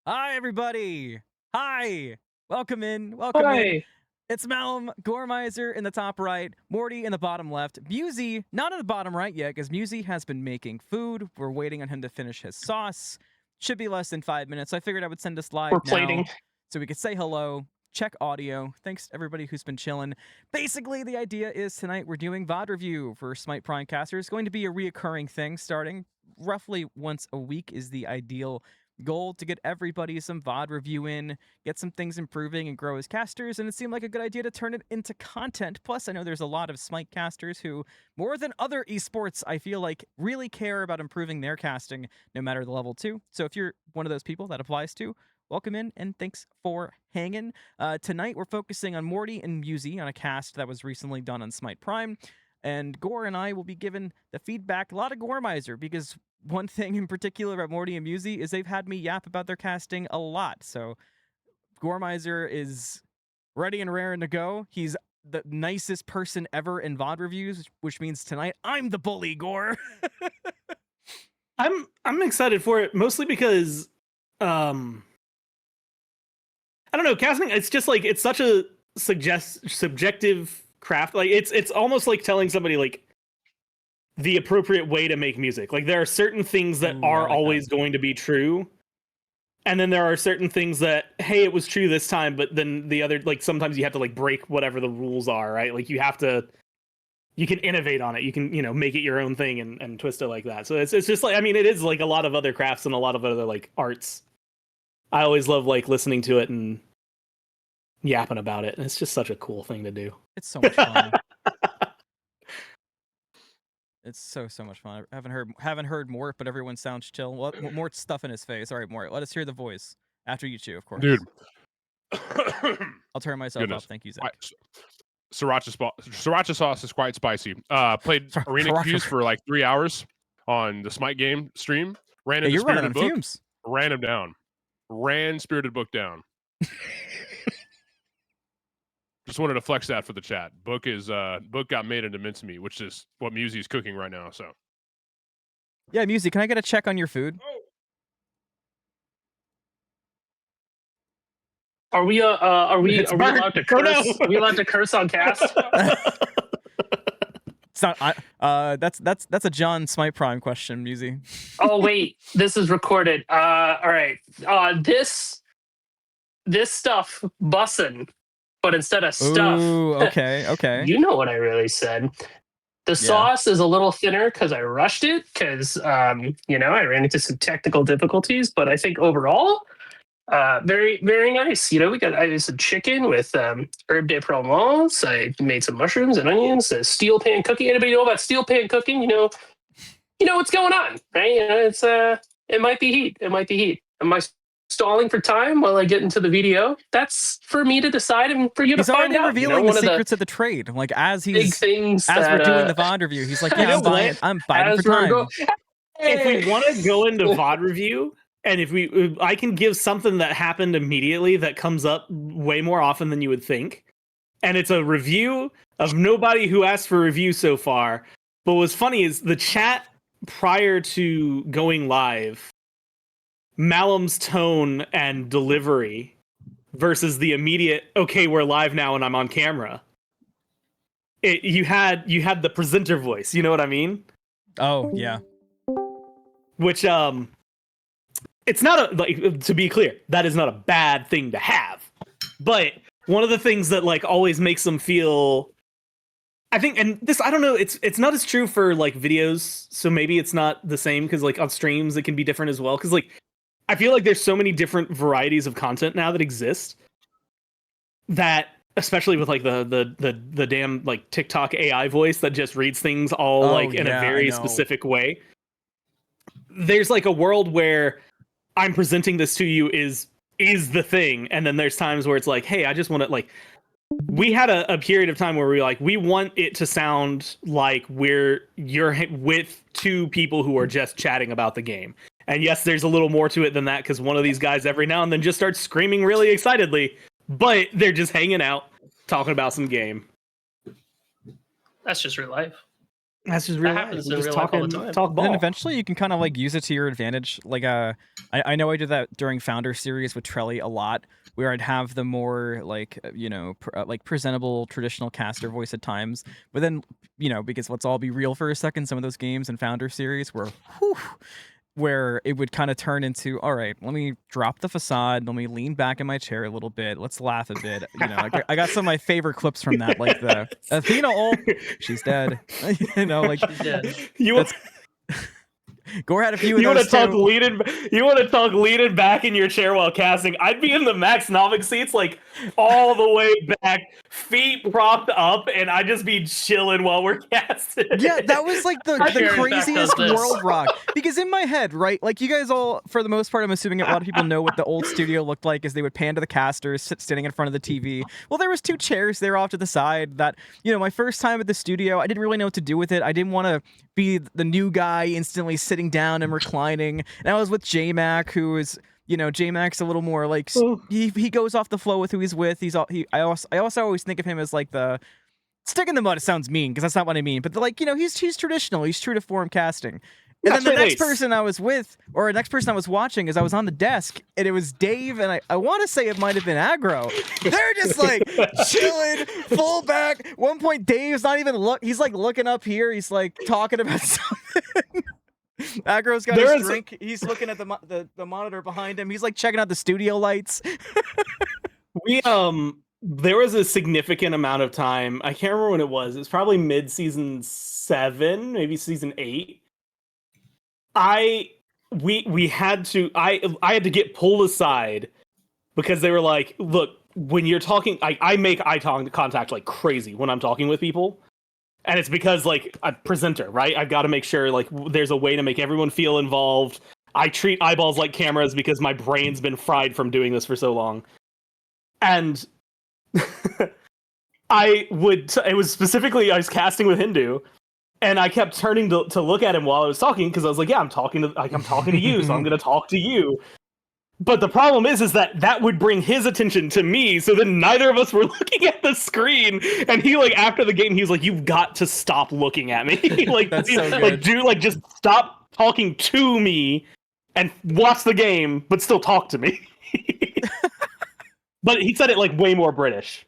Hi, everybody. Hi. Welcome in. Welcome in. Hi. It's Malum, Goremiser in the top right, Morty in the bottom left, Musi not in the bottom right yet because Musi has been making food. We're waiting on him to finish his sauce. Should be less than 5 minutes. So I figured I would send us live We're now plating. so we could say hello, check audio. Thanks to everybody who's been chilling. Basically, the idea is tonight we're doing VOD review for SMITE Prime casters. It's going to be a reoccurring thing starting roughly once a week is the ideal goal to get everybody some VOD review in, get some things improving and grow as casters, and it seemed like a good idea to turn it into content. Plus, I know there's a lot of Smite casters who, more than other esports, I feel like really care about improving their casting no matter the level too. So if you're one of those people that applies to, welcome in and thanks for hanging. Tonight we're focusing on Morty and Musi on a cast that was recently done on SMITE Prime. And Gore and I will be given the feedback, a lot of Goremiser, because one thing in particular about Morty and Musi is they've had me yap about their casting a lot. So Goremiser is ready and raring to go. He's the nicest person ever in VOD reviews, which means tonight I'm the bully, Gore. I'm excited for it mostly because I don't know, casting, it's just like it's such a subjective craft. Like it's almost like telling somebody like the appropriate way to make music. Like there are certain things that are always going to be true. And then there are certain things that, hey, it was true this time, but then the other, like sometimes you have to like break whatever the rules are, right? Like you can innovate on it. You can, make it your own thing and twist it like that. So it's just like, I mean, it is like a lot of other crafts and a lot of other like arts. I always love like listening to it and yapping about it. And it's just such a cool thing to do. It's so much fun. It's so much fun. I haven't heard Mort, but everyone sounds chill. Well, Mort's stuff in his face. All right, Mort, let us hear the voice after you chew, of course. Dude. I'll turn myself up. Thank you, Zach. Sriracha sauce is quite spicy. Played Arena Confused for like 3 hours on the Smite game stream. Ran into Spirited Book. Fumes. Ran him down. Ran Spirited Book down. Just wanted to flex that for the chat. Book got made into mincemeat, which is what Musi's cooking right now. So, yeah, Musi, can I get a check on your food? Are we allowed to curse? Are we allowed to curse on cast? It's not. That's a John Smite Prime question, Musi. Oh wait, this is recorded. All right. This stuff bussin'. But instead of stuff, ooh, okay. You know what I really said. The sauce is a little thinner because I rushed it because I ran into some technical difficulties. But I think overall, very very nice. I did some chicken with herb de Provence. I made some mushrooms and onions. A steel pan cooking. Anybody know about steel pan cooking? You know what's going on, right? It's it might be heat. It might be heat. Am I stalling for time while I get into the video? That's for me to decide and for you to find out. He's already revealing the secrets of the trade. Like as we're doing the VOD review, he's like, "Yeah, I'm buying for time." If we want to go into VOD review, and if I can give something that happened immediately that comes up way more often than you would think, and it's a review of nobody who asked for a review so far. But what's funny is the chat prior to going live. Malum's tone and delivery versus the immediate, okay, we're live now and I'm on camera. You had the presenter voice, you know what I mean? Oh, yeah. Which it's not to be clear, that is not a bad thing to have. But one of the things that like always makes them feel, I think, and this, I don't know, it's not as true for like videos, so maybe it's not the same because like on streams it can be different as well. Because like I feel like there's so many different varieties of content now that exist that, especially with like the damn like TikTok AI voice that just reads things all in a very specific way. There's like a world where I'm presenting this to you is the thing, and then there's times where it's like, hey, I just want to like. We had a period of time where we want it to sound like you're with two people who are just chatting about the game. And yes, there's a little more to it than that because one of these guys every now and then just starts screaming really excitedly, but they're just hanging out, talking about some game. That's just real life. That's just real That life. happens We in just real life all the time. talk And ball. then eventually you can kind of like use it to your advantage. Like I know I did that during Founder Series with Trelly a lot, where I'd have the more like like presentable traditional caster voice at times. But then because let's all be real for a second, some of those games in Founder Series were where it would kind of turn into, all right, let me drop the facade, let me lean back in my chair a little bit, let's laugh a bit. I got some of my favorite clips from that, like the Athena ult, she's dead. Like She's dead. Gore had a few of You want those to talk too. leaning back in your chair while casting? I'd be in the Max Novick seats, like all the way back, feet propped up, and I'd just be chilling while we're casting. Yeah, that was like the craziest does this. world rock. Because in my head, right, like you guys all, for the most part, I'm assuming a lot of people know what the old studio looked like, as they would pan to the casters standing in front of the TV. Well, there was 2 chairs there off to the side that, my first time at the studio, I didn't really know what to do with it. I didn't want to be the new guy instantly sitting down and reclining. And I was with J-Mac, who is, J-Mac's a little more like, he goes off the flow with who he's with. I also always think of him as like the stick in the mud. It sounds mean because that's not what I mean, but like, he's traditional. He's true to form casting. And then the next person I was with, or the next person I was watching, is I was on the desk, and it was Dave, and I want to say it might have been Aggro. They're just like chilling, full back. One point, Dave's not even he's like looking up here. He's like talking about something. Aggro's got his drink. He's looking at the monitor behind him. He's like checking out the studio lights. There was a significant amount of time. I can't remember when it was. It's probably mid-season 7, maybe season 8. I had to get pulled aside because they were like, look, when you're talking, I make eye contact like crazy when I'm talking with people. And it's because like a presenter, right? I've got to make sure like there's a way to make everyone feel involved. I treat eyeballs like cameras because my brain's been fried from doing this for so long. And it was specifically, I was casting with Hindu. And I kept turning to look at him while I was talking because I was like, "Yeah, I'm talking to you, so I'm going to talk to you." But the problem is that would bring his attention to me, so then neither of us were looking at the screen. And he like after the game, he was like, "You've got to stop looking at me, like That's so good. just stop talking to me and watch the game, but still talk to me." But he said it like way more British.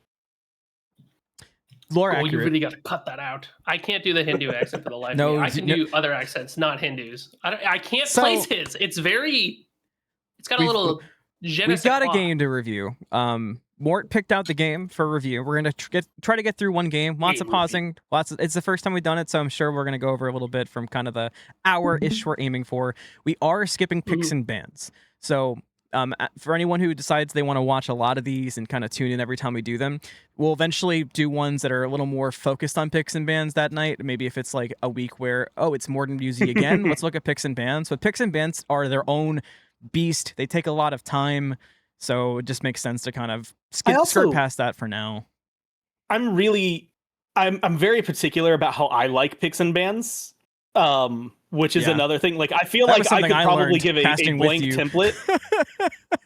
Lore you accurate. really got to cut that out. I can't do the Hindu accent for the life of me. I can do other accents, not Hindus. I can't place his. It's got a little. We've got a game to review. Mort picked out the game for review. We're gonna try to get through one game. Lots of pausing. It's the first time we've done it, so I'm sure we're gonna go over a little bit from kind of the hour-ish we're aiming for. We are skipping picks and bans. So for anyone who decides they want to watch a lot of these and kind of tune in every time we do them, we'll eventually do ones that are a little more focused on picks and bans that night. Maybe if it's like a week where, it's Morty Musi again, let's look at picks and bans. But picks and bans are their own beast. They take a lot of time, so it just makes sense to kind of skirt past that for now. I'm very particular about how I like picks and bans. Which is another thing. Like I feel like I could probably give a blank template,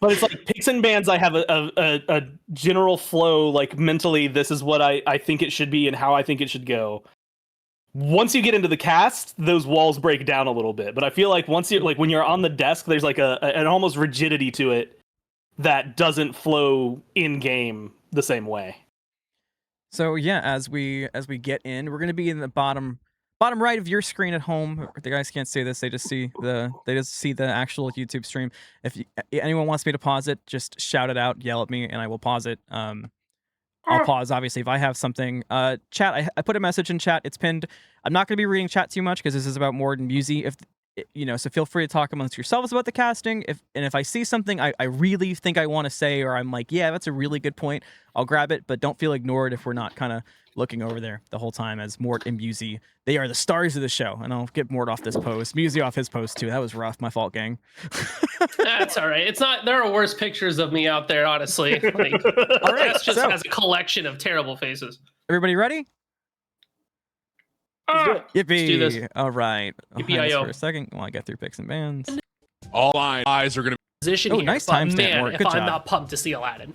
but it's like picks and bans. I have a general flow. Like mentally, this is what I think it should be and how I think it should go. Once you get into the cast, those walls break down a little bit. But I feel like once you're like when you're on the desk, there's like an almost rigidity to it that doesn't flow in game the same way. So yeah, as we get in, we're gonna be in the bottom right of your screen at home. The guys can't see this; they just see the actual YouTube stream. If anyone wants me to pause it, just shout it out, yell at me, and I will pause it. I'll pause obviously if I have something. Chat, I put a message in chat. It's pinned. I'm not going to be reading chat too much because this is about Morty and Musi. So feel free to talk amongst yourselves about the casting. If I see something I really think I want to say, or I'm like, yeah, that's a really good point, I'll grab it. But don't feel ignored if we're not kind of looking over there the whole time, as Mort and Musi, they are the stars of the show. And I'll get Mort off this post, Musi off his post too. That was rough. My fault, gang. That's all right. It's not. There are worse pictures of me out there, honestly. Like, all right, that's just as a collection of terrible faces. Everybody ready? Yippee! Let's do this. All right. Yippee-i-yo. For a second, while I get through picks and bans. All eyes are going to position here. Nice timestamp, man, Mort. if Good I'm job. not pumped to see Aladdin.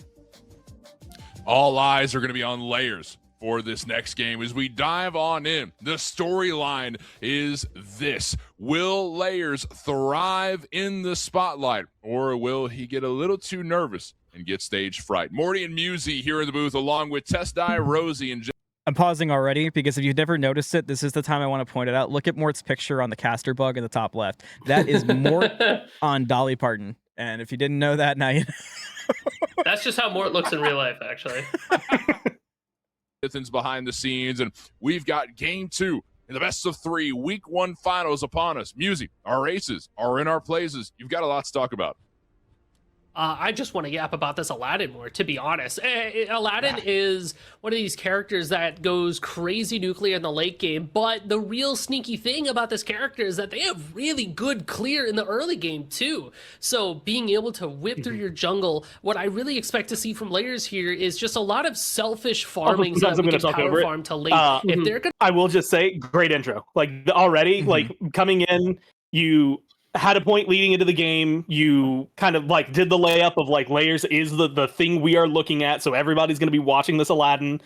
all eyes are going to be on layers for this next game as we dive on in. The storyline is this: will Layers thrive in the spotlight, or will he get a little too nervous and get stage fright? Morty and Musi here in the booth, along with Testai, Rosie, and I'm pausing already because if you've never noticed it, this is the time I want to point it out. Look at Mort's picture on the caster bug in the top left. That is Mort on Dolly Parton. And if you didn't know that, now you know. That's just how Mort looks in real life, actually. Ethan's behind the scenes, and we've got game 2 in the best of 3 week 1 finals upon us. Musi, our aces are in our places. You've got a lot to talk about. I just want to yap about this Aladdin more, to be honest. Aladdin is one of these characters that goes crazy nuclear in the late game, but the real sneaky thing about this character is that they have really good clear in the early game, too. So being able to whip through your jungle, what I really expect to see from Layers here is just a lot of selfish farming so that we can power farm to late. If they're gonna... I will just say, great intro. Like, already, like, coming in, you had a point leading into the game. You kind of like did the layup of like Layers is the thing we are looking at, so everybody's going to be watching this Aladdin.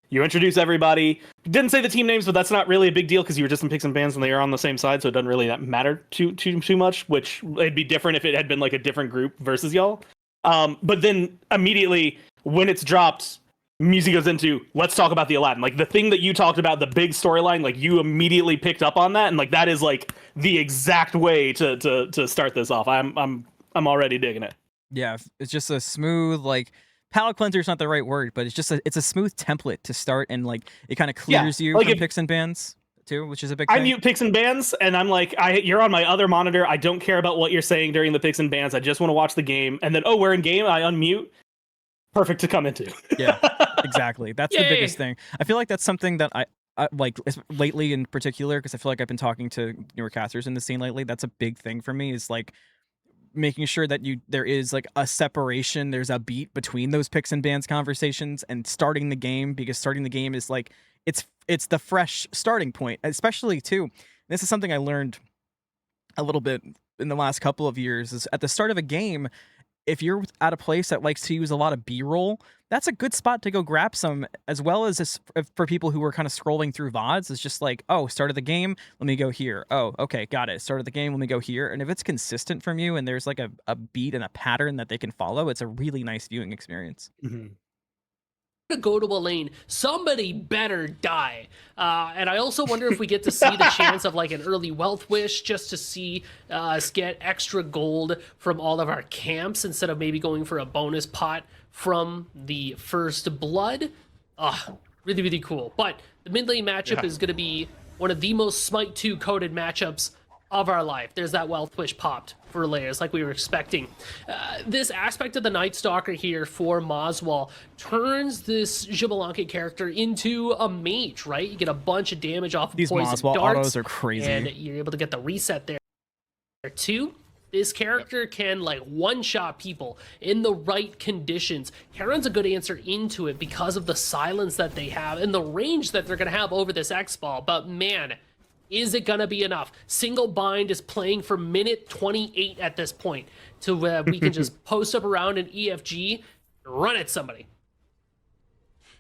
You introduce everybody. Didn't say the team names, but that's not really a big deal because you were just in picks and bans and they are on the same side, so it doesn't really matter too much. Which it'd be different if it had been like a different group versus y'all. But then immediately when it's dropped, Musi goes into, let's talk about the Aladdin. Like the thing that you talked about, the big storyline, like you immediately picked up on that, and like that is like the exact way to start this off. I'm already digging it. Yeah, it's just a smooth, like, palate cleanser is not the right word, but it's a smooth template to start, and like it kind of clears you like from picks and bans too, which is a big I thing. mute picks and bans, and I'm like, you're on my other monitor. I don't care about what you're saying during the picks and bans. I just want to watch the game, and then we're in game. I unmute. Perfect to come into. Yeah, exactly. That's the biggest thing. I feel like that's something that I like lately in particular, because I feel like I've been talking to newer casters in the scene lately. That's a big thing for me, is like making sure that there is like a separation, there's a beat between those picks and bans conversations and starting the game, because starting the game is like it's the fresh starting point, especially too. This is something I learned a little bit in the last couple of years, is at the start of a game, if you're at a place that likes to use a lot of B-roll, that's a good spot to go grab some, as well as for people who are kind of scrolling through VODs. It's just like, oh, start of the game, let me go here. Oh, okay, got it. Start of the game, let me go here. And if it's consistent from you and there's like a beat and a pattern that they can follow, it's a really nice viewing experience. To go to a lane, somebody better die. And I also wonder if we get to see the chance of like an early wealth wish, just to see us get extra gold from all of our camps instead of maybe going for a bonus pot from the first blood. Really, really cool. But the mid lane matchup is going to be one of the most Smite 2 coded matchups of our life. There's that wealth wish popped for Layers like we were expecting. This aspect of the Night Stalker here for Maswal turns this Xbalanque character into a mage, right? You get a bunch of damage off of these poison Maswal darts, autos are crazy, and you're able to get the reset there too. This character can like one-shot people in the right conditions. Heron's a good answer into it because of the silence that they have and the range that they're going to have over this X-Ball. But man, is it going to be enough? Single Bind is playing for minute 28 at this point to we can just post up around an EFG, run at somebody.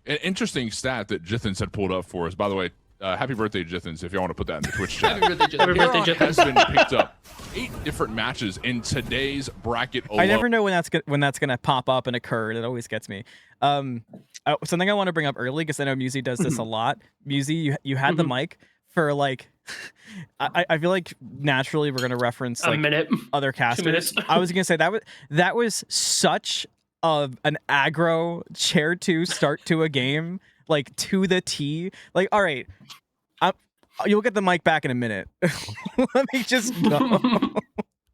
An interesting stat that Jithens had pulled up for us. By the way, happy birthday, Jithens, if you want to put that in the Twitch chat. Happy birthday, Jithens. Has been picked up 8 different matches in today's bracket alone. I never know when that's gonna pop up and occur. It always gets me. Something I want to bring up early, because I know Musi does this a lot. Musi, you had the mic for like I feel like naturally we're gonna reference like other casters. I was gonna say that was such an aggro chair 2 start to a game, like to the T. Like, all right, you'll get the mic back in a minute. Let me just go.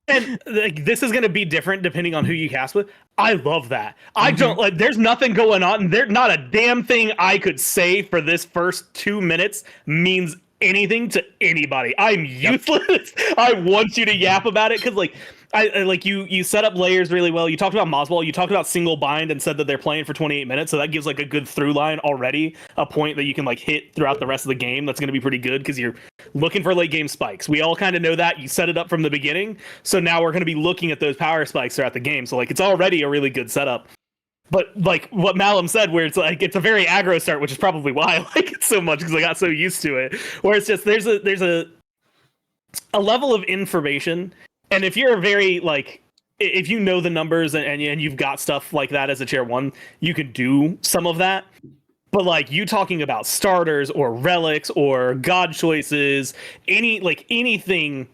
And like, this is going to be different depending on who you cast with. I love that. I don't like, there's nothing going on. There's not a damn thing I could say for this first 2 minutes means anything to anybody. I'm useless. I want you to yap about it because like I like you set up Layers really well. You talked about Maswal, you talked about Single Bind and said that they're playing for 28 minutes, so that gives like a good through line already, a point that you can like hit throughout the rest of the game. That's going to be pretty good because you're looking for late game spikes. We all kind of know that. You set it up from the beginning, so now we're going to be looking at those power spikes throughout the game. So like it's already a really good setup. But like what Malum said, where it's like it's a very aggro start, which is probably why I like it so much because I got so used to it. Where it's just there's a level of information, and if you're very like if you know the numbers and you've got stuff like that as a tier 1, you can do some of that. But like you talking about starters or relics or god choices, anything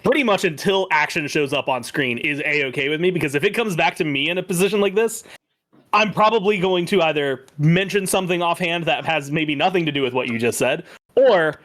pretty much until action shows up on screen is a-okay with me, because if it comes back to me in a position like this, I'm probably going to either mention something offhand that has maybe nothing to do with what you just said, or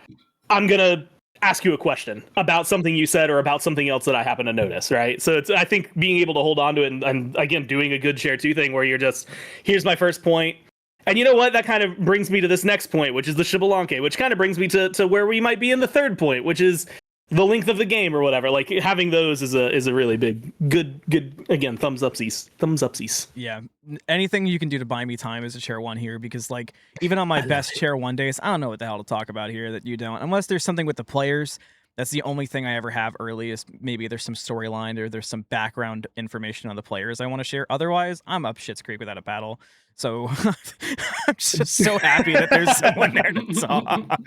I'm going to ask you a question about something you said or about something else that I happen to notice, right? So I think being able to hold on to it and again, doing a good share 2 thing where you're just, here's my first point. And you know what? That kind of brings me to this next point, which is the Shibalanke, which kind of brings me to where we might be in the third point, which is the length of the game or whatever. Like having those is a really big good again, thumbs upsies. Yeah, anything you can do to buy me time as a chair 1 here, because like even on my best chair 1 days, I don't know what the hell to talk about here that you don't, unless there's something with the players. That's the only thing I ever have early, is maybe there's some storyline or there's some background information on the players I want to share. Otherwise, I'm up shit's creek without a battle. So I'm just so happy that there's someone there to talk.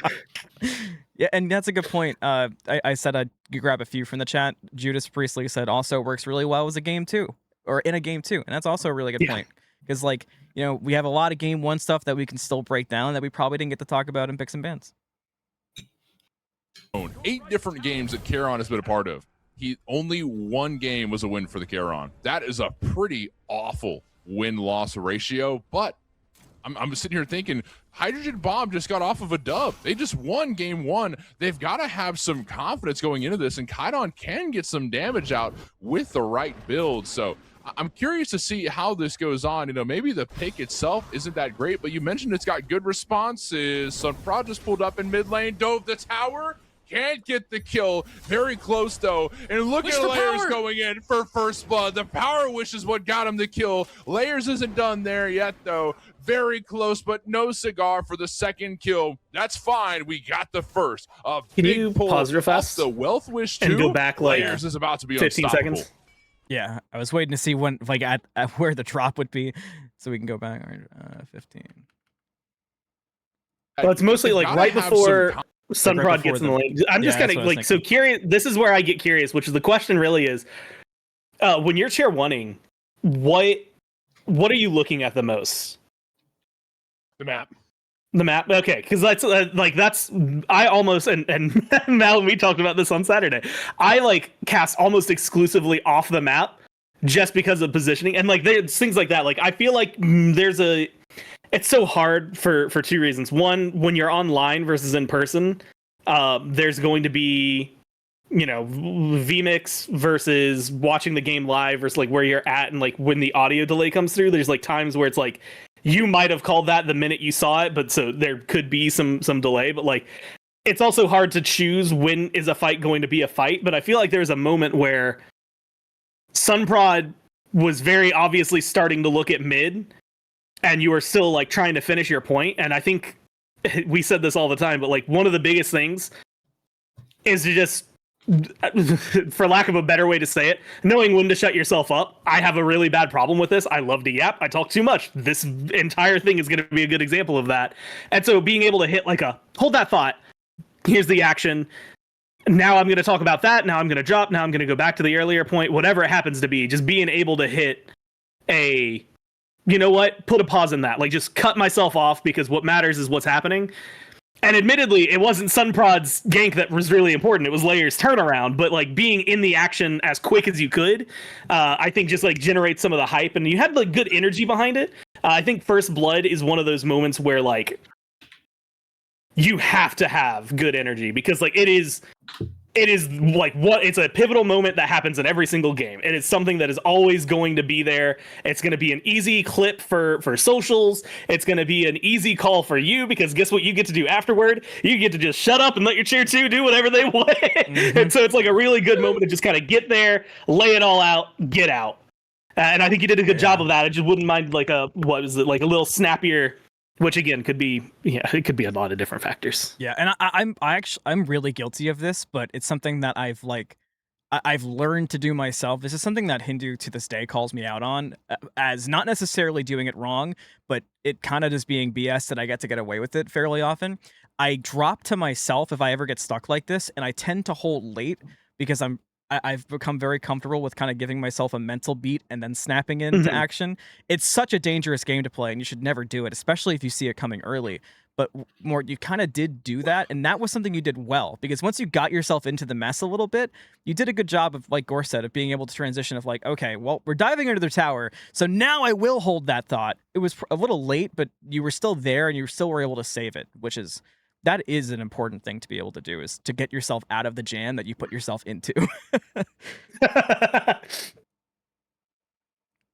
Yeah, and that's a good point. I said I'd grab a few from the chat. Judas Priestley said also works really well as a game 2, or in a game 2, and that's also a really good point. Because like, you know, we have a lot of game 1 stuff that we can still break down that we probably didn't get to talk about in Picks and Bans. 8 different games that Charon has been a part of. Only 1 game was a win for the Charon. That is a pretty awful win-loss ratio, but I'm sitting here thinking Hydrogen Bomb just got off of a dub. They just won game 1. They've got to have some confidence going into this, and Kaidan can get some damage out with the right build. So I'm curious to see how this goes on. You know, maybe the pick itself isn't that great, but you mentioned it's got good responses. sunProd just pulled up in mid lane, dove the tower, can't get the kill. Very close though, and look at Layers going in for first blood. The power wish is what got him the kill. Layers isn't done there yet though. Very close, but no cigar for the second kill. That's fine. We got the first. Can you pause real fast? The Wealth Wish and go back like Layers is about to be 15 seconds. Yeah, I was waiting to see when, like, at where the drop would be, so we can go back. 15. Well, it's mostly like right before sunProd gets in the lane. I'm just kind of like so curious. This is where I get curious, which is the question really is, when you're chair 1ing, what are you looking at the most? The map. The map, okay, because that's I almost and Mal, we talked about this on Saturday. I like cast almost exclusively off the map just because of positioning, and like there's things like that. Like I feel like it's so hard for 2 reasons. One, when you're online versus in person, there's going to be, you know, vmix versus watching the game live versus like where you're at, and like when the audio delay comes through, there's like times where it's like you might have called that the minute you saw it, but so there could be some delay. But like, it's also hard to choose when is a fight going to be a fight. But I feel like there's a moment where sunProd was very obviously starting to look at mid, and you were still like trying to finish your point. And I think we said this all the time, but like one of the biggest things is to just, for lack of a better way to say it, knowing when to shut yourself up. I have a really bad problem with this. I love to yap. I talk too much. This entire thing is going to be a good example of that. And so being able to hit like hold that thought. Here's the action. Now I'm going to talk about that. Now I'm going to drop. Now I'm going to go back to the earlier point, whatever it happens to be. Just being able to hit you know what? Put a pause in that. Like just cut myself off, because what matters is what's happening. And admittedly, it wasn't sunProd's gank that was really important. It was Layers' turnaround. But like being in the action as quick as you could, I think just like generates some of the hype. And you had like good energy behind it. I think First Blood is one of those moments where like you have to have good energy, because like it is like it's a pivotal moment that happens in every single game. It is something that is always going to be there. It's going to be an easy clip for socials. It's going to be an easy call for you, because guess what you get to do afterward? You get to just shut up and let your chair 2 do whatever they want. Mm-hmm. And so it's like a really good moment to just kind of get there, lay it all out, get out. And I think you did a good job of that. I just wouldn't mind like a little snappier, which again could be, it could be a lot of different factors. Yeah, and I'm really guilty of this, but it's something that I've like I've learned to do myself. This is something that Hindu to this day calls me out on, as not necessarily doing it wrong, but it kind of just being BS that I get away with it fairly often. I drop to myself if I ever get stuck like this, and I tend to hold late because I've become very comfortable with kind of giving myself a mental beat and then snapping into action. It's such a dangerous game to play, and you should never do it, especially if you see it coming early. But more, you kind of did do that, and that was something you did well, because once you got yourself into the mess a little bit, you did a good job of, like Gore said, of being able to transition of like, okay, well, we're diving into the tower, so now I will hold that thought. It was a little late, but you were still there, and you still were able to save it, that is an important thing to be able to do, is to get yourself out of the jam that you put yourself into.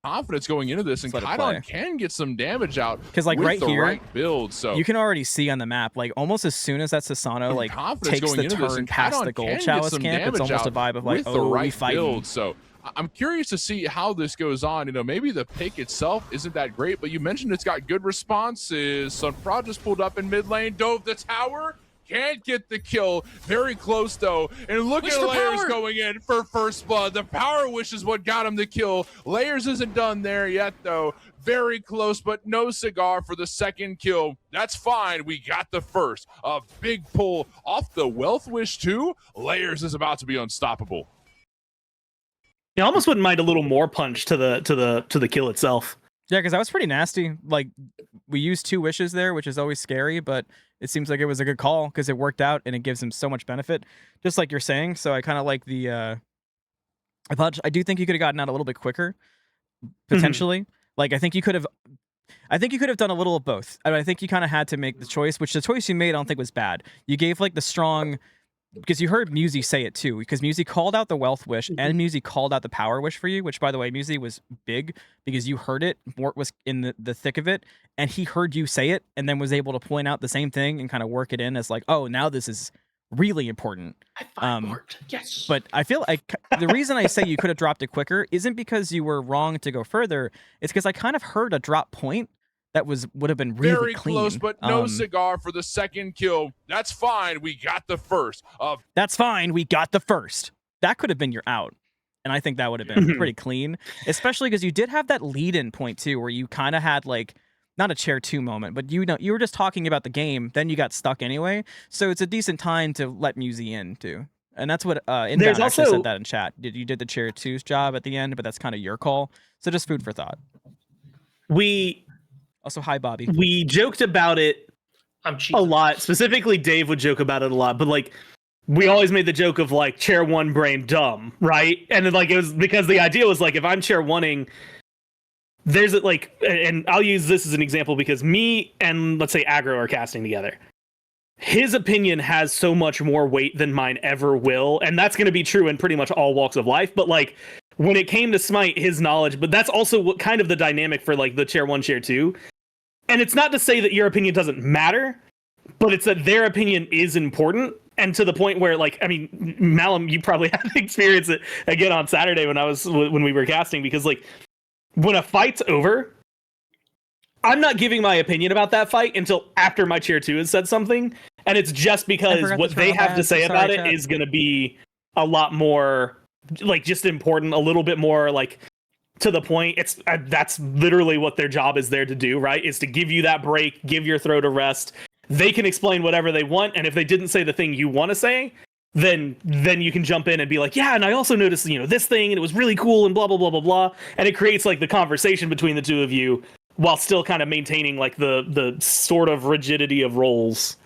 Confidence going into this, and Kydon can get some damage out because like right here, build, so you can already see on the map, like almost as soon as that Susano like takes the turn past the gold chalice camp, it's almost a vibe of like, oh, we fighting. So I'm curious to see how this goes on. You know, maybe the pick itself isn't that great, but you mentioned it's got good responses. Sunprod just pulled up in mid lane, dove the tower. Can't get the kill. Very close, though. And look at Layers going in for first blood. The power wish is what got him the kill. Layers isn't done there yet, though. Very close, but no cigar for the second kill. That's fine. We got the first. A big pull off the Wealth Wish, too. Layers is about to be unstoppable. I almost wouldn't mind a little more punch to the kill itself. Yeah, because that was pretty nasty. Like, we used 2 wishes there, which is always scary, but it seems like it was a good call because it worked out and it gives him so much benefit, just like you're saying. So I kind of like the I do think you could have gotten out a little bit quicker, potentially. Like, I think you could have done a little of both. I think you kind of had to make the choice, which the choice you made I don't think was bad. You gave like the strong, because you heard Musi say it too, because Musi called out the Wealth Wish and Musi called out the Power Wish for you, which, by the way, Musi was big because you heard it. Mort was in the thick of it, and he heard you say it and then was able to point out the same thing and kind of work it in as like, oh, now this is really important. Mort. Yes. But I feel like the reason I say you could have dropped it quicker isn't because you were wrong to go further. It's because I kind of heard a drop point that would have been really very clean. Close, but no cigar for the second kill. That's fine. We got the first. That's fine. We got the first. That could have been your out, and I think that would have been pretty clean, especially because you did have that lead-in point too, where you kind of had like not a chair 2 moment, but you were just talking about the game. Then you got stuck anyway, so it's a decent time to let Musi in too. And that's what Inbound actually said that in chat. You did the chair 2's job at the end, but that's kind of your call. So just food for thought. Also, hi, Bobby. We joked about it a lot. Specifically, Dave would joke about it a lot. But, like, we always made the joke of, like, chair 1 brain dumb, right? And, then, like, it was because the idea was, like, if I'm chair 1ing, there's, like, and I'll use this as an example because me and, let's say, Aggro are casting together. His opinion has so much more weight than mine ever will. And that's going to be true in pretty much all walks of life. But, like, when it came to Smite, his knowledge, but that's also what kind of the dynamic for, like, the chair 1, chair 2. And it's not to say that your opinion doesn't matter, but it's that their opinion is important. And to the point where, like, I mean, Malum, you probably had to experience it again on Saturday when we were casting, because, like, when a fight's over, I'm not giving my opinion about that fight until after my chair 2 has said something. And it's just because what they have to say about it is going to be a lot more, like, just important, a little bit more, like, to the point. It's that's literally what their job is there to do, right? Is to give you that break, give your throat a rest. They can explain whatever they want, and if they didn't say the thing you want to say, then you can jump in and be like, yeah, and I also noticed, this thing, and it was really cool, and blah blah blah blah blah, and it creates like the conversation between the two of you while still kind of maintaining like the sort of rigidity of roles.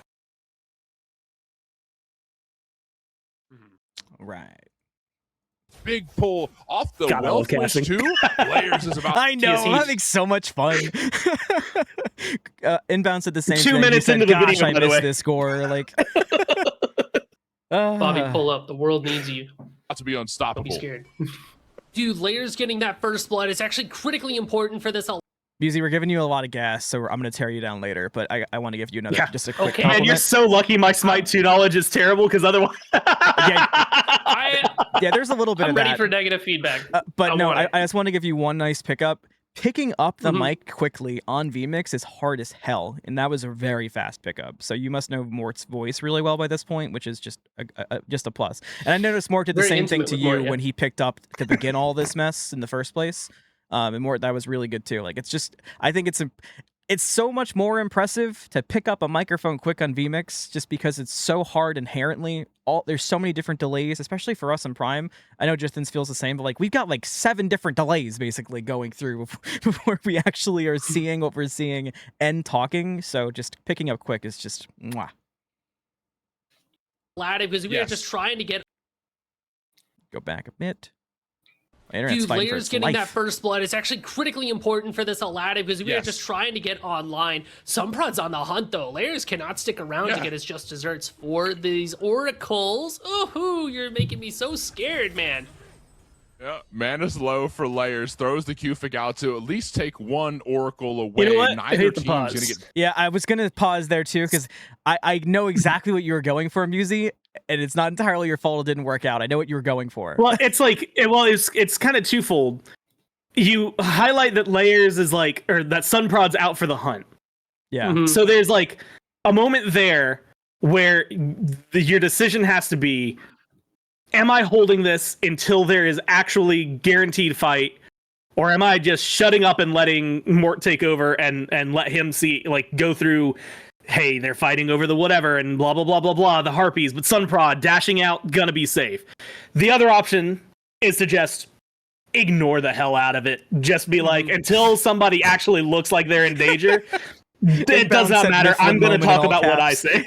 Right. Big pull off the Wealth Wish too. Layers is about. I know. I'm having so much fun. Inbound said the same 2 thing. minutes into the video, I missed this score. Like, Bobby, pull up. The world needs you. About to be unstoppable. Don't be scared. Dude, Layers getting that first blood is actually critically important for this. Musi, we're giving you a lot of gas, so I'm going to tear you down later, but I want to give you another, just a quick compliment. And you're so lucky my Smite 2 knowledge is terrible, because otherwise... yeah, there's a little bit I'm of that. ready for negative feedback. But no, I just want to give you one nice pickup. picking up the mic quickly on vMix is hard as hell, and that was a very fast pickup. So you must know Mort's voice really well by this point, which is just a plus. And I noticed Mort did the same thing to you when he picked up to begin all this mess in the first place. And Mort, that was really good too. Like, it's just, I think it's so much more impressive to pick up a microphone quick on vMix just because it's so hard inherently. There's so many different delays, especially for us in Prime. I know Justin's feels the same, but like we've got like 7 different delays basically going through before we actually are seeing what we're seeing and talking. So just picking up quick is just mwah. Because we are just trying to get. Go back a bit. Dude, Layers getting that first blood is actually critically important for this Aladdin because we are just trying to get online. Sunprod's on the hunt though. Layers cannot stick around to get his just desserts for these oracles. Ooh, you're making me so scared, man. Yeah, mana's low for Layers. Throws the Q-Fic out to at least take one oracle away. You know what? Neither team's gonna get. Yeah, I was gonna pause there too because I know exactly what you were going for, Musi. And it's not entirely your fault it didn't work out. I know what you were going for. Well, it's like, it's kind of twofold. You highlight that Layers is like, or that Sunprod's out for the hunt. Yeah. So there's like a moment there where your decision has to be, am I holding this until there is actually guaranteed fight? Or am I just shutting up and letting Mort take over and let him see, like, go through, hey, they're fighting over the whatever and blah, blah, blah, blah, blah, the Harpies, but Sunprod dashing out, gonna be safe. The other option is to just ignore the hell out of it. Just be like, until somebody actually looks like they're in danger, it does not matter. I'm gonna talk about what I say.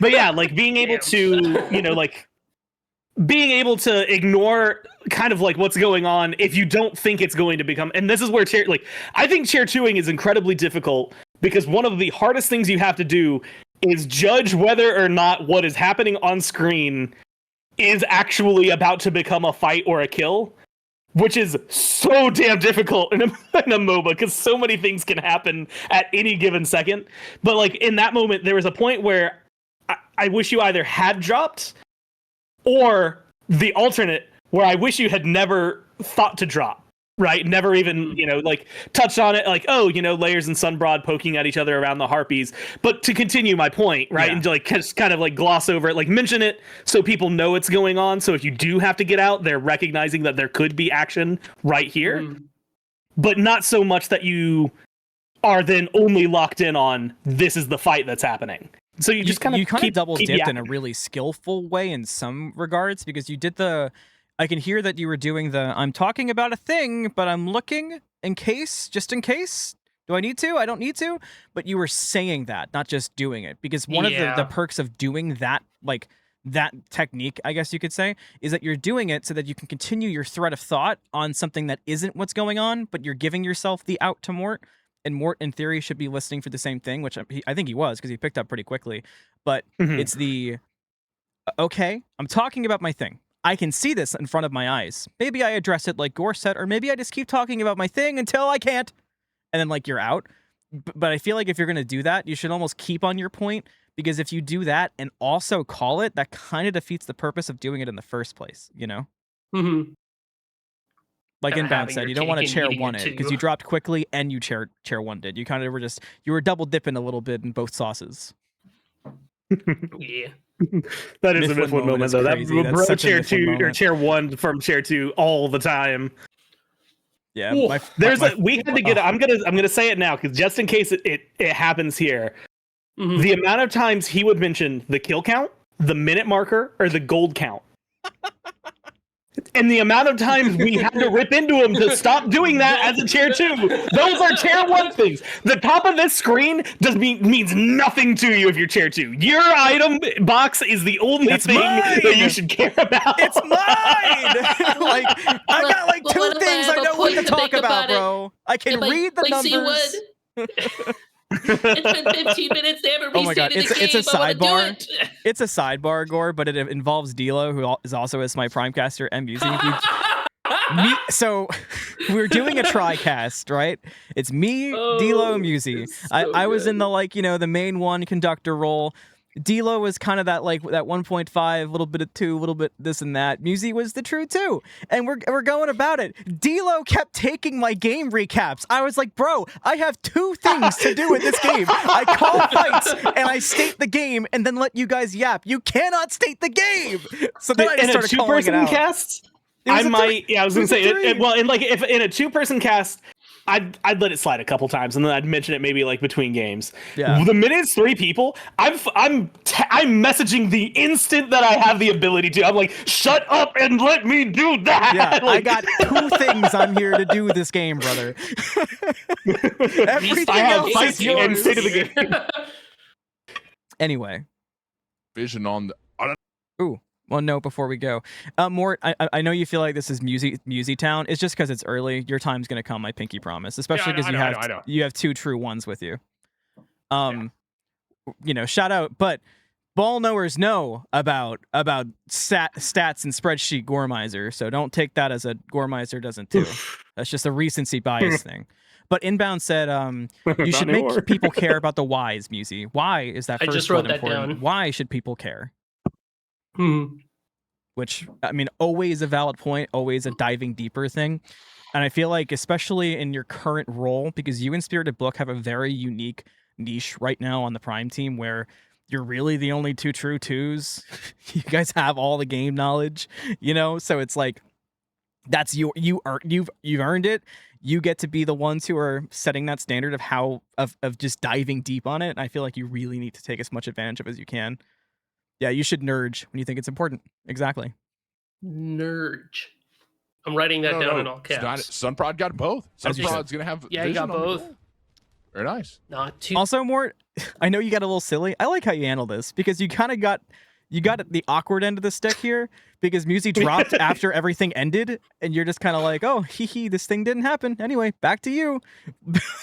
But yeah, like being able to, you know, like being able to ignore kind of like what's going on if you don't think it's going to become, and this is where I think chair 2ing is incredibly difficult because one of the hardest things you have to do is judge whether or not what is happening on screen is actually about to become a fight or a kill, which is so damn difficult in a MOBA because so many things can happen at any given second. But like in that moment, there was a point where I wish you either had dropped or the alternate where I wish you had never thought to drop, right? Never even, you know, like touched on it, like, oh, you know, Layers and Sunbrod poking at each other around the Harpies. But to continue my point, right? And to like just kind of like gloss over it, like mention it so people know what's going on. So if you do have to get out, they're recognizing that there could be action right here, but not so much that you are then only locked in on this is the fight that's happening. So you just kind of double dipped in a really skillful way in some regards because you did I can hear that you were doing I'm talking about a thing, but I'm looking just in case. Do I need to? I don't need to. But you were saying that, not just doing it. Because one of the perks of doing that, like that technique, I guess you could say, is that you're doing it so that you can continue your thread of thought on something that isn't what's going on, but you're giving yourself the out to Mort. And Mort, in theory, should be listening for the same thing, which I think he was because he picked up pretty quickly. But it's okay, I'm talking about my thing. I can see this in front of my eyes. Maybe I address it like Gore said, or maybe I just keep talking about my thing until I can't. And then, like, you're out. But I feel like if you're going to do that, you should almost keep on your point. Because if you do that and also call it, that kind of defeats the purpose of doing it in the first place, you know? Like Inbound said, you don't want to chair 1 it because you dropped quickly and you chair 1 did. You kind of were double dipping a little bit in both sauces. Yeah. That is a Mifflin moment though. That bro chair 2 or chair 1 from chair 2 all the time. Yeah. We had to get I'm gonna say it now because just in case it happens here. The amount of times he would mention the kill count, the minute marker, or the gold count. And the amount of times we had to rip into him to stop doing that as a chair 2. Those are chair 1 things. The top of this screen means nothing to you if you're chair 2. Your item box is the only thing that you should care about. It's mine! Like, I got like 2 things I know what to talk about, bro. I can read the numbers. It's been 15 minutes. They haven't restarted the game. It's a sidebar. It's a sidebar, Gore, but it involves Dilo, who is also a SMITE Prime caster, and Musi. So we're doing a tri-cast, right? It's me, Dilo, and Musi. I was in the the main one conductor role. D'Lo was kind of that like that 1.5, a little bit of 2, a little bit this and that. Musi was the true 2, and we're going about it. D'Lo kept taking my game recaps. I was like, bro, I have 2 things to do in this game. I call fights and I state the game, and then let you guys yap. You cannot state the game. So then I just started calling it out. Cast, I was gonna say well, in like if in a 2-person cast, I'd let it slide a couple times, and then I'd mention it maybe like between games. Yeah. The minute it's 3 people, I'm messaging the instant that I have the ability to. I'm like, shut up and let me do that. Yeah, like, I got 2 things I'm here to do this game, brother. Everything else is yours. And state of the game. Anyway. Vision on the. Ooh. Well, no, before we go. Mort, I know you feel like this is Musi Town. It's just because it's early. Your time's going to come, I pinky promise. Especially because you have 2 true ones with you. You know, shout out. But ball knowers know about stats and spreadsheet Goremiser. So don't take that as a Goremiser doesn't too. That's just a recency bias thing. But Inbound said you should make people care about the whys, Musi. Why is that first I just wrote one that important? down. Why should people care? Which, I mean, always a valid point, always a diving deeper thing. And I feel like, especially in your current role, because you and Spirited Book have a very unique niche right now on the Prime team where you're really the only 2 true 2s. You guys have all the game knowledge, you know? So it's like, that's you've earned it. You get to be the ones who are setting that standard of how, of just diving deep on it. And I feel like you really need to take as much advantage of it as you can. Yeah, you should nurge when you think it's important. Exactly. Nurge. I'm writing that down in all caps. Sunprod got both. Sunprod's going to have he got both. Very nice. Not too. Also, Mort, I know you got a little silly. I like how you handle this because you kind of got the awkward end of the stick here because Musi dropped after everything ended, and you're just kind of like, oh, hee, this thing didn't happen. Anyway, back to you.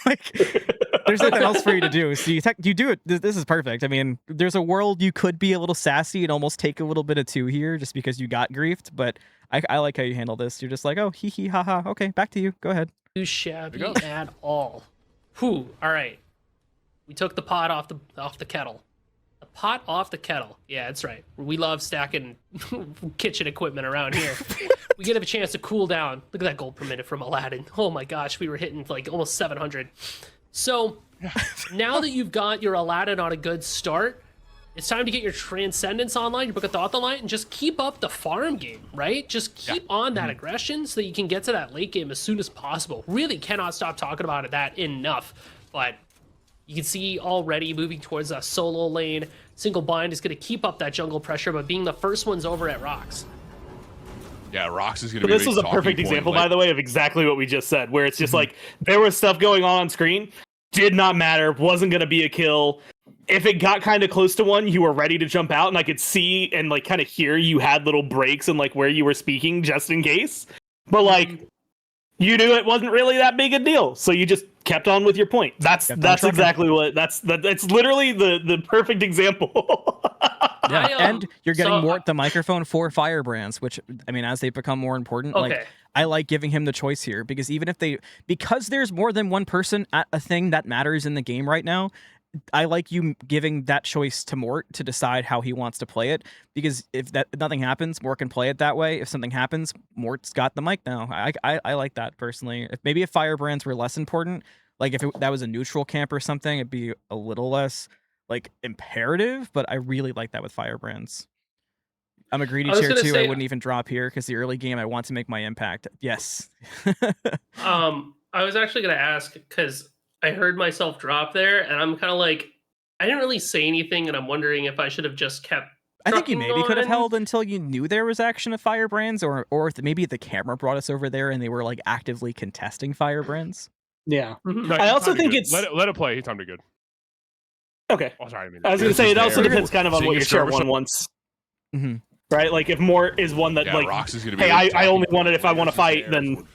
Like, there's nothing else for you to do. So you do it. This is perfect. I mean, there's a world you could be a little sassy and almost take a little bit of 2 here just because you got griefed, but I like how you handle this. You're just like, oh, hee, haha. Okay, back to you. Go ahead. Too shabby at all. Whew. All right. We took the pot off the kettle. The pot off the kettle. Yeah, that's right. We love stacking kitchen equipment around here. We get a chance to cool down. Look at that gold per minute from Aladdin. Oh my gosh, we were hitting like almost 700. So now that you've got your Aladdin on a good start, it's time to get your Transcendence online, your Book of Thought online, and just keep up the farm game, right? Just keep on that aggression so that you can get to that late game as soon as possible. Really cannot stop talking about that enough. But you can see already moving towards a solo lane. Single Bind is going to keep up that jungle pressure, but being the first ones over at Rocks. Yeah, Rocks is going to be This was a perfect example, by the way, of exactly what we just said, where it's just like, there was stuff going on screen, did not matter, wasn't going to be a kill. If it got kind of close to one, you were ready to jump out, and I could see and like kind of hear you had little breaks and like where you were speaking just in case. But like, you knew it wasn't really that big a deal, so you just kept on with your point. That's exactly what that's literally the perfect example. Yeah, and you're getting Mort the microphone for Firebrands, which, I mean, as they become more important, like, I like giving him the choice here, because even if because there's more than one person at a thing that matters in the game right now, I like you giving that choice to Mort to decide how he wants to play it, because if nothing happens, Mort can play it that way. If something happens, Mort's got the mic now. I like that personally. If Firebrands were less important, like if that was a neutral camp or something, it'd be a little less like imperative, but I really like that with Firebrands. I'm a greedy chair too. I wouldn't even drop here because the early game I want to make my impact. Yes. I was actually gonna ask because I heard myself drop there, and I'm kind of like, I didn't really say anything, and I'm wondering if I should have just kept. I think you maybe could have held until you knew there was action of Firebrands, or maybe the camera brought us over there and they were like actively contesting Firebrands. Yeah, no, I also think it's let it play. He timed it good. Okay. Oh, sorry, I was going to say it also depends kind of on what your chair one wants. Right? Like if Mort is one that like, Rocks is gonna be hey, I only want it if I want to fight, then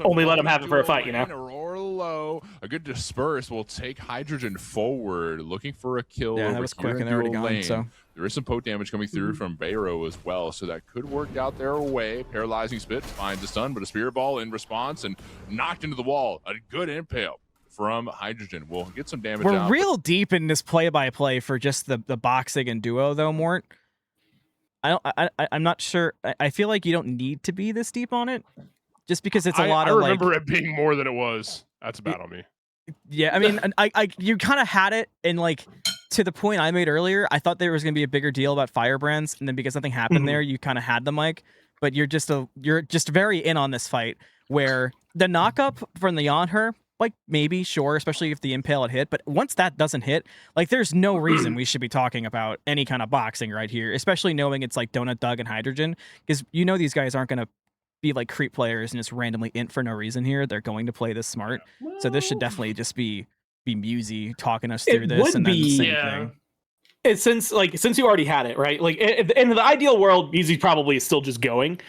only let him have it for a fight, you know? Or low, a good disperse will take Hydrogen forward, looking for a kill. Yeah, that was quick and they're already gone, so. There is some poke damage coming through from Bayro as well, so that could work out their way. Paralyzing Spit finds the stun, but a Spirit Ball in response and knocked into the wall. A good impale from Hydrogen. We'll get some damage We're out. real deep in this play-by-play for just the boxing and duo, though, Mort. I'm not sure. I feel like you don't need to be this deep on it, just because it's a lot I of remember it being more than it was. That's bad on me. Yeah, I mean, you kind of had it, and like to the point I made earlier, I thought there was gonna be a bigger deal about firebrands, and then because nothing happened there, you kind of had the mic. But you're just very in on this fight, where the knockup from the on her, like maybe sure, especially if the impale had hit. But once that doesn't hit, like there's no reason we should be talking about any kind of boxing right here, especially knowing it's like Donut Doug and Hydrogen, because these guys aren't gonna be like creep players and just randomly int for no reason here. They're going to play this smart. So this should definitely just be Musi talking us through this, and then the same thing. It's since you already had it, right? Like in the ideal world, Musi probably is still just going.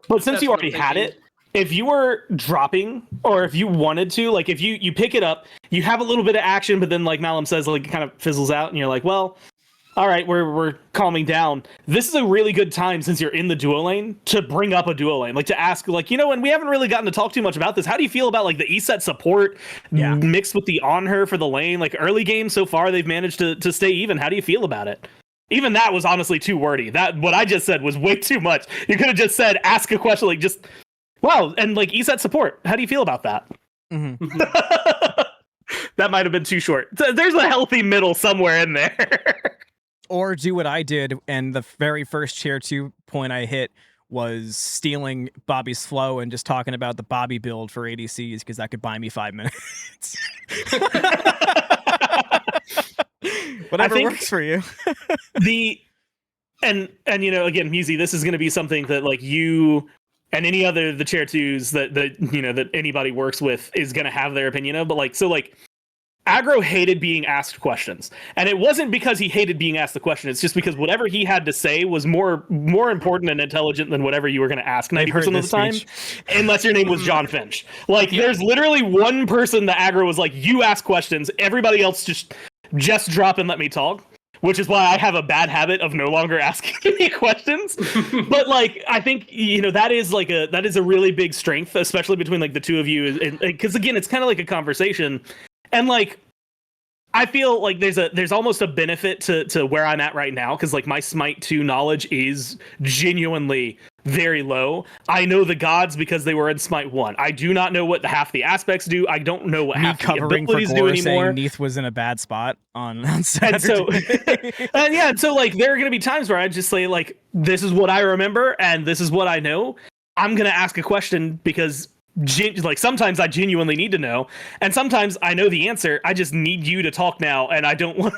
But since you already had it, if you were dropping, or if you wanted to, like if you pick it up, you have a little bit of action, but then like Malum says, like it kind of fizzles out, and you're like, well, all right, we're calming down. This is a really good time, since you're in the duo lane, to bring up a duo lane, like to ask, like, and we haven't really gotten to talk too much about this. How do you feel about like the ESET support mixed with the on her for the lane? Like early game so far, they've managed to stay even. How do you feel about it? Even that was honestly too wordy. That what I just said was way too much. You could have just said, ask a question, like just wow, and like ESET support. How do you feel about that? Mm-hmm. That might have been too short. There's a healthy middle somewhere in there. Or do what I did, and the very first chair 2 point I hit was stealing Bobby's flow and just talking about the Bobby build for ADCs, because that could buy me 5 minutes. Whatever works for you. And again, Musi, this is going to be something that like you and any other the chair 2s that anybody works with is going to have their opinion of. But like Aggro hated being asked questions, and it wasn't because he hated being asked the question. It's just because whatever he had to say was more important and intelligent than whatever you were going to ask 90% of the time, unless your name was John Finch. Like, there's literally one person that Aggro was like, you ask questions, everybody else just drop and let me talk. Which is why I have a bad habit of no longer asking any questions. But like, I think that is a really big strength, especially between like the two of you, because again, it's kind of like a conversation. And like, I feel like there's almost a benefit to where I'm at right now, because like my Smite 2 knowledge is genuinely very low. I know the gods because they were in Smite 1. I do not know what half the aspects do. I don't know what half the abilities do anymore. Neith was in a bad spot on Saturday. And so like there are going to be times where I just say like, this is what I remember and this is what I know. I'm going to ask a question because like sometimes I genuinely need to know, and sometimes I know the answer. I just need you to talk now, and I don't want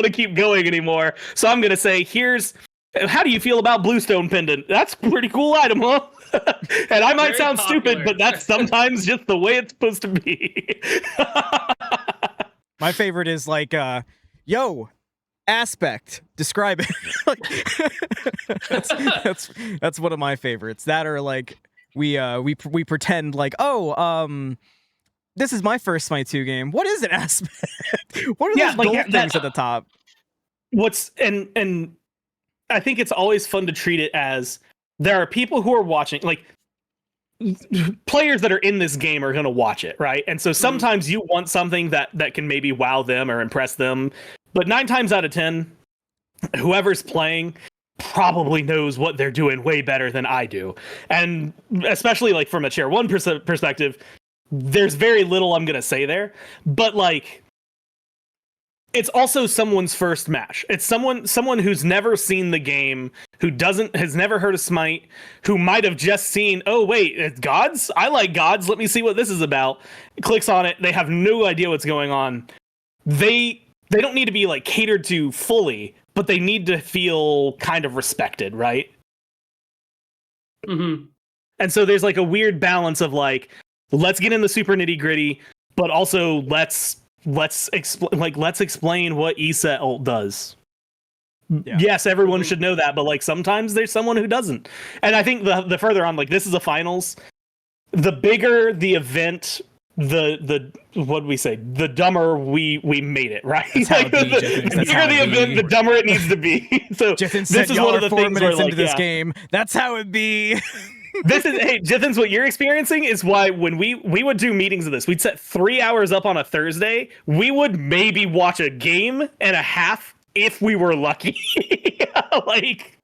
to keep going anymore. So I'm gonna say, how do you feel about Bluestone Pendant? That's a pretty cool item, huh? And I might sound stupid, but that's sometimes just the way it's supposed to be. My favorite is like, aspect, describe it. that's one of my favorites. That are like, we pretend like, this is my first Smite 2 game. What is an aspect? What are those gold things at the top? And I think it's always fun to treat it as there are people who are watching, like players that are in this game are going to watch it, right? And so sometimes you want something that can maybe wow them or impress them, but 9 times out of 10, whoever's playing probably knows what they're doing way better than I do. And especially like from a chair 1 perspective, there's very little I'm going to say there, but like it's also someone's first match. It's someone who's never seen the game, has never heard of Smite, who might have just seen, oh wait, it's gods? I like gods. Let me see what this is about. Clicks on it. They have no idea what's going on. They don't need to be like catered to fully, but they need to feel kind of respected, right? Mm-hmm. And so there's like a weird balance of like, let's get in the super nitty gritty, but also let's explain what ESET ult does. Yeah. Yes, everyone should know that, but like sometimes there's someone who doesn't. And I think the further on, like this is a finals, the bigger the event, the what do we say? The dumber we made it, right? Like, the bigger the event, the dumber it needs to be. So Jithin this is one of the 4 minutes where, into this game. That's how it be. This is hey, Jithens, what you're experiencing is why when we would do meetings of this, we'd set 3 hours up on a Thursday. We would maybe watch a game and a half if we were lucky. Like,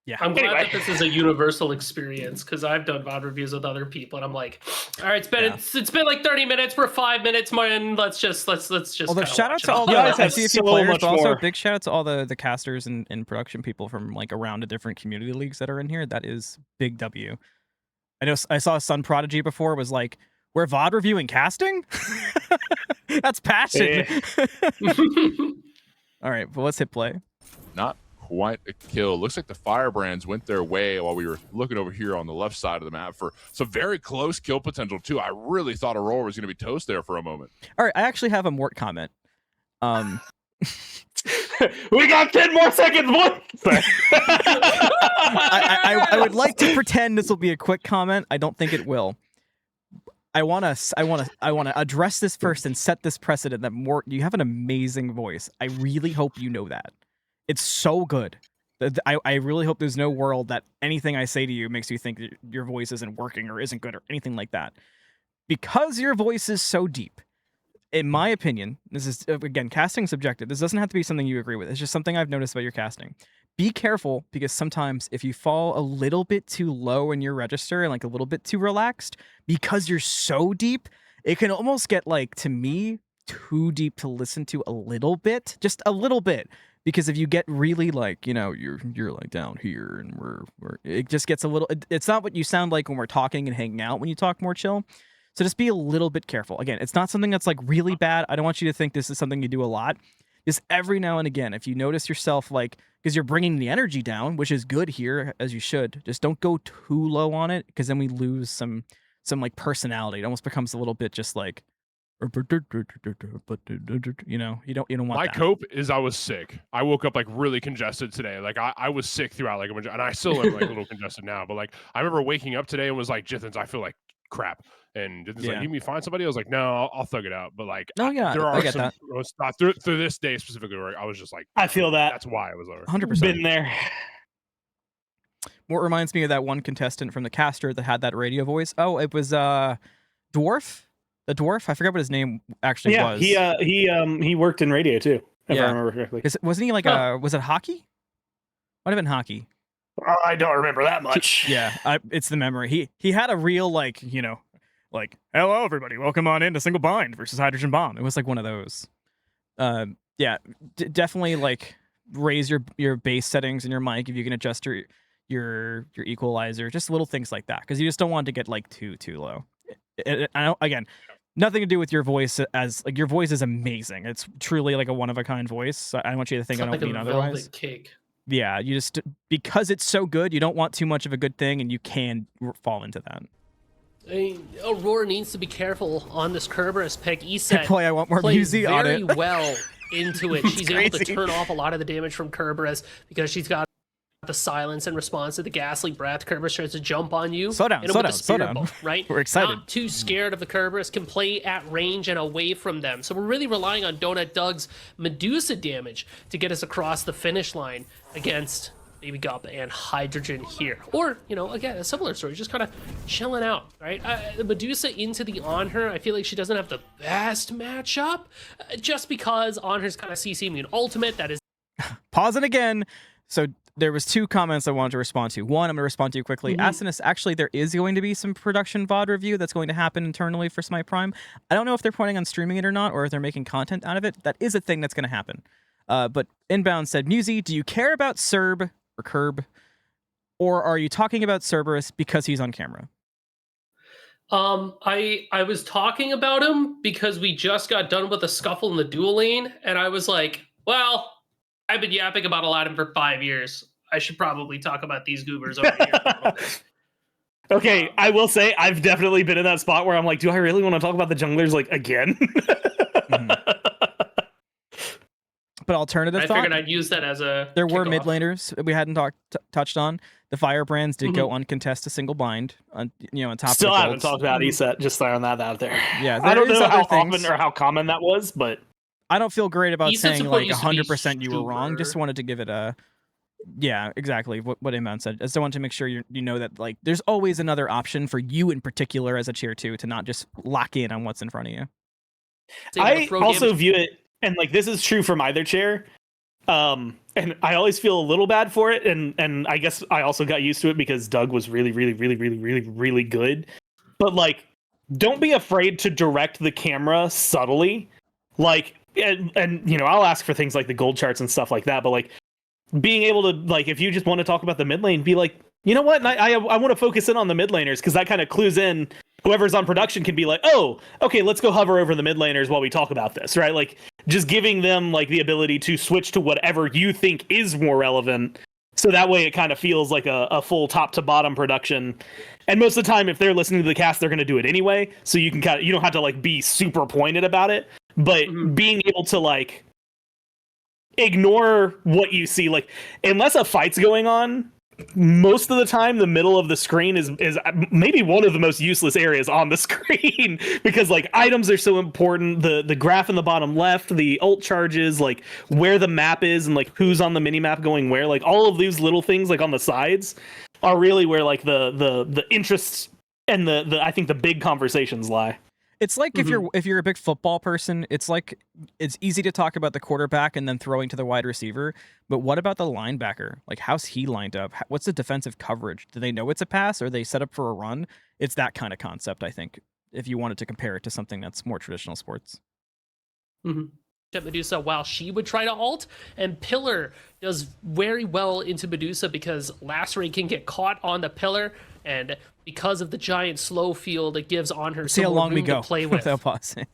yeah. I'm glad that this is a universal experience because I've done VOD reviews with other people, and I'm like, all right, it's been like 30 minutes. We're 5 minutes, man. Let's just. Although shout out to all the CFP players, but also big shout out to all the casters and production people from like around the different community leagues that are in here. That is big W. I know I saw Sun Prodigy before was like, we're VOD reviewing casting. That's passion. Yeah. All right, but let's hit play. Not quite a kill. Looks like the Firebrands went their way while we were looking over here on the left side of the map for some very close kill potential too. I really thought Aurora was going to be toast there for a moment. All right, I actually have a Mort comment. We got 10 more seconds, boy. I would like to pretend this will be a quick comment. I don't think it will. I want to address this first and set this precedent that Mort, you have an amazing voice. I really hope you know that. It's so good. I really hope there's no world that anything I say to you makes you think that your voice isn't working or isn't good or anything like that. Because your voice is so deep, in my opinion, this is, again, casting subjective. This doesn't have to be something you agree with. It's just something I've noticed about your casting. Be careful, because sometimes if you fall a little bit too low in your register and like a little bit too relaxed, because you're so deep, it can almost get, like, to me, too deep to listen to a little bit. Just a little bit. Because if you get really like, you know, you're like down here and we're it just gets a little, it's not what you sound like when we're talking and hanging out when you talk more chill. So just be a little bit careful. Again, it's not something that's like really bad. I don't want you to think this is something you do a lot. Just every now and again, if you notice yourself like, because you're bringing the energy down, which is good here, as you should, just don't go too low on it, because then we lose some like personality. It almost becomes a little bit just like, you know, you don't want my that. cope is I was sick. I woke up like really congested today. Like I was sick throughout like a bunch, and I still am like a little congested now. But like I remember waking up today and was like, Jithens, I feel like crap. And Jithens like, you mean find somebody? I was like, no, I'll thug it out. But like, no, yeah, there I are get some that. through this day specifically where I was just like, I feel that. That's why I was over. 100%. Been there. What reminds me of that one contestant from the caster that had that radio voice? Oh, it was Dwarf. The dwarf, I forgot what his name actually was. Yeah, he worked in radio too, if I remember correctly. Wasn't he like was it hockey? Might have been hockey. I don't remember that much. It's the memory. He had a real like, you know, like, hello everybody, welcome on into Single Bind versus Hydrogen Bomb. It was like one of those. Definitely like raise your bass settings in your mic if you can adjust your equalizer, just little things like that, because you just don't want it to get like too low. Again, nothing to do with your voice, as like your voice is amazing. It's truly like a one of a kind voice. So I want you to think I don't mean otherwise. Cake. Yeah, you just, because it's so good, you don't want too much of a good thing, and you can fall into that. I mean, Aurora needs to be careful on this Kerberos pick. ESET Boy, I want more Musi on it. Very well into it. She's able to turn off a lot of the damage from Kerberos because she's got the silence in response to the ghastly breath. Kerberos tries to jump on you. Slow down. Right? We're excited. Not too scared of the Kerberos, can play at range and away from them. So we're really relying on Donut Doug's Medusa damage to get us across the finish line against Baby Gop and Hydrogen here. Or, you know, again, a similar story, just kind of chilling out, right? The Medusa into the On Her, I feel like she doesn't have the best matchup, just because On Her's kind of CC immune ultimate. That is. Pausing again. So there was two comments I wanted to respond to. One, I'm going to respond to you quickly. Asinus, actually, there is going to be some production VOD review that's going to happen internally for SMITE Prime. I don't know if they're planning on streaming it or not, or if they're making content out of it. That is a thing that's going to happen. But Inbound said, Musi, do you care about Serb or Curb, or are you talking about Cerberus because he's on camera? I was talking about him because we just got done with a scuffle in the dual lane, and I was like, well, I've been yapping about Aladdin for 5 years. I should probably talk about these goobers over here. Okay, I will say I've definitely been in that spot where I'm like, do I really want to talk about the junglers like again? But alternative I figured I'd use that as a there were mid laners we hadn't touched on. The Firebrands did go uncontested single bind on, you know, on top Still of the haven't talked about ESET, just throwing that out there. Yeah, I don't know how often or how common that was, but I don't feel great about ESET saying like support used to be 100% you were wrong. super. Just wanted to give it a Yeah, exactly what Iman said. I still want to make sure you know that like there's always another option for you in particular as a tier 2 to not just lock in on what's in front of you. I also view it, and like this is true from either chair. And I always feel a little bad for it, and I guess I also got used to it because Doug was really good. But like, don't be afraid to direct the camera subtly. Like, and you know, I'll ask for things like the gold charts and stuff like that. But like, being able to like, if you just want to talk about the mid lane, be like, you know what? And I want to focus in on the mid laners because that kind of clues in. Whoever's on production can be like, oh, okay, let's go hover over the mid laners while we talk about this, right? Like, just giving them like the ability to switch to whatever you think is more relevant. So that way it kind of feels like a full top to bottom production. And most of the time, if they're listening to the cast, they're going to do it anyway. So you can you don't have to like be super pointed about it, but being able to like ignore what you see, like unless a fight's going on, most of the time the middle of the screen is maybe one of the most useless areas on the screen because like items are so important. The graph in the bottom left, the ult charges, like where the map is and like who's on the mini map going where, like all of these little things like on the sides are really where like the interests and the I think the big conversations lie. It's like if you're a big football person, it's like it's easy to talk about the quarterback and then throwing to the wide receiver, but what about the linebacker? Like how's he lined up? What's the defensive coverage? Do they know it's a pass or are they set up for a run? It's that kind of concept, I think, if you wanted to compare it to something that's more traditional sports. Medusa while she would try to ult, and Pillar does very well into Medusa because Lacerate can get caught on the Pillar, and because of the giant slow field, it gives on her some more room to play with. Without pausing.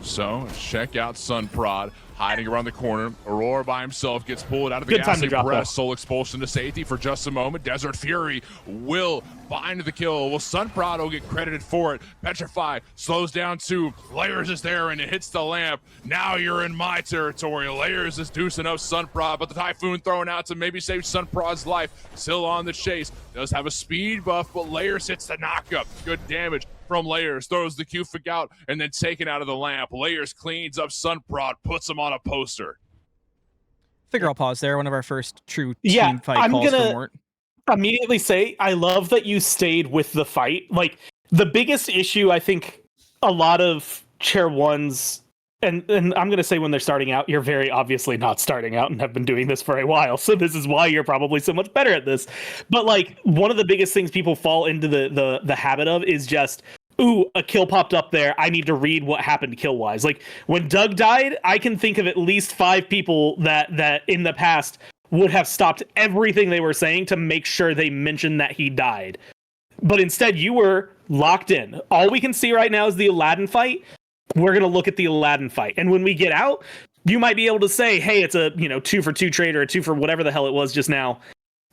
So check out Sunprod hiding around the corner. Aurora by himself gets pulled out of the gassing press. Soul expulsion to safety for just a moment. Desert Fury will find the kill. Well, Sunprod will get credited for it. Petrify slows down too. Layers is there and it hits the lamp. Now you're in my territory. Layers is deucing up Sunprod, but the Typhoon thrown out to maybe save Sunprod's life. Still on the chase. Does have a speed buff, but Layers hits the knockup. Good damage from Layers, throws the Q-Fic out, and then taken out of the lamp. Layers cleans up Sunprod, puts him on a poster. Figure I'll pause there. One of our first true team fight calls for Mort. Immediately say, I love that you stayed with the fight. Like, the biggest issue, I think, a lot of Chair 1s, and I'm going to say when they're starting out, you're very obviously not starting out and have been doing this for a while, so this is why you're probably so much better at this. But, like, one of the biggest things people fall into the habit of is just, ooh, a kill popped up there. I need to read what happened kill-wise. Like, when Doug died, I can think of at least 5 people that in the past would have stopped everything they were saying to make sure they mentioned that he died. But instead, you were locked in. All we can see right now is the Aladdin fight. We're going to look at the Aladdin fight. And when we get out, you might be able to say, hey, it's a 2 for 2 trade or a 2 for whatever the hell it was just now.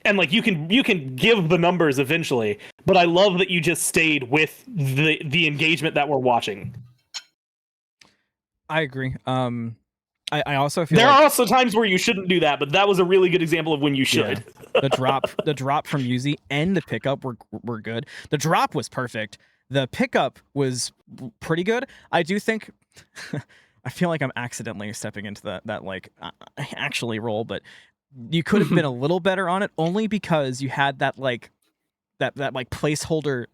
And like you can give the numbers eventually. But I love that you just stayed with the engagement that we're watching. I agree. I also feel there are also times where you shouldn't do that, but that was a really good example of when you should. Yeah. The drop from Musi and the pickup were good. The drop was perfect. The pickup was pretty good. I do think I feel like I'm accidentally stepping into that like actually role, but you could have been a little better on it only because you had that like placeholder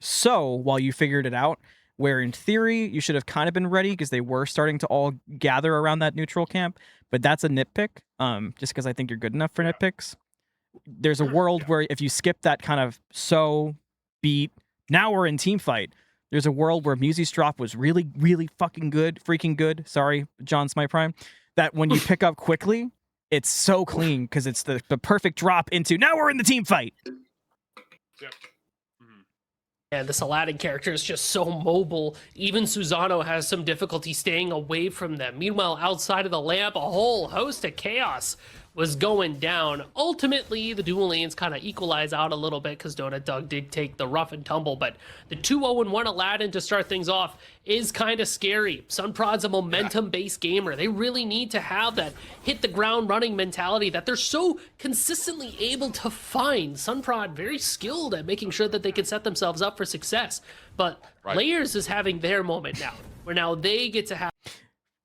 while you figured it out. Where in theory, you should have kind of been ready because they were starting to all gather around that neutral camp. But that's a nitpick, just because I think you're good enough for nitpicks. There's a world where if you skip that kind of beat, now we're in team fight. There's a world where Musi's drop was really, really freaking good. Sorry, John SMITE Prime. That when you pick up quickly, it's so clean because it's the perfect drop into now we're in the team fight. Yep. And this Aladdin character is just so mobile. Even Susano has some difficulty staying away from them. Meanwhile, outside of the lamp, a whole host of chaos was going down. Ultimately, the dual lanes kind of equalize out a little bit because Donut Doug did take the rough and tumble, but the 2-0-1 Aladdin to start things off is kind of scary. Sunprod's a momentum-based gamer. They really need to have that hit the ground running mentality that they're so consistently able to find. Sunprod very skilled at making sure that they can set themselves up for success, but Layers is having their moment now, where now they get to have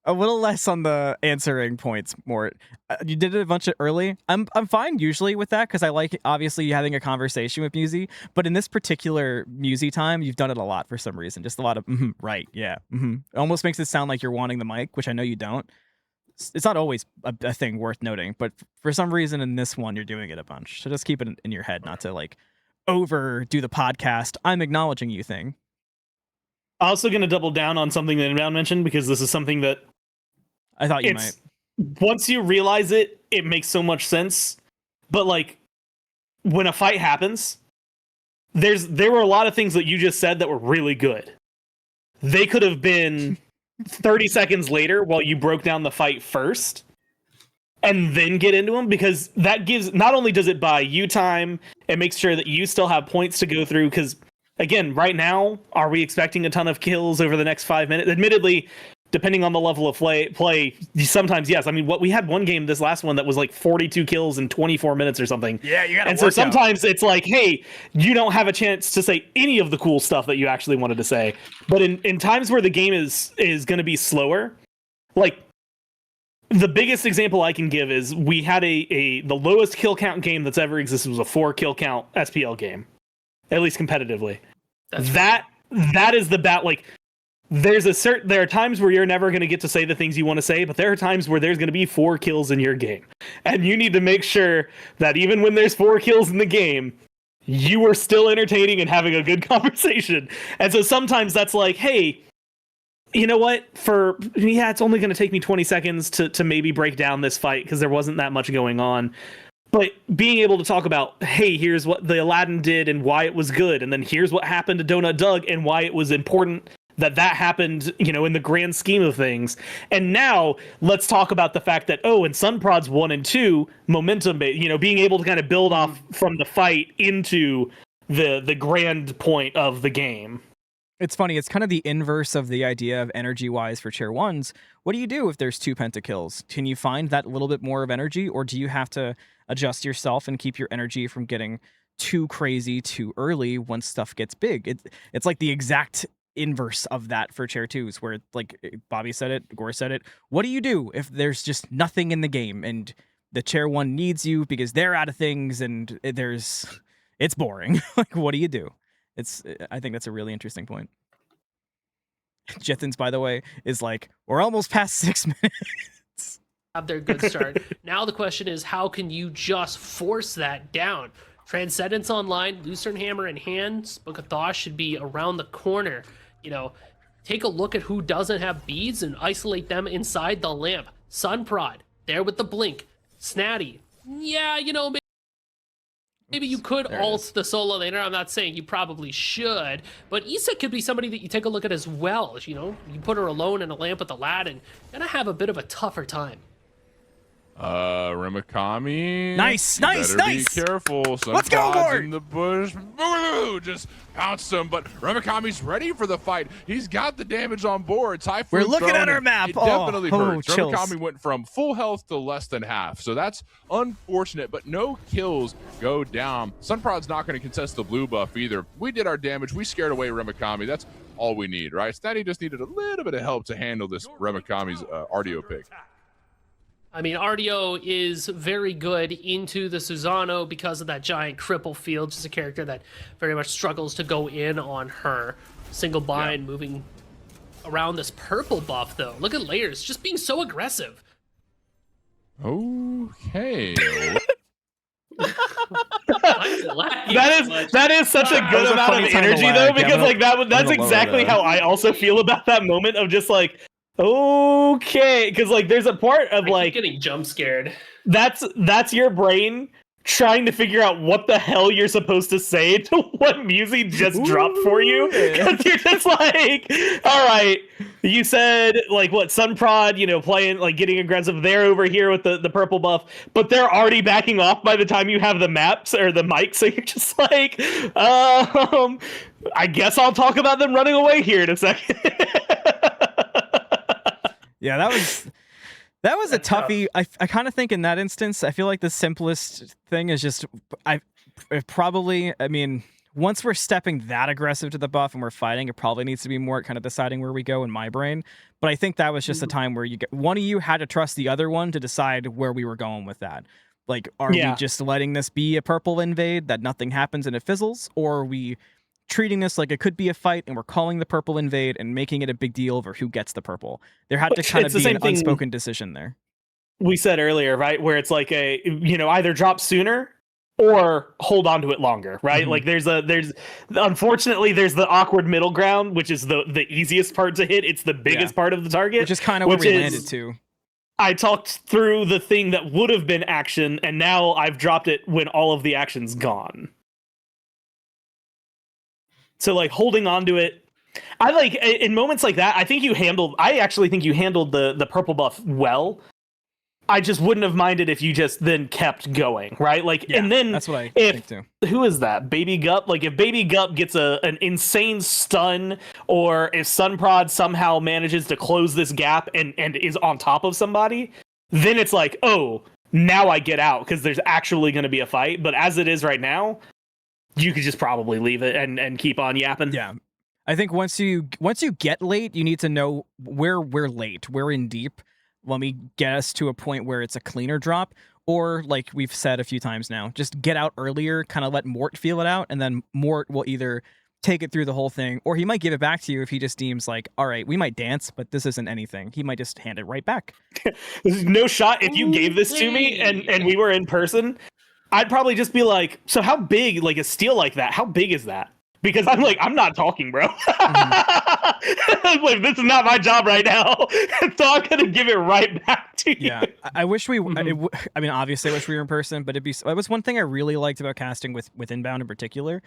A little less on the answering points, Mort. You did it a bunch of early. I'm fine usually with that because I like obviously having a conversation with Musi. But in this particular Musi time, you've done it a lot for some reason. Just a lot of right, yeah. It almost makes it sound like you're wanting the mic, which I know you don't. It's not always a thing worth noting, but for some reason in this one you're doing it a bunch. So just keep it in your head, not to like overdo the podcast I'm acknowledging you thing. Also going to double down on something that Inbound mentioned because this is something that I thought you might. Once you realize it, it makes so much sense. But like when a fight happens, there were a lot of things that you just said that were really good. They could have been 30 seconds later while you broke down the fight first and then get into them, because that gives, not only does it buy you time, it makes sure that you still have points to go through. Because again, right now, are we expecting a ton of kills over the next 5 minutes? Admittedly, depending on the level of play, sometimes yes. I mean, we had one game, this last one, that was like 42 kills in 24 minutes or something. Yeah, you gotta. And so sometimes it's like, hey, you don't have a chance to say any of the cool stuff that you actually wanted to say. But in times where the game is going to be slower, like the biggest example I can give is we had the lowest kill count game that's ever existed was a 4 kill count SPL game, at least competitively. That is the like. There are times where you're never going to get to say the things you want to say, but there are times where there's going to be 4 kills in your game. And you need to make sure that even when there's 4 kills in the game, you are still entertaining and having a good conversation. And so sometimes that's like, hey, you know what? It's only going to take me 20 seconds to maybe break down this fight because there wasn't that much going on. But being able to talk about, hey, here's what the Aladdin did and why it was good. And then here's what happened to Donut Doug and why it was important that happened, in the grand scheme of things. And now let's talk about the fact that, in Sunprods 1 and 2, momentum, being able to kind of build off from the fight into the grand point of the game. It's funny. It's kind of the inverse of the idea of energy-wise for Chair 1s. What do you do if there's 2 pentakills? Can you find that little bit more of energy, or do you have to adjust yourself and keep your energy from getting too crazy too early once stuff gets big? It's like the exact inverse of that for Chair 2s, where like Bobby said it, Gore said it. What do you do if there's just nothing in the game and the Chair 1 needs you because they're out of things and it's boring? Like, what do you do? I think that's a really interesting point. Jethins, by the way, is like, we're almost past 6 minutes. Have their good start. Now the question is, how can you just force that down? Transcendence Online, Lucerne Hammer in hand, Book of Thoth should be around the corner. Take a look at who doesn't have beads and isolate them inside the lamp. Sunprod, there with the blink. Snatty, yeah, maybe you could ult the solo laner. I'm not saying you probably should, but Issa could be somebody that you take a look at as well. You put her alone in a lamp with Aladdin, you're gonna have a bit of a tougher time. Remakami. Nice. Be careful. Let's go, Mort! In the bush. Boo! Just pounced him, but Remakami's ready for the fight. He's got the damage on board. Typhoon We're looking at our map. It definitely hurts. Chills. Remakami went from full health to less than half, so that's unfortunate, but no kills go down. Sunprod's not going to contest the blue buff either. We did our damage. We scared away Remakami. That's all we need, right? Snatty just needed a little bit of help to handle this Remakami's RDO pick. I mean, RDO is very good into the Susano because of that giant cripple field. Just a character that very much struggles to go in on her. Single bind moving around this purple buff, though. Look at Layers just being so aggressive. Okay. that is such a good amount of energy, though, because like that's exactly how I also feel about that moment of just like, okay, because like there's a part of like getting jump scared. That's your brain trying to figure out what the hell you're supposed to say to what Musi just dropped for you. Because you're just like, all right, you said like what Sunprod, playing like getting aggressive. They're over here with the purple buff, but they're already backing off by the time you have the maps or the mic. So you're just like, I guess I'll talk about them running away here in a second. Yeah, that was a toughie. I kind of think in that instance, I feel like the simplest thing is just I mean, once we're stepping that aggressive to the buff and we're fighting, it probably needs to be more kind of deciding where we go in my brain. But I think that was just a time where one of you had to trust the other one to decide where we were going with that. Like, are we just letting this be a purple invade that nothing happens and it fizzles? Or are we treating this like it could be a fight and we're calling the purple invade and making it a big deal over who gets the purple? There had to kind of be an unspoken decision there. We said earlier, right? Where it's like either drop sooner or hold on to it longer, right? Like unfortunately there's the awkward middle ground, which is the easiest part to hit. It's the biggest part of the target. Which is kind of where we landed too. I talked through the thing that would have been action, and now I've dropped it when all of the action's gone. So like holding on to it, I like in moments like that. I actually think you handled the purple buff well. I just wouldn't have minded if you just then kept going, right? Like, and then that's what I think too. Who is that? Baby Gup? Like, if Baby Gup gets an insane stun, or if Sunprod somehow manages to close this gap and is on top of somebody, then it's like, oh, now I get out because there's actually going to be a fight. But as it is right now, you could just probably leave it and keep on yapping. Yeah. I think once you get late, you need to know where we're late. We're in deep. Let me get us to a point where it's a cleaner drop, or like we've said a few times now, just get out earlier, kind of let Mort feel it out, and then Mort will either take it through the whole thing, or he might give it back to you if he just deems like, all right, we might dance, but this isn't anything. He might just hand it right back. There's no shot. If you gave this to me and we were in person, I'd probably just be like, so how big, like a steal like that, how big is that? Because I'm not talking, bro. Like, this is not my job right now. So I'm going to give it right back to you. Yeah, I wish we, I mean, obviously I wish we were in person, but it was one thing I really liked about casting with Inbound in particular.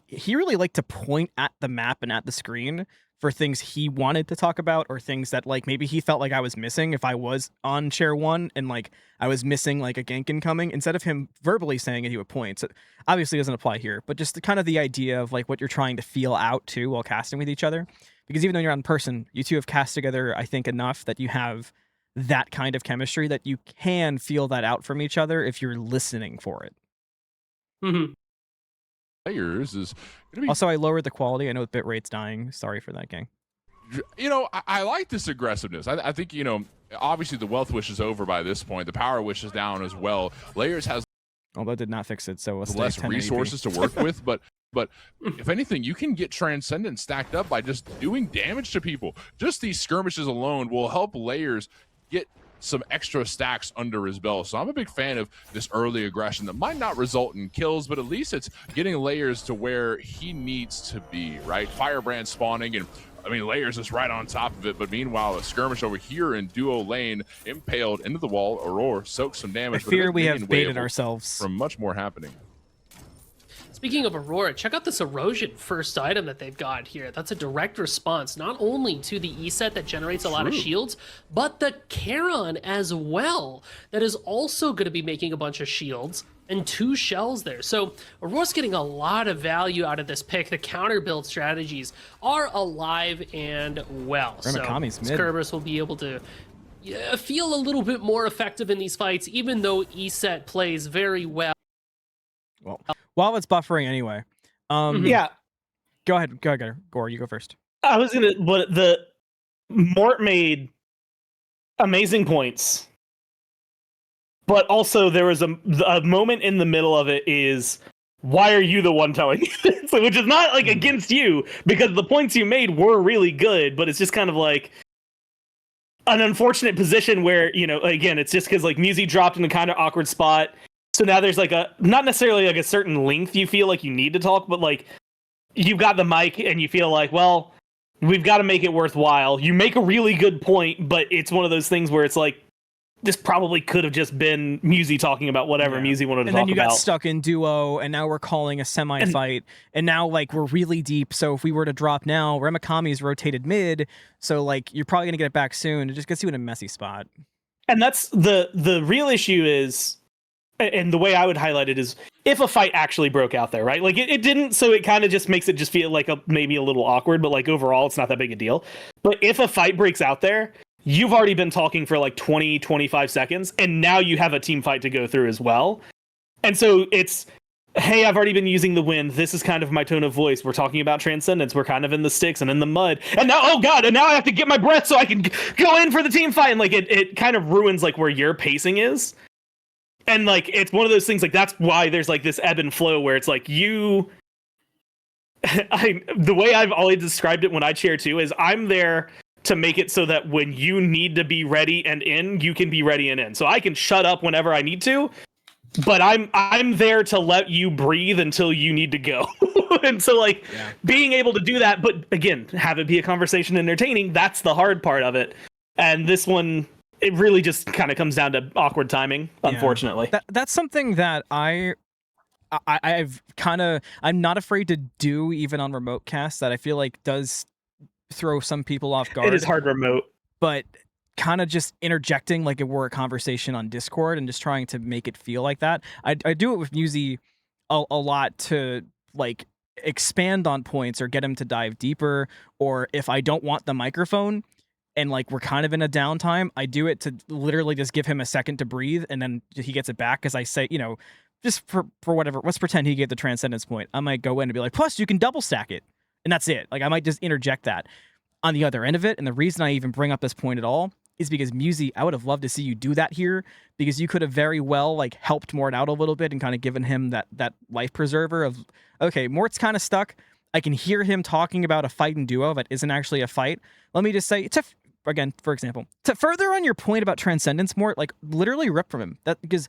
He really liked to point at the map and at the screen for things he wanted to talk about, or things that like maybe he felt like I was missing if I was on chair 1 and like I was missing like a gank incoming. Instead of him verbally saying it, he would point. So obviously it doesn't apply here, but just kind of the idea of like what you're trying to feel out too while casting with each other. Because even though you're on person, you two have cast together, I think, enough that you have that kind of chemistry that you can feel that out from each other if you're listening for it. Players is gonna be... Also, I lowered the quality. I know the bitrate's dying. Sorry for that, gang. You know, I like this aggressiveness. I think, you know, obviously the wealth wish is over by this point. The power wish is down as well. Layers has that did not fix it, so less resources to work with, but if anything, you can get Transcendent stacked up by just doing damage to people. Just these skirmishes alone will help Layers get some extra stacks under his belt. So I'm a big fan of this early aggression that might not result in kills, but at least it's getting Layers to where he needs to be, right? Firebrand spawning, and I mean, Layers is right on top of it, but meanwhile, a skirmish over here in duo lane, impaled into the wall. Aurora soaks some damage. I fear we have baited ourselves from much more happening. Speaking of Aurora, check out this Erosion first item that they've got here. That's a direct response, not only to the E-set that generates a lot of shields, but the Charon as well, that is also going to be making a bunch of shields and 2 shells there. So Aurora's getting a lot of value out of this pick. The counter build strategies are alive and well. Remakami's so Kerberos will be able to feel a little bit more effective in these fights, even though E-set plays very well. Well, while it's buffering anyway. Yeah. Go ahead, Gore, you go first. I was gonna, but the Mort made amazing points, but also there was a moment in the middle of it is, why are you the one telling me this? Which is not like against you, because the points you made were really good, but it's just kind of like an unfortunate position where, you know, again, it's just because like Musi dropped in a kind of awkward spot. So now there's like not necessarily like a certain length you feel like you need to talk, but like you've got the mic and you feel like, well, we've got to make it worthwhile. You make a really good point, but it's one of those things where it's like, this probably could have just been Musi talking about whatever Musi wanted to talk about. And then you got stuck in duo, and now we're calling a semi-fight, and now like we're really deep, so if we were to drop now, Remakami's rotated mid, so like you're probably going to get it back soon. It just gets you in a messy spot. And that's the real issue is, and the way I would highlight it is, if a fight actually broke out there, right? Like it didn't, so it kind of just makes it just feel like maybe a little awkward, but like overall, it's not that big a deal. But if a fight breaks out there, you've already been talking for like 20-25 seconds, and now you have a team fight to go through as well. And so it's hey, I've already been using the wind. This is kind of my tone of voice. We're talking about transcendence. We're kind of in the sticks and in the mud. And now, oh God, and now I have to get my breath so I can go in for the team fight. And like it kind of ruins like where your pacing is. And like it's one of those things like that's why there's like this ebb and flow where it's like the way I've always described it when I chair too is I'm there to make it so that when you need to be ready and in, you can be ready and in. So I can shut up whenever I need to. But I'm there to let you breathe until you need to go. And so like being able to do that, but again, have it be a conversation entertaining, that's the hard part of it. And this one, it really just kind of comes down to awkward timing, unfortunately. That's something that I'm not afraid to do even on remote casts that I feel like does throw some people off guard. It is hard remote. But kind of just interjecting like it were a conversation on Discord and just trying to make it feel like that. I do it with Musi a lot to like expand on points or get him to dive deeper, or if I don't want the microphone and like we're kind of in a downtime, I do it to literally just give him a second to breathe and then he gets it back as I say, you know, just for whatever, let's pretend he gave the transcendence point. I might go in and be like, plus you can double stack it. And that's it. Like I might just interject that on the other end of it. And the reason I even bring up this point at all is because Musi, I would have loved to see you do that here, because you could have very well like helped Mort out a little bit and kind of given him that life preserver of, okay, Mort's kind of stuck. I can hear him talking about a fight in duo that isn't actually a fight. Let me just say, again, for example, to further on your point about transcendence, Mort, like literally rip from him. That because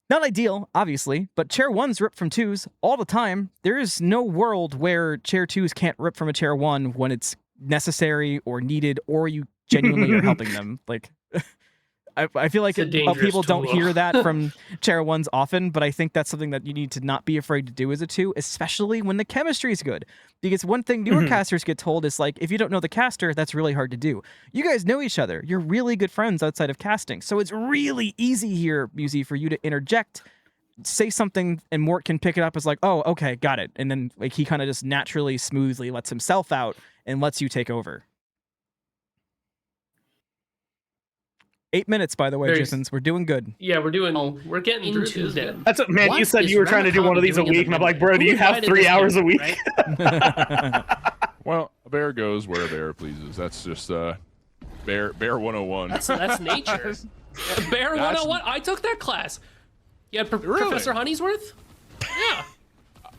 not ideal, obviously, but chair 1s rip from 2s all the time. There is no world where chair 2s can't rip from a chair 1 when it's necessary or needed, or you genuinely are helping them. Like I feel like people don't hear that from chair 1s often, but I think that's something that you need to not be afraid to do as a 2, especially when the chemistry is good. Because one thing newer casters get told is like, if you don't know the caster, that's really hard to do. You guys know each other. You're really good friends outside of casting. So it's really easy here, Musi, for you to interject, say something, and Mort can pick it up as like, oh, okay, got it. And then like he kind of just naturally, smoothly lets himself out and lets you take over. 8 minutes, by the way, Jithens. We're doing good. Yeah, we're getting into it. That's what, man. You said you were trying to do one of these a week, and I'm like, bro, do you have 3 hours a week? Right? Well, a bear goes where a bear pleases. That's just bear 101. That's nature. Bear 101. I took that class. You had Professor Honeyworth?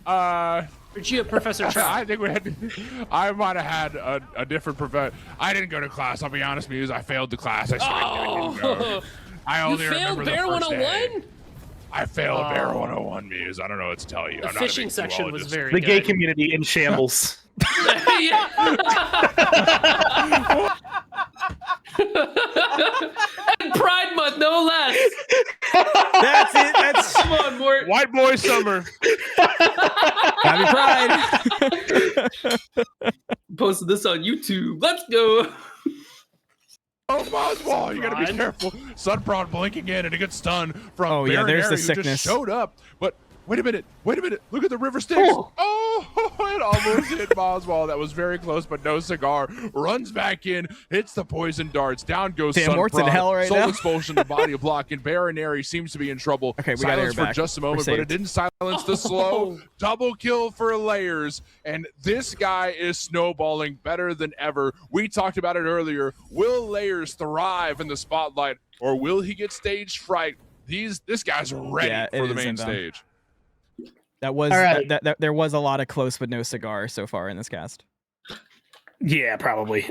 Yeah. Did you have Professor Trout? I think I might have had a different professor. I didn't go to class. I'll be honest with you. I failed the class. I didn't go. I only remember Bear the first 101? day. I failed Bear 101, Muse. I don't know what to tell you. The fishing section was very good. The gay good. community in shambles. And Pride Month, no less. That's it. That's Come on, Mort. White boy summer. Happy Pride. Posted this on YouTube. Let's go. Oh, Boswell, you gotta be careful. Sun prawn blinking in and it gets stunned from Baron there's the who sickness. just showed up. But wait a minute. Look at the river Styx. Oh, it almost hit Boswell. That was very close, but no cigar. Runs back in, hits the poison darts. Down goes Sun Mort's in hell right Soul now. expulsion, the body block, and Baronary seems to be in trouble. Okay, we got air Silence for back. just a We're moment, but it saved. didn't silence the slow. Double kill for Layers, and this guy is snowballing better than ever. We talked about it earlier. Will Layers thrive in the spotlight, or will he get stage fright? This guy's ready for the main stage. That was right. there was a lot of close but no cigar so far in this cast. Yeah, probably.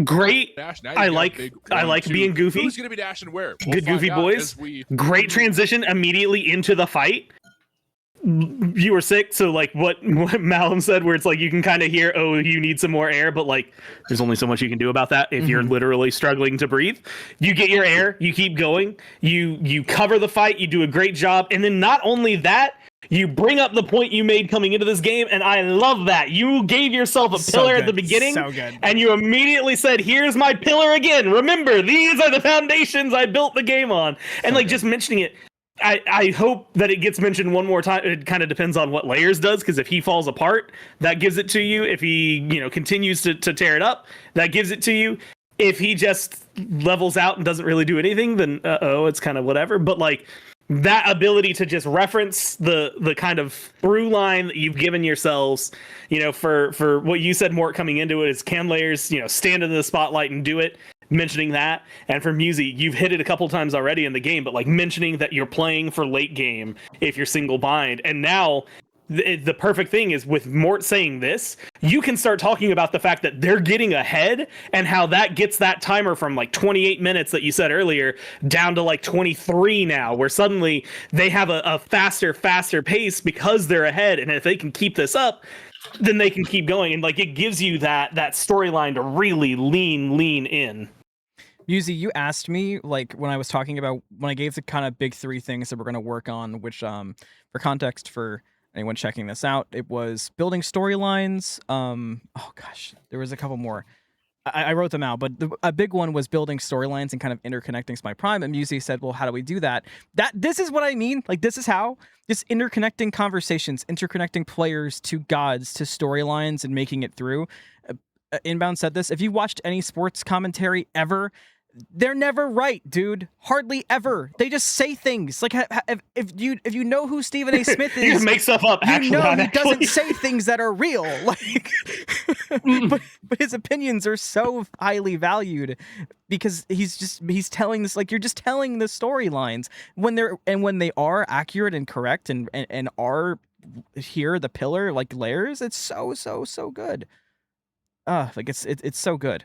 Great. I like being goofy. Who's gonna be dashing where? Good goofy boys. Great transition immediately into the fight. You were sick, so like what Malum said, where it's like you can kind of hear, oh, you need some more air, but like there's only so much you can do about that if you're literally struggling to breathe. You get your air, you keep going, you cover the fight, you do a great job, and then not only that, you bring up the point you made coming into this game, and I love that. You gave yourself a pillar at the beginning, and you immediately said, here's my pillar again. Remember, these are the foundations I built the game on. And like just mentioning it, I hope that it gets mentioned one more time. It kind of depends on what Layers does, because if he falls apart, that gives it to you. If he, continues to tear it up, that gives it to you. If he just levels out and doesn't really do anything, then it's kind of whatever. But like, that ability to just reference the kind of through line that you've given yourselves, for what you said, Mort, coming into it, is can layers, stand in the spotlight and do it, mentioning that. And for Musi, you've hit it a couple times already in the game, but like mentioning that you're playing for late game if you're single bind. And now the perfect thing is, with Mort saying this, you can start talking about the fact that they're getting ahead and how that gets that timer from like 28 minutes that you said earlier down to like 23 now, where suddenly they have a faster pace because they're ahead. And if they can keep this up, then they can keep going. And like, it gives you that storyline to really lean in. Musi, you asked me, like, when I was talking about, when I gave the kind of big 3 things that we're going to work on, which for context, for anyone checking this out, it was building storylines. Oh gosh, there was a couple more. I wrote them out, but a big one was building storylines and kind of interconnecting SMITE Prime. And Musi said, well, how do we do that? This is what I mean. Like, this is how. Just interconnecting conversations, interconnecting players to gods, to storylines, and making it through. Inbound said this. If you watched any sports commentary ever, they're never right, dude. Hardly ever. They just say things. Like, if you know who Stephen A. Smith is, he just makes stuff up. He doesn't say things that are real. Like, but his opinions are so highly valued because he's telling this, like, you're just telling the storylines when they are accurate and correct and are here the pillar, like layers. It's so good. Like it's so good.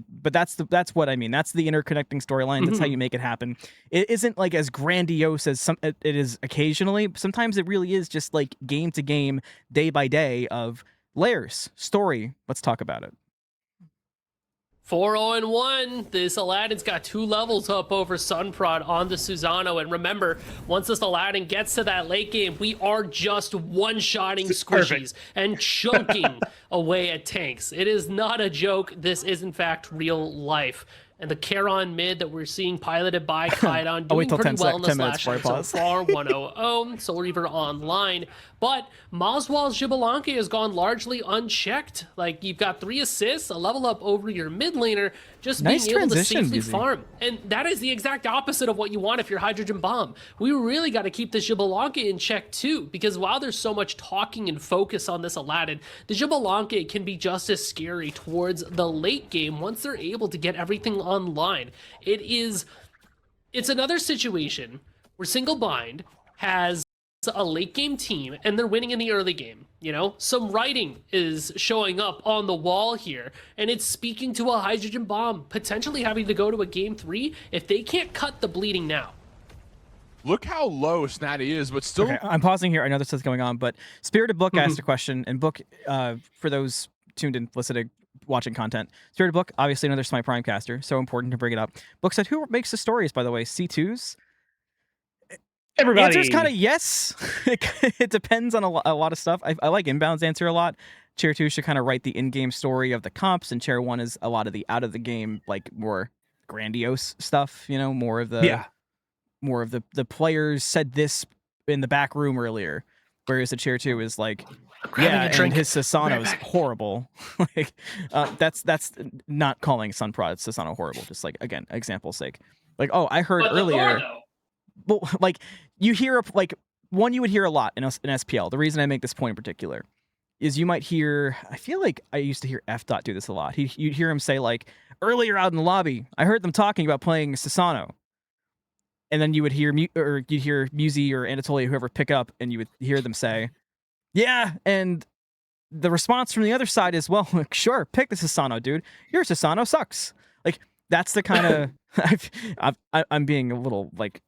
But that's what I mean. That's the interconnecting storyline. That's how you make it happen. It isn't like as grandiose as it is occasionally. Sometimes it really is just like game to game, day by day of layers, story. Let's talk about it. 4-0-1. This Aladdin's got 2 levels up over Sunprod on the Susano. And remember, once this Aladdin gets to that late game, we are just one-shotting squishies and chunking away at tanks. It is not a joke. This is, in fact, real life. And the Charon mid that we're seeing piloted by Kaidon doing pretty well in this last year so far, 1-0-0, Soul Reaver online. But Maswal's Xbalanque has gone largely unchecked. Like, you've got 3 assists, a level up over your mid laner, just nice being able to safely Musi. farm. And that is the exact opposite of what you want if you're Hydrogen Bomb. We really got to keep the Xbalanque in check too, because while there's so much talking and focus on this Aladdin, the Xbalanque can be just as scary towards the late game once they're able to get everything online. It's another situation where Single Bind has a late game team and they're winning in the early game. Some writing is showing up on the wall here, and it's speaking to a Hydrogen Bomb potentially having to go to a game 3 if they can't cut the bleeding now. Look how low Snatty is, but still. Okay, I'm pausing here. I know this is going on, but Spirited Book asked a question, and Book, for those tuned in, listening, watching content, Spirited Book, obviously another SMITE Prime caster, so important to bring it up. Book said, who makes the stories, by the way? C2s? Everybody. Answer's kind of yes. It depends on a lot of stuff. I like Inbound's answer a lot. Chair 2 should kind of write the in-game story of the comps, and Chair 1 is a lot of the out-of-the-game, like, more grandiose stuff, more of the the players said this in the back room earlier, whereas the Chair 2 is like, and his Susano's horrible. Like, that's not calling Sunprod Susano horrible, just like, again, example's sake. Like, oh, I heard earlier. Well, like, you hear, like, one you would hear a lot in SPL. The reason I make this point in particular is you might hear, I feel like I used to hear F-Dot do this a lot. You'd hear him say, like, earlier out in the lobby, I heard them talking about playing Susano. And then you would hear, you'd hear Musi or Anatolia, whoever, pick up, and you would hear them say, yeah, and the response from the other side is, well, sure, pick the Susano, dude. Your Susano sucks. Like, that's the kind of, I'm being a little, like,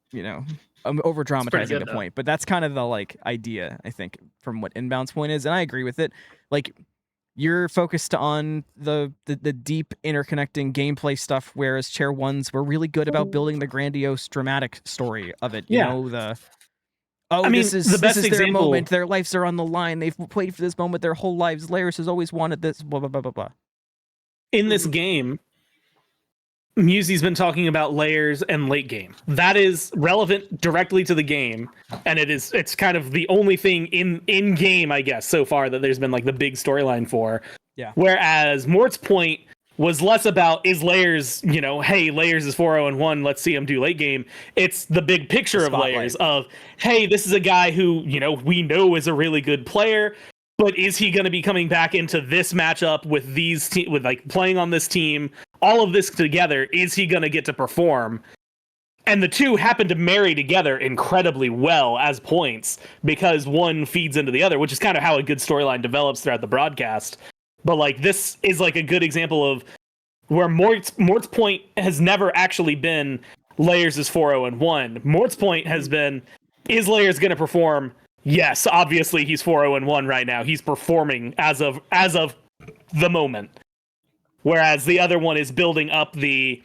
I'm over dramatizing the point, but that's kind of the, like, idea, I think, from what Inbound's point is, and I agree with it. Like, you're focused on the deep interconnecting gameplay stuff, whereas Chair 1s were really good about building the grandiose dramatic story of it. This is their moment, their lives are on the line, they've played for this moment their whole lives, Layers has always wanted this, blah blah blah blah blah. In this game, Musi's been talking about layers and late game. That is relevant directly to the game, and it's kind of the only thing in game, I guess, so far that there's been like the big storyline for. Yeah. Whereas Mort's point was less about is Layers, hey, Layers is 4-0-1, let's see him do late game. It's the big picture of Layers of, hey, this is a guy who, we know is a really good player, but is he going to be coming back into this matchup with with like playing on this team, all of this together? Is he going to get to perform? And the two happen to marry together incredibly well as points because one feeds into the other, which is kind of how a good storyline develops throughout the broadcast. But like this is like a good example of where Mort's point has never actually been Layers is 4-0-1. Mort's point has been, is Layers going to perform? Yes, obviously he's 4-0-1 right now. He's performing as of the moment. Whereas the other one is building up the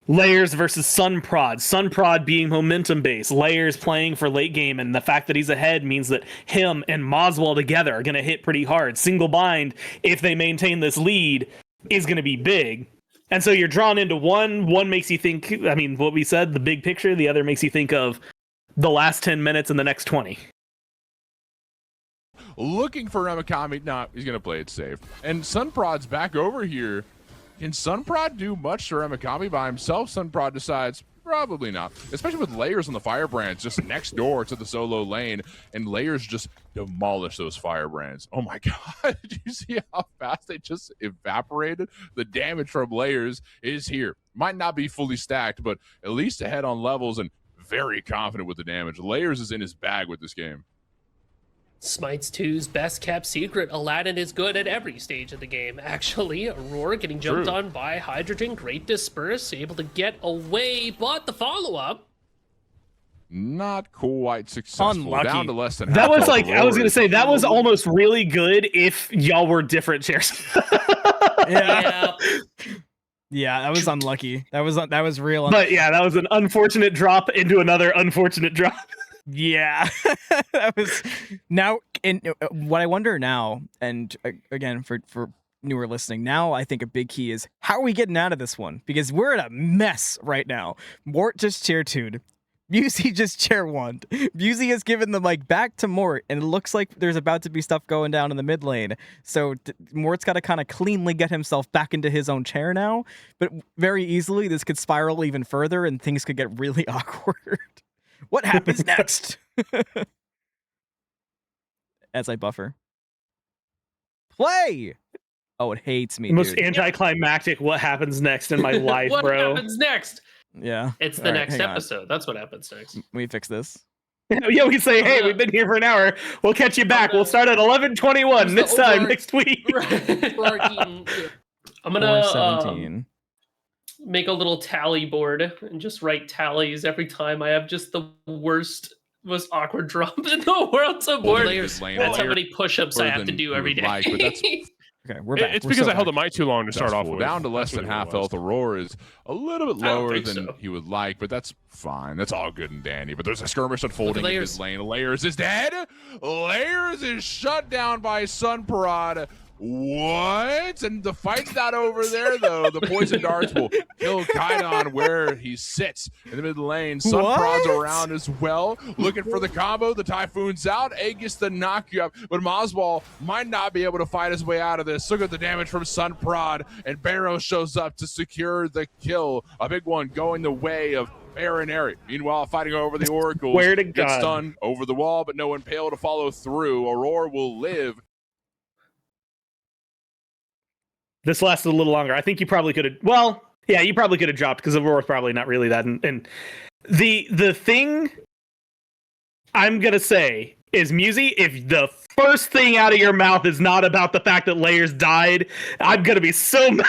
Layers versus SunProd. SunProd being momentum based. Layers playing for late game, and the fact that he's ahead means that him and Moswell together are going to hit pretty hard. Single bind, if they maintain this lead, is going to be big. And so you're drawn into one. One makes you think, what we said, the big picture. The other makes you think of the last 10 minutes and the next 20. Looking for Remakami. Nah, he's going to play it safe. And SunProd's back over here. Can SunProd do much to Remakami by himself? SunProd decides probably not, especially with Layers on the Firebrands just next door to the solo lane, and Layers just demolish those Firebrands. Oh my god, did you see how fast they just evaporated? The damage from Layers is here. Might not be fully stacked, but at least ahead on levels and very confident with the damage. Layers is in his bag with this game. SMITE 2's best kept secret. Aladdin is good at every stage of the game. Actually, Aurora getting jumped on by Hydrogen. Great disperse, able to get away, but the follow-up. Not quite successful. Unlucky. Down to less than That half was like, Aurora. I was going to say, that was almost really good if y'all were different chairs. Yeah. Yeah, that was unlucky. That was real. But yeah, that was an unfortunate drop into another unfortunate drop. Yeah, that was now. And what I wonder now, and again for newer listening, now I think a big key is how are we getting out of this one, because we're in a mess right now. Mort just chair 2'd. Musi just chair 1'd. Musi has given the mic back to Mort, and it looks like there's about to be stuff going down in the mid lane. So Mort's got to kind of cleanly get himself back into his own chair now. But very easily, this could spiral even further, and things could get really awkward. What happens next? As I buffer. Play! Oh, it hates me, Most dude. anticlimactic what happens next in my life, What bro. happens next? Yeah. It's the All right, next hang on. episode. That's what happens next. Let me fix this. Yeah, we say, hey, we've been here for an hour. We'll catch you back. We'll start at 11:21 next time, next week. I'm gonna 417. make a little tally board and just write tallies every time I have just the most awkward drop in the world to board. Layers That's how many push-ups I have to do every day. Like, but that's Okay, we're back. It's We're because so I held back. the mic too long to start off with. down to less That's than what it half was. health. Aurora is a little bit I don't lower think than so. he would like, but that's fine. That's all good and dandy. But there's a skirmish unfolding in Layers. his lane. Layers is dead. Layers is shut down by SunProd. What? And the fight's not over there, though. The poison darts will kill Kaidan where he sits in the mid lane. SunProd's around as well, looking for the combo. The Typhoon's out. A gets the knock-up, but Moswell might not be able to fight his way out of this. Look at the damage from SunProd, and Barrow shows up to secure the kill. A big one going the way of Baron Airy. Meanwhile, fighting over the Oracles. Swear to Gets God. stunned over the wall, but no impale to follow through. Aurora will live. This lasted a little longer. I think you probably could have. Well, yeah, you probably could have dropped because Aurora's probably not really that. And the thing I'm gonna say is, Musi, if the first thing out of your mouth is not about the fact that Layers died, I'm gonna be so mad.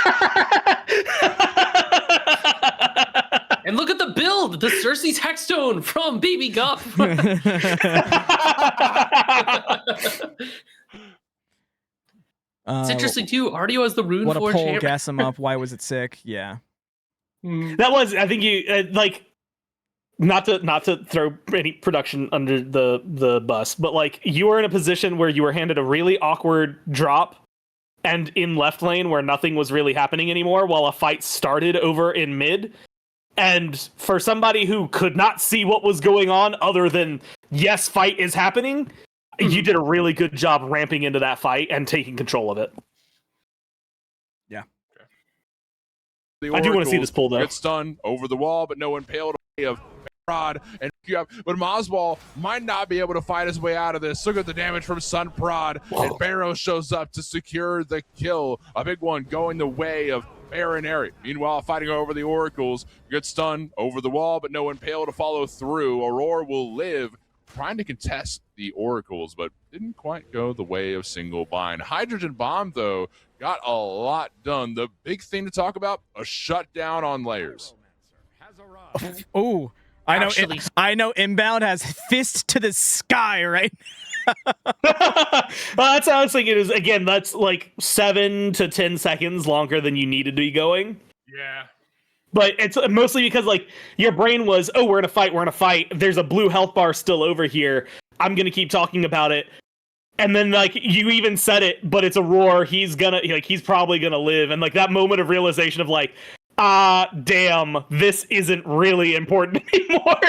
And look at the build, the Cersei's Hexstone from Baby Guff. It's interesting too. Artio has the Rune What a Forge poll, hammer. gas him up. Why was it sick? Yeah. That was, I think you like, not to throw any production under the bus, but like you were in a position where you were handed a really awkward drop and in left lane where nothing was really happening anymore while a fight started over in mid. And for somebody who could not see what was going on other than, yes, fight is happening, you did a really good job ramping into that fight and taking control of it. Yeah. I do want to see this pull, though. Gets stunned over the wall, but no impaled away of Rod and but Moswall might not be able to fight his way out of this. Look at the damage from Sunprod, and Barrow shows up to secure the kill. A big one going the way of Baronary. Meanwhile, fighting over the Oracles, good stun over the wall, but no impale to follow through. Aurora will live, trying to contest the Oracles, but didn't quite go the way of Single Bind. Hydrogen Bomb, though, got a lot done. The big thing to talk about, a shutdown on layers. Oh, I know. Actually- I know. Inbound has fist to the sky, right? Well, that's how I was thinking. Is again, that's like 7 to 10 seconds longer than you needed to be going. Yeah. But it's mostly because like your brain was, oh, we're gonna fight. There's a blue health bar still over here. I'm gonna keep talking about it. And then like you even said it, but it's a roar. He's probably gonna live. And like that moment of realization of like, damn, this isn't really important anymore.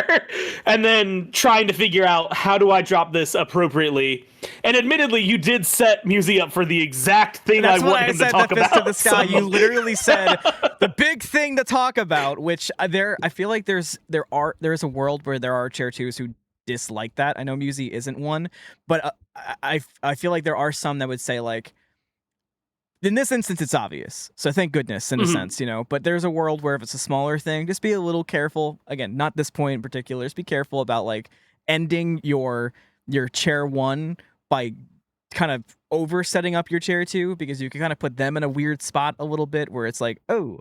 And then trying to figure out, how do I drop this appropriately? And admittedly, you did set Musi up for the exact thing That's I what want I him said. to talk The fist about. to the sky. So- You literally said the big thing to talk about. Which I feel like there's a world where there are chair twos who dislike that. I know Musi isn't one, but I feel like there are some that would say like, in this instance, it's obvious. So thank goodness in a sense, you know, but there's a world where if it's a smaller thing, just be a little careful. Again, not this point in particular. Just be careful about like ending your chair one by kind of over setting up your chair two, because you can kind of put them in a weird spot a little bit where it's like, oh,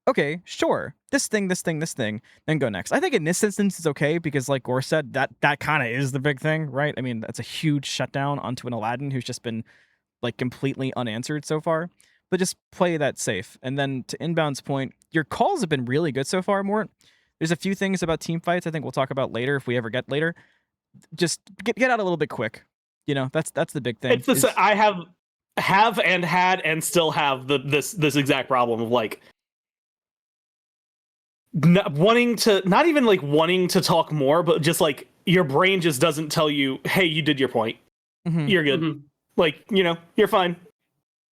okay, sure. This thing, then go next. I think in this instance it's okay because like Gore said, that kind of is the big thing, right? I mean, that's a huge shutdown onto an Aladdin who's just been like completely unanswered so far, but just play that safe. And then to Inbound's point, your calls have been really good so far, Mort. There's a few things about team fights I think we'll talk about later if we ever get later. Just get out a little bit quick. You know, that's the big thing. It's this, I have and had and still have this exact problem of like not even wanting to talk more, but just like your brain just doesn't tell you, hey, you did your point. Mhm. You're good. Like, you know, you're fine.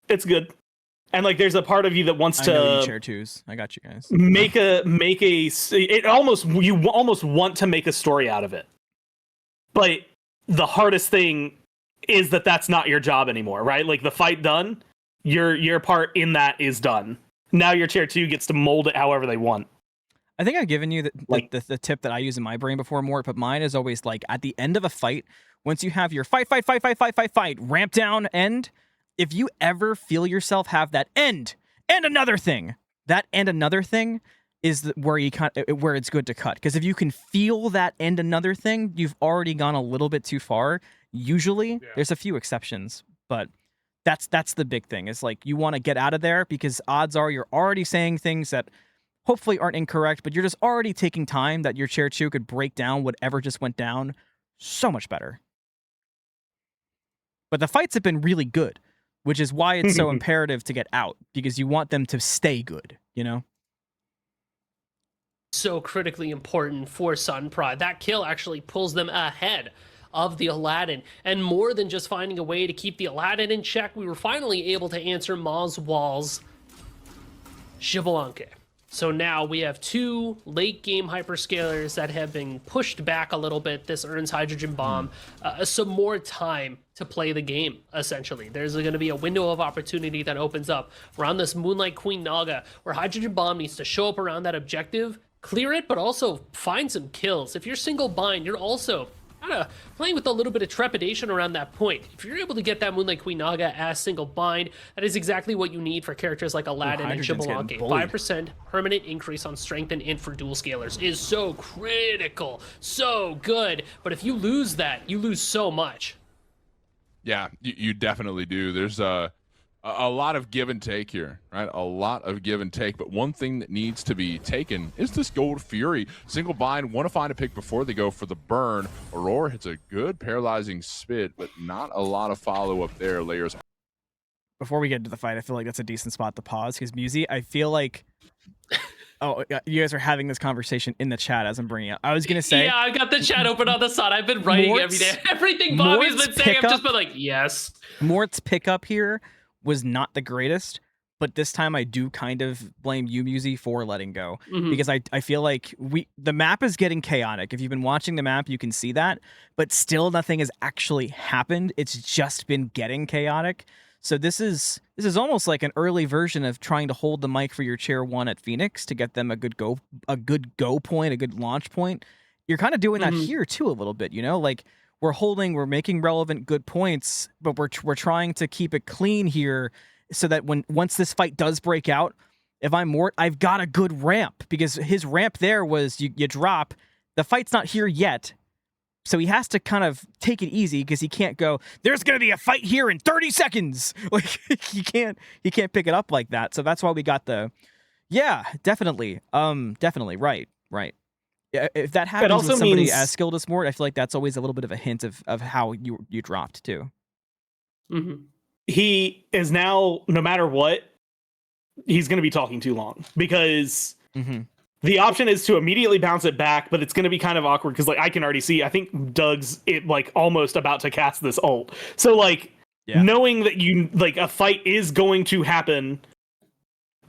It's good. And like there's a part of you that wants I know you to chair twos. I got you guys. you almost want to make a story out of it. But the hardest thing is that's not your job anymore, right? Like the fight done, your part in that is done. Now your chair two gets to mold it however they want. I think I've given you the tip that I use in my brain before, Mort, but mine is always like at the end of a fight, once you have your fight, ramp down, end, if you ever feel yourself have that end and another thing, is where where it's good to cut. Because if you can feel that and another thing, you've already gone a little bit too far. Usually, there's a few exceptions, but that's the big thing. Is like you want to get out of there because odds are you're already saying things that hopefully aren't incorrect, but you're just already taking time that your chair two could break down whatever just went down so much better. But the fights have been really good, which is why it's so imperative to get out, because you want them to stay good, you know? So critically important for Sun Pride. That kill actually pulls them ahead of the Aladdin. And more than just finding a way to keep the Aladdin in check, we were finally able to answer Moswall's Xbalanque. So now we have two late game hyperscalers that have been pushed back a little bit. This earns Hydrogen Bomb some more time to play the game, essentially. There's going to be a window of opportunity that opens up around this Moonlight Queen Naga, where Hydrogen Bomb needs to show up around that objective, clear it, but also find some kills. If you're single bind, you're also kind of playing with a little bit of trepidation around that point. If you're able to get that Moonlight Queen Naga as single bind, that is exactly what you need for characters like Aladdin and Xbalanque. 5% permanent increase on strength and int for dual scalers is so critical, so good. But if you lose that, you lose so much. Yeah, you definitely do. There's a lot of give and take here, right? A lot of give and take. But one thing that needs to be taken is this Gold Fury. Single bind, want to find a pick before they go for the burn. Aurora hits a good paralyzing spit, but not a lot of follow-up there. Layers. Before we get into the fight, I feel like that's a decent spot to pause, because Musi, I feel like... Oh, you guys are having this conversation in the chat as I'm bringing it. I was going to say... Yeah, I've got the chat open on the side. I've been writing every day. Everything Bobby's been saying, I've just been like, yes. Mort's pickup here was not the greatest, but this time I do kind of blame you, Musi, for letting go. Mhm. Because I feel like the map is getting chaotic. If you've been watching the map, you can see that, but still nothing has actually happened. It's just been getting chaotic. So this is almost like an early version of trying to hold the mic for your chair 1 at Phoenix to get them a good go point, a good launch point. You're kind of doing that here too a little bit, you know? Like we're making relevant good points, but we're trying to keep it clean here so that once this fight does break out, if I'm Mort, I've got a good ramp, because his ramp there was you drop, the fight's not here yet. So he has to kind of take it easy because he can't go, there's going to be a fight here in 30 seconds. Like he can't pick it up like that. So that's why we got definitely. Right. Yeah, if that happens also with somebody means- as skilled as Mort, I feel like that's always a little bit of a hint of how you dropped too. Mhm. He is now, no matter what, he's going to be talking too long, because the option is to immediately bounce it back, but it's going to be kind of awkward because like I can already see, I think Doug's like almost about to cast this ult. So like knowing that you like a fight is going to happen,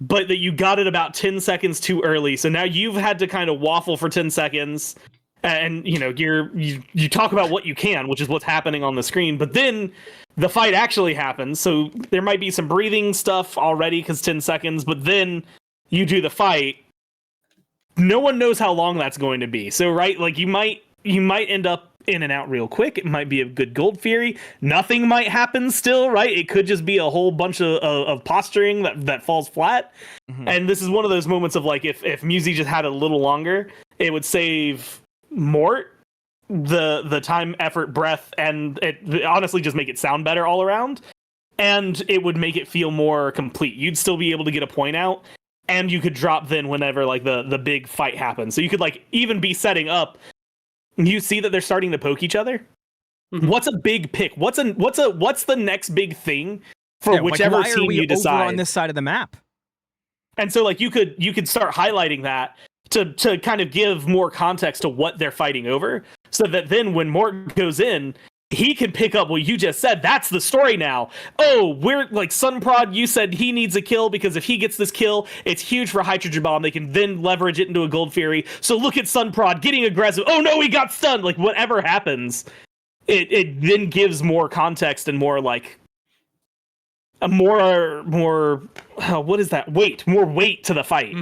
but that you got it about 10 seconds too early. So now you've had to kind of waffle for 10 seconds. And you know, you talk about what you can, which is what's happening on the screen, but then the fight actually happens. So there might be some breathing stuff already because 10 seconds, but then you do the fight. No one knows how long that's going to be. So right, like you might end up in and out real quick. It might be a good gold fury. Nothing might happen still, right? It could just be a whole bunch of posturing that falls flat. And this is one of those moments of like if Musi just had a little longer, it would save Mort the time, effort, breath, and it honestly just make it sound better all around, and it would make it feel more complete. You'd still be able to get a point out, and you could drop then whenever like the big fight happens. So you could like even be setting up. You see that they're starting to poke each other. What's a big pick? What's the next big thing for whichever like, why team are we you decide over on this side of the map? And so like you could start highlighting that to kind of give more context to what they're fighting over, so that then when Mort goes in, he can pick up what you just said. That's the story now. Oh, we're like Sunprod, you said he needs a kill because if he gets this kill, it's huge for Hydrogen Bomb. They can then leverage it into a Gold Fury. So look at Sunprod getting aggressive. Oh no, he got stunned. Like whatever happens, it then gives more context and more like a more what is that? More weight to the fight.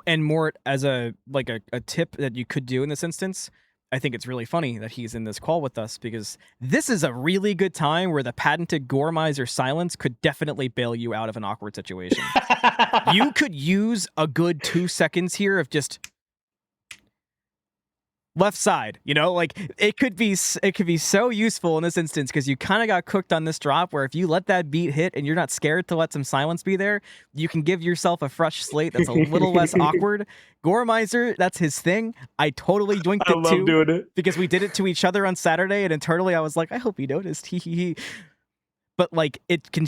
And Mort, as a tip that you could do in this instance, I think it's really funny that he's in this call with us, because this is a really good time where the patented Goremiser silence could definitely bail you out of an awkward situation. You could use a good 2 seconds here of just left side, you know, like it could be so useful in this instance, because you kind of got cooked on this drop where if you let that beat hit and you're not scared to let some silence be there, you can give yourself a fresh slate that's a little less awkward. Goremiser, that's his thing. I totally doinked it love too, doing it. because we did it to each other on Saturday, and internally I was like, I hope he noticed. He. But like it can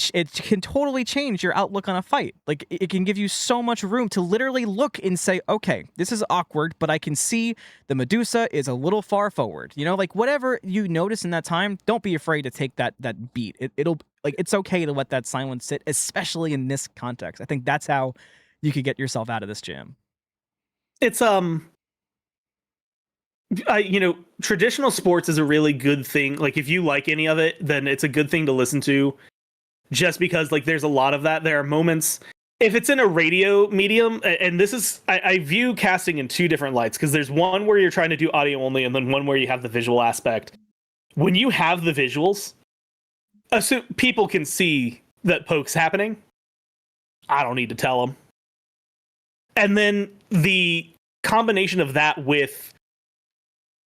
totally change your outlook on a fight. Like it can give you so much room to literally look and say, okay, this is awkward, but I can see the Medusa is a little far forward. You know, like whatever you notice in that time, don't be afraid to take that beat. It'll like, it's okay to let that silence sit, especially in this context. I think that's how you could get yourself out of this jam. It's traditional sports is a really good thing. Like if you like any of it, then it's a good thing to listen to, just because like there's a lot of that. There are moments, if it's in a radio medium, and this is, I view casting in two different lights, because there's one where you're trying to do audio only, and then one where you have the visual aspect. When you have the visuals, assume people can see that poke's happening. I don't need to tell them. And then the combination of that with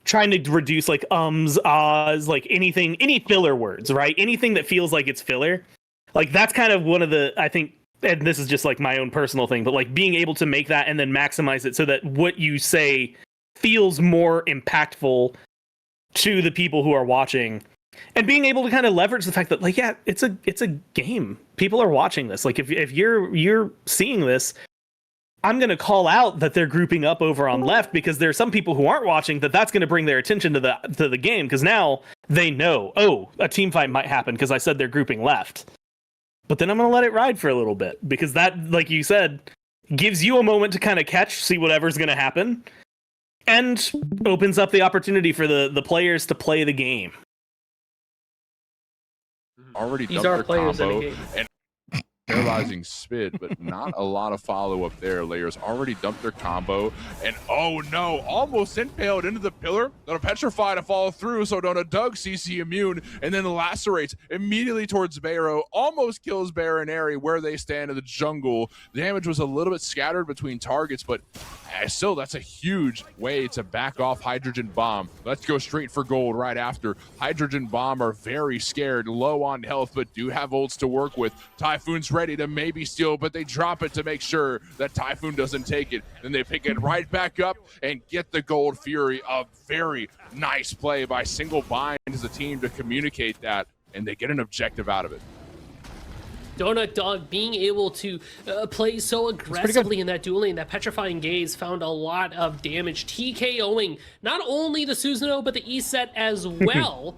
trying to reduce like ahs, like anything, any filler words, right? Anything that feels like it's filler. Like that's kind of one of the, I think, and this is just like my own personal thing, but like being able to make that and then maximize it so that what you say feels more impactful to the people who are watching, and being able to kind of leverage the fact that like, yeah, it's a game. People are watching this. Like if you're seeing this, I'm going to call out that they're grouping up over on left, because there are some people who aren't watching that's going to bring their attention to the game, because now they know, oh, a team fight might happen because I said they're grouping left. but then I'm going to let it ride for a little bit because that, like you said, gives you a moment to kind of catch, see whatever's going to happen, and opens up the opportunity for the players to play the game. Already These dumped are their players in the combo game. and paralyzing spit, but not a lot of follow up there. Layers already dumped their combo, and oh no, almost impaled into the pillar. Gonna petrify to follow through, so Dona Doug CC immune, and then lacerates immediately towards Barrow, almost kills Baronary where they stand in the jungle. The damage was a little bit scattered between targets, but still, that's a huge way to back off Hydrogen Bomb. Let's go straight for gold right after. Hydrogen Bomb are very scared, low on health, but do have ults to work with. Typhoon's ready to maybe steal, but they drop it to make sure that Typhoon doesn't take it. Then they pick it right back up and get the Gold Fury. A very nice play by Single Bind as a team to communicate that, and they get an objective out of it. Donut Dog being able to play so aggressively in that duel lane, that Petrifying Gaze found a lot of damage, TKOing not only the Susanoo, but the E-set as well.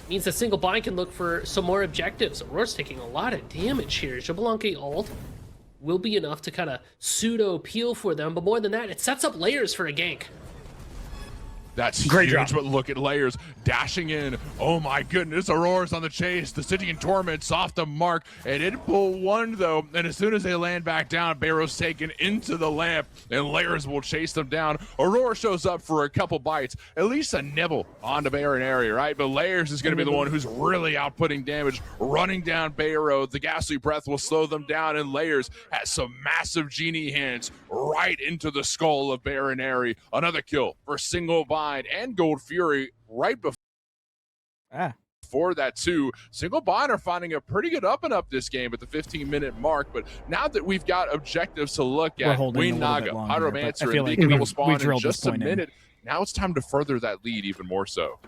Means that Single Bind can look for some more objectives. Aurora's taking a lot of damage here. Xbalanque ult will be enough to kind of pseudo-peel for them, but more than that, it sets up Layers for a gank. That's Great huge, job. but look at Layers dashing in. Oh my goodness, Aurora's on the chase. The Stygian Torment's off the mark. It did pull one though, and as soon as they land back down, Barrow's taken into the lamp, and Layers will chase them down. Aurora shows up for a couple bites, at least a nibble onto Baronary, right? But Layers is going to be the one who's really outputting damage, running down Barrow. The Ghastly Breath will slow them down, and Layers has some massive genie hands right into the skull of Baronary. Another kill for Single Bind and Gold Fury right before that too. Single Bind are finding a pretty good up and up this game at the 15-minute mark, but now that we've got objectives to look at, Queen Naga, Pyromancer, and League will spawn in just a minute. Now it's time to further that lead even more so.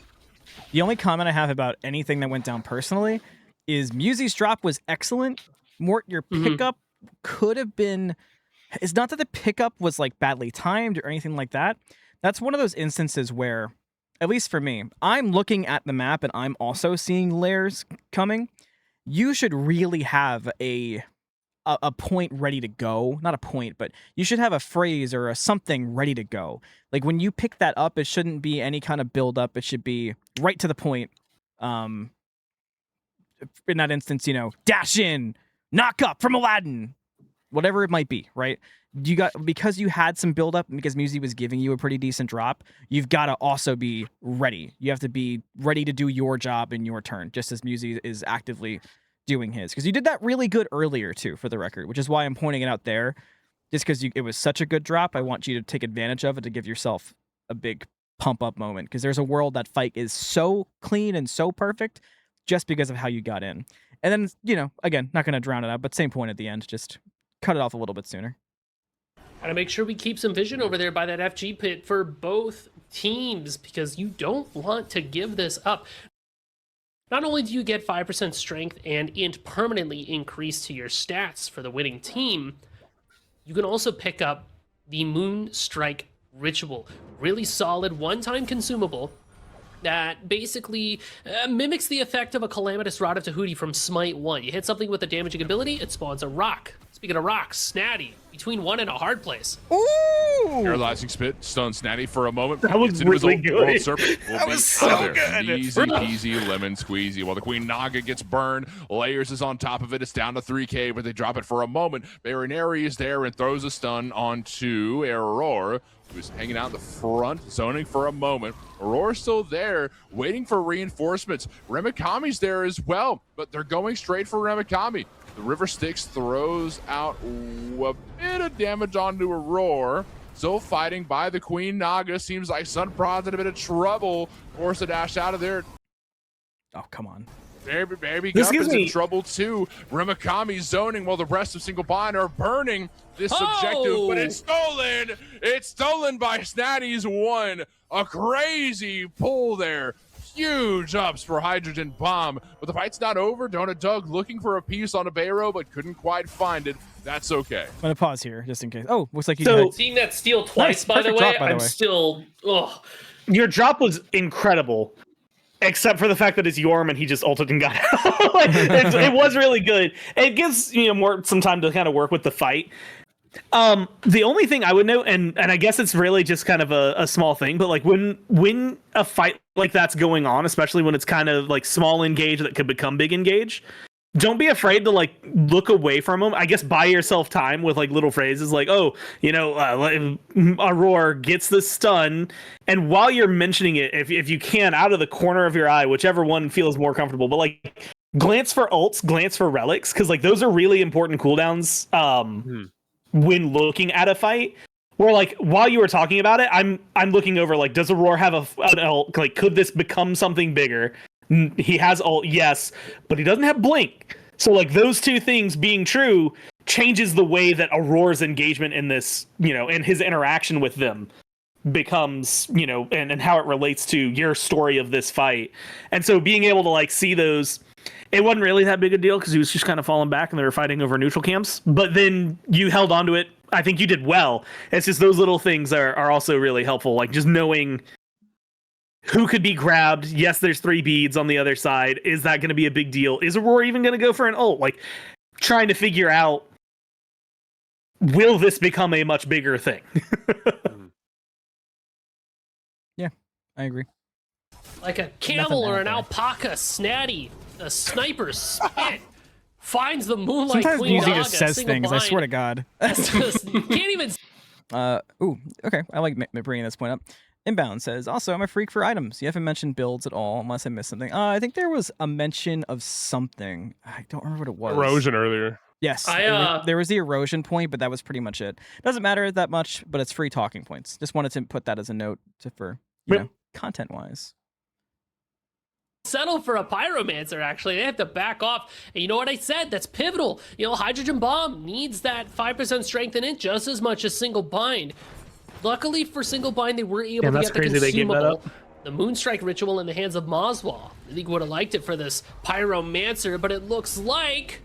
The only comment I have about anything that went down personally is Musi's drop was excellent. Mort, your pickup could have been... It's not that the pickup was like badly timed or anything like that. That's one of those instances where, at least for me, I'm looking at the map and I'm also seeing Layers coming. You should really have a point ready to go. Not a point, but you should have a phrase or a something ready to go. Like when you pick that up, it shouldn't be any kind of build up. It should be right to the point. In that instance, you know, dash in, knock up from Aladdin, whatever it might be, right? You got, because you had some build up, because Musi was giving you a pretty decent drop, you've got to also be ready. You have to be ready to do your job in your turn, just as Musi is actively doing his. Because you did that really good earlier too, for the record, which is why I'm pointing it out there. Just because it was such a good drop, I want you to take advantage of it to give yourself a big pump up moment. Because there's a world that fight is so clean and so perfect just because of how you got in. And then, you know, again, not going to drown it out, but same point at the end, just cut it off a little bit sooner. Gotta make sure we keep some vision over there by that FG pit for both teams, because you don't want to give this up. Not only do you get 5% strength and int permanently increased to your stats for the winning team, you can also pick up the Moon Strike Ritual. Really solid one-time consumable that basically mimics the effect of a Calamitous Rod of Tahuti from Smite 1. You hit something with a damaging ability, it spawns a rock. Speaking of rocks, Snatty, between one and a hard place. Ooh! Paralyzing Spit, stun Snatty for a moment. That was really good. World Serpent will That be was so out of there. good. Easy peasy lemon squeezy. While the Queen Naga gets burned, Layers is on top of it. It's down to 3k, but they drop it for a moment. Baronary is there and throws a stun onto Aurora, who's hanging out in the front, zoning for a moment. Aurora's still there, waiting for reinforcements. Remikami's there as well, but they're going straight for Remikami. The River Styx throws out a bit of damage onto Aurora. Still fighting by the Queen Naga. Seems like Sunprod's in a bit of trouble. Force a dash out of there. Oh, come on. Baby This Gup gives is me- in trouble too. Remikami zoning while the rest of Single Bind are burning this objective, but it's stolen. It's stolen by Snatty's one. A crazy pull there. Huge ups for Hydrogen Bomb, but the fight's not over. Donut Doug looking for a piece on a Barrow, but couldn't quite find it. That's okay. I'm going to pause here, just in case. Oh, looks like you So- had... Seeing that steal twice, Nice, by the perfect way, drop, by the I'm way. still... Ugh. Your drop was incredible. except for the fact that it's Yorm and he just ulted and got out. Like, it was really good. It gives more some time to kind of work with the fight. The only thing I would note, and I guess it's really just kind of a small thing, but like when a fight like that's going on, especially when it's kind of like small engage that could become big engage, don't be afraid to like look away from them. I guess buy yourself time with like little phrases like, oh, Aurora gets this stun, and while you're mentioning it, if you can, out of the corner of your eye, whichever one feels more comfortable, but like glance for ults, glance for relics, because like those are really important cooldowns. When looking at a fight, where like while you were talking about it, I'm looking over like, does Aurora have an ult? Like, could this become something bigger? He has ult, yes, but he doesn't have blink. So like those two things being true changes the way that Aurora's engagement in this, and his interaction with them becomes, and how it relates to your story of this fight. And so being able to like see those. It wasn't really that big a deal because he was just kind of falling back and they were fighting over neutral camps. But then you held on to it. I think you did well. It's just those little things are also really helpful. Like just knowing who could be grabbed. Yes, there's 3 beads on the other side. Is that going to be a big deal? Is Aurora even going to go for an ult? Like trying to figure out, will this become a much bigger thing? Yeah, I agree. Like a camel or an alpaca snatty. A sniper spit finds the Moonlight Sometimes Queen music dog just says things. I swear to God. You can't even. Okay. I like bringing this point up. Inbound says, also, I'm a freak for items. You haven't mentioned builds at all, unless I missed something. I think there was a mention of something. I don't remember what it was. Erosion earlier. Yes. There was the erosion point, but that was pretty much it. Doesn't matter that much, but it's free talking points. Just wanted to put that as a note for content-wise. Settle for a pyromancer. Actually, they have to back off. And you know what I said? That's pivotal. Hydrogen bomb needs that 5% strength in it just as much as single bind. Luckily for single bind, they were able to get the consumable, the Moonstrike ritual, in the hands of Mazwa. I think would have liked it for this pyromancer, but it looks like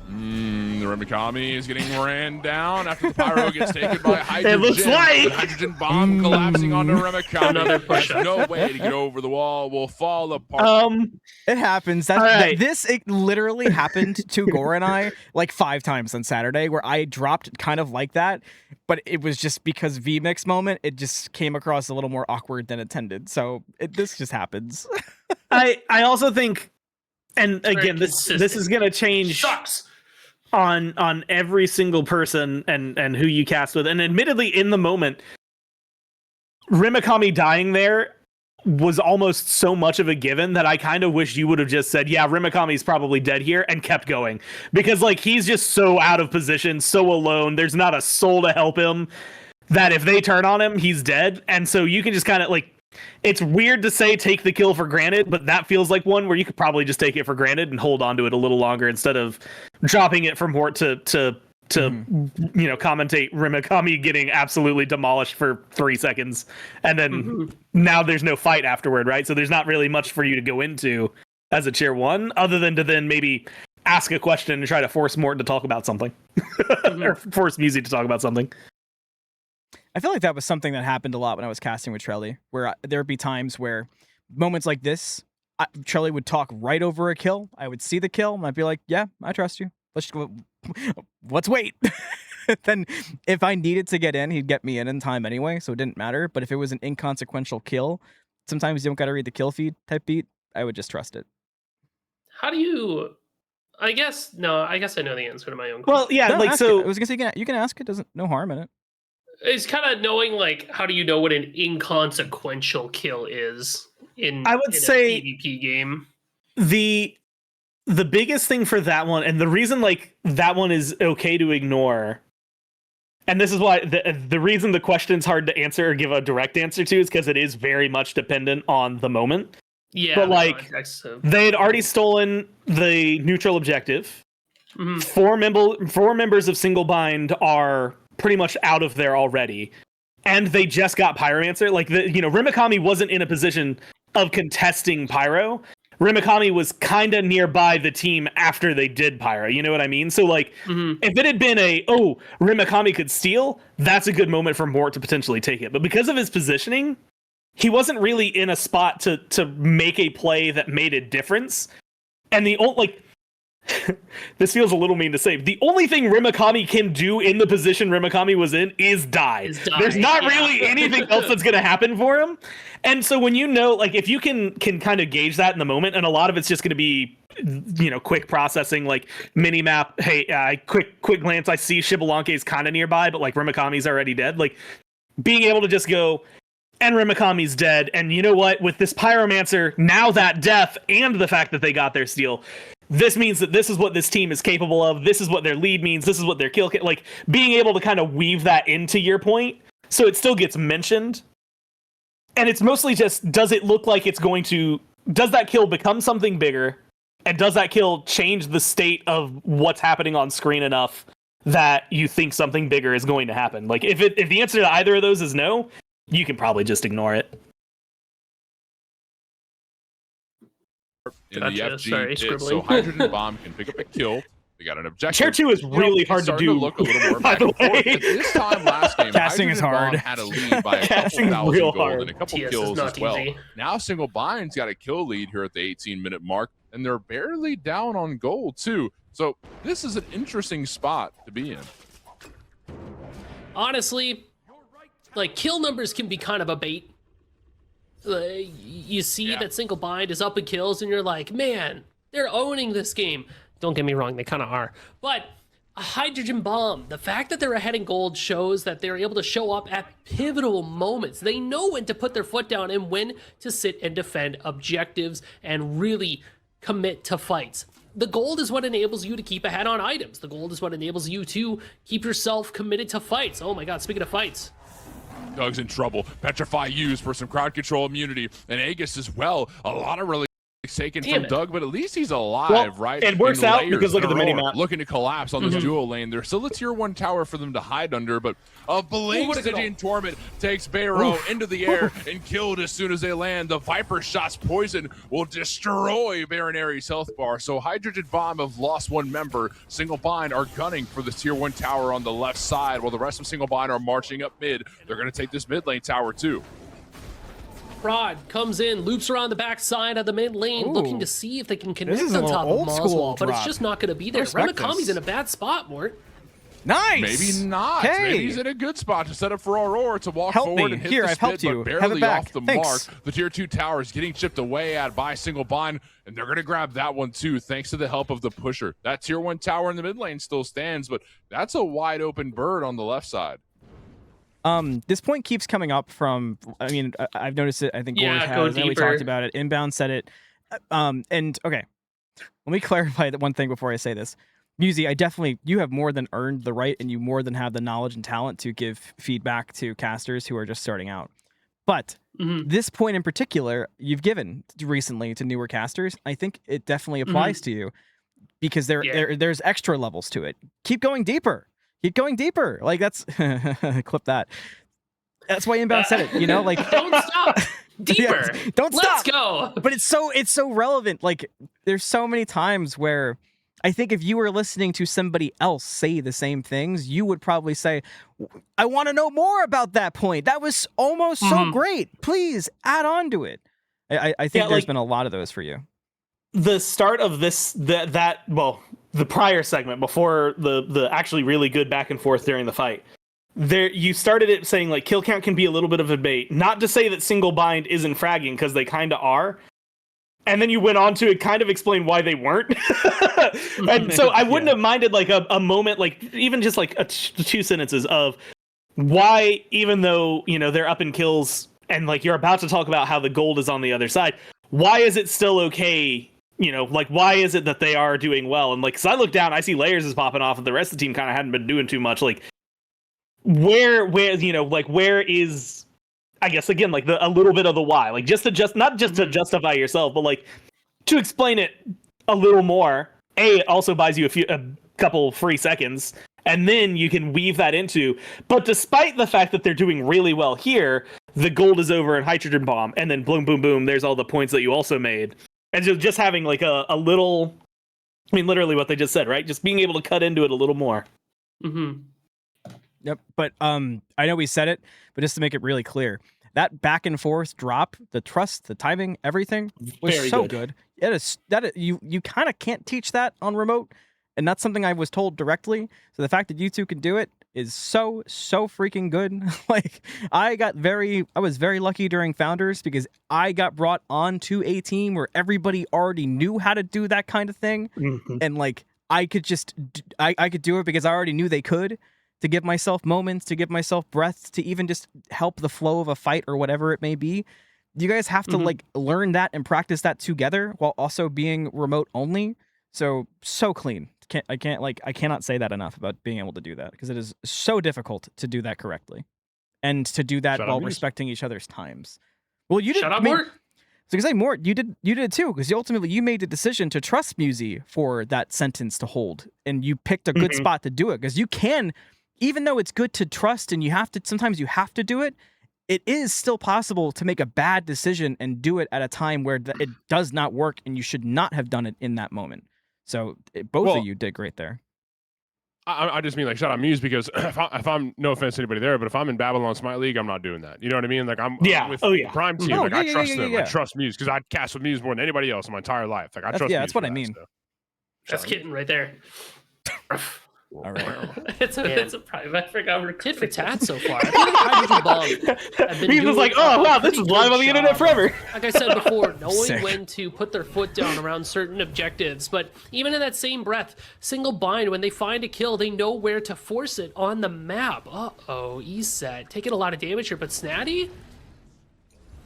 the Remikami is getting ran down after the pyro gets taken by hydrogen. It looks like the hydrogen bomb collapsing onto Remikami. Another push. No way to get over the wall. Will fall apart. It happens. It literally happened to Gore and I like 5 times on Saturday, where I dropped kind of like that, but it was just because VMix moment. It just came across a little more awkward than intended. So this just happens. I also think, and again, this is gonna change. Sucks. On every single person and who you cast with. And admittedly, in the moment, Remikami dying there was almost so much of a given that I kind of wish you would have just said, yeah, Remikami's probably dead here, and kept going. Because like he's just so out of position, so alone, there's not a soul to help him, that if they turn on him, he's dead. And so you can just kind of like, it's weird to say take the kill for granted, but that feels like one where you could probably just take it for granted and hold on to it a little longer instead of dropping it from Mort to commentate Remikami getting absolutely demolished for 3 seconds, and then now there's no fight afterward, right? So there's not really much for you to go into as a tier 1 other than to then maybe ask a question and try to force Mort to talk about something or force Musi to talk about something. I feel like that was something that happened a lot when I was casting with Trelly, where there would be times where moments like this, Trelly would talk right over a kill. I would see the kill, and I'd be like, yeah, I trust you. Let's wait. Then if I needed to get in, he'd get me in time anyway, so it didn't matter. But if it was an inconsequential kill, sometimes you don't got to read the kill feed type beat, I would just trust it. How do you... I guess I know the answer to my own question. Well, yeah, No, like, ask so... it. I was going to say, you can ask it. Doesn't no harm in it. It's kind of knowing, like, how do you know what an inconsequential kill is in a PvP game? The biggest thing for that one, and the reason like that one is okay to ignore, and this is why the reason the question's hard to answer or give a direct answer to is because it is very much dependent on the moment. Yeah, but like they had already stolen the neutral objective. Mm-hmm. Four members of Single Bind are pretty much out of there already, and they just got Pyromancer. Like Remikami wasn't in a position of contesting Pyro. Remikami was kind of nearby the team after they did Pyro. You know what I mean? So like, if it had been Remikami could steal, that's a good moment for Mort to potentially take it. But because of his positioning, he wasn't really in a spot to make a play that made a difference. And the only, like, this feels a little mean to say, the only thing Rimakami can do in the position Rimakami was in is die. There's not really anything else that's going to happen for him. And so when you know, like, if you can kind of gauge that in the moment, and a lot of it's just going to be, you know, quick processing, like mini map. Hey, quick glance. I see Shibalanke is kind of nearby, but like Rimakami's already dead. Like being able to just go, and Rimakami's dead. And you know what? With this Pyromancer, now that death and the fact that they got their steal, this means that this is what this team is capable of. This is what their lead means. This is what their kill, like being able to kind of weave that into your point. So it still gets mentioned. And it's mostly just, does it look like it's going to, does that kill become something bigger? And does that kill change the state of what's happening on screen enough that you think something bigger is going to happen? Like if the answer to either of those is no, you can probably just ignore it. In Gotcha. the FG Sorry, pit, scribbling. so Hydrogen Bomb can pick up a kill. They got an objective. Chair 2 is really hard to starting do, look a little more by back the and forth. way. At this time last game, Casting is Hydrogen Bomb hard. had a lead by a couple Casting's thousand real gold hard. and a couple TS is kills not as well. easy. Now Single Bind's got a kill lead here at the 18-minute mark, and they're barely down on gold too. So this is an interesting spot to be in. Honestly, like kill numbers can be kind of a bait. You see that Single Bind is up in kills, and you're like, man, they're owning this game. Don't get me wrong, they kind of are. But a Hydrogen Bomb, the fact that they're ahead in gold shows that they're able to show up at pivotal moments. They know when to put their foot down and when to sit and defend objectives and really commit to fights. The gold is what enables you to keep ahead on items. The gold is what enables you to keep yourself committed to fights. Oh my god, speaking of fights. Doug's in trouble. Petrify used for some crowd control immunity, and Aegis as well. A lot of really taken from Doug, but at least he's alive, right? It works In out layers. because look at the Aurora mini-map. looking to collapse on this duo lane. There's still a tier 1 tower for them to hide under, but a blink Stygian Torment takes Bayro into the air and killed as soon as they land. The Viper shot's poison will destroy Baron Ares' health bar. So Hydrogen Bomb have lost one member. Single Bind are gunning for the tier 1 tower on the left side, while the rest of Single Bind are marching up mid. They're going to take this mid lane tower too. Prod comes in, loops around the back side of the mid lane, looking to see if they can connect is a on little top of old school Moswell, but it's drop. just not going to be there. Respect Rimakami's this. in a bad spot, Mort. Nice. Maybe not. Okay. Maybe he's in a good spot to set up for Aurora to walk Help forward me. and hit Here, the I've spit, helped you. but Have it barely back. off the Thanks. mark. The tier 2 tower is getting chipped away at by Single Bind, and they're going to grab that one too, thanks to the help of the pusher. That tier 1 tower in the mid lane still stands, but that's a wide open bird on the left side. This point keeps coming up from, I mean, I've noticed it. I think Gorge Yeah, go has, and we deeper. talked about it. Inbound said it. And okay, let me clarify that one thing before I say this. Musi, you have more than earned the right, and you more than have the knowledge and talent to give feedback to casters who are just starting out. But this point in particular, you've given recently to newer casters. I think it definitely applies to you because there's extra levels to it. Keep going deeper. Keep going deeper. Like that's clip that. That's why Inbound said it. You know, like Don't stop. Deeper. Yeah, don't Let's stop. go. But it's so relevant. Like there's so many times where I think if you were listening to somebody else say the same things, you would probably say, I want to know more about that point. That was almost so great. Please add on to it. I think there's been a lot of those for you. The start of the prior segment before the actually really good back and forth during the fight, there you started it saying like kill count can be a little bit of a debate. Not to say that Single Bind isn't fragging, because they kind of are. And then you went on to kind of explain why they weren't. And so I wouldn't have minded like a moment, like even just like two sentences of why, even though, you know, they're up in kills and like you're about to talk about how the gold is on the other side, why is it still okay? You know, like, why is it that they are doing well? And like, cause I look down, I see layers is popping off and the rest of the team kind of hadn't been doing too much. Like where, you know, like where is, I guess again, like a little bit of the why, like not just to justify yourself, but like to explain it a little more. It also buys you a couple free seconds, and then you can weave that into. But despite the fact that they're doing really well here, the gold is over in Hydrogen Bomb, and then boom, boom, boom. There's all the points that you also made, and just having like a little. I mean, literally what they just said, right? Just being able to cut into it a little more. Yep. But I know we said it, but just to make it really clear, that back and forth drop, the trust, the timing, everything was Very so good. good. You kind of can't teach that on remote, and that's something I was told directly. So the fact that you two can do it is so freaking good. Like I was very lucky during Founders because I got brought onto a team where everybody already knew how to do that kind of thing, and like I could do it because I already knew they could, to give myself moments, to give myself breaths, to even just help the flow of a fight or whatever it may be. You guys have to like learn that and practice that together while also being remote only. So clean. I cannot say that enough about being able to do that, because it is so difficult to do that correctly and to do that while respecting each other's times. Well, you did. Shut up, Mort. So, because Mort, you did it too, because ultimately you made the decision to trust Musi for that sentence to hold, and you picked a good spot to do it, because you can, even though it's good to trust and sometimes you have to do it, it is still possible to make a bad decision and do it at a time where it does not work, and you should not have done it in that moment. So both of you did great there. I just mean, like, shout out Muse, because if I'm, no offense to anybody there, but if I'm in Babylon Smite League, I'm not doing that. You know what I mean? Like, I'm with the Prime team. I trust them. I trust Muse because I cast with Muse more than anybody else in my entire life. Like, I trust Muse. Yeah, that's what I mean. So. That's kitten right there. All right. It's a prime. I forgot we're tit for tat so far. I feel like Hydrogen Bug. He was like, oh, wow, this is live on the internet forever. Like I said before, knowing when to put their foot down around certain objectives. But even in that same breath, single bind, when they find a kill, they know where to force it on the map. Uh-oh, ESET. Taking a lot of damage here, but Snatty?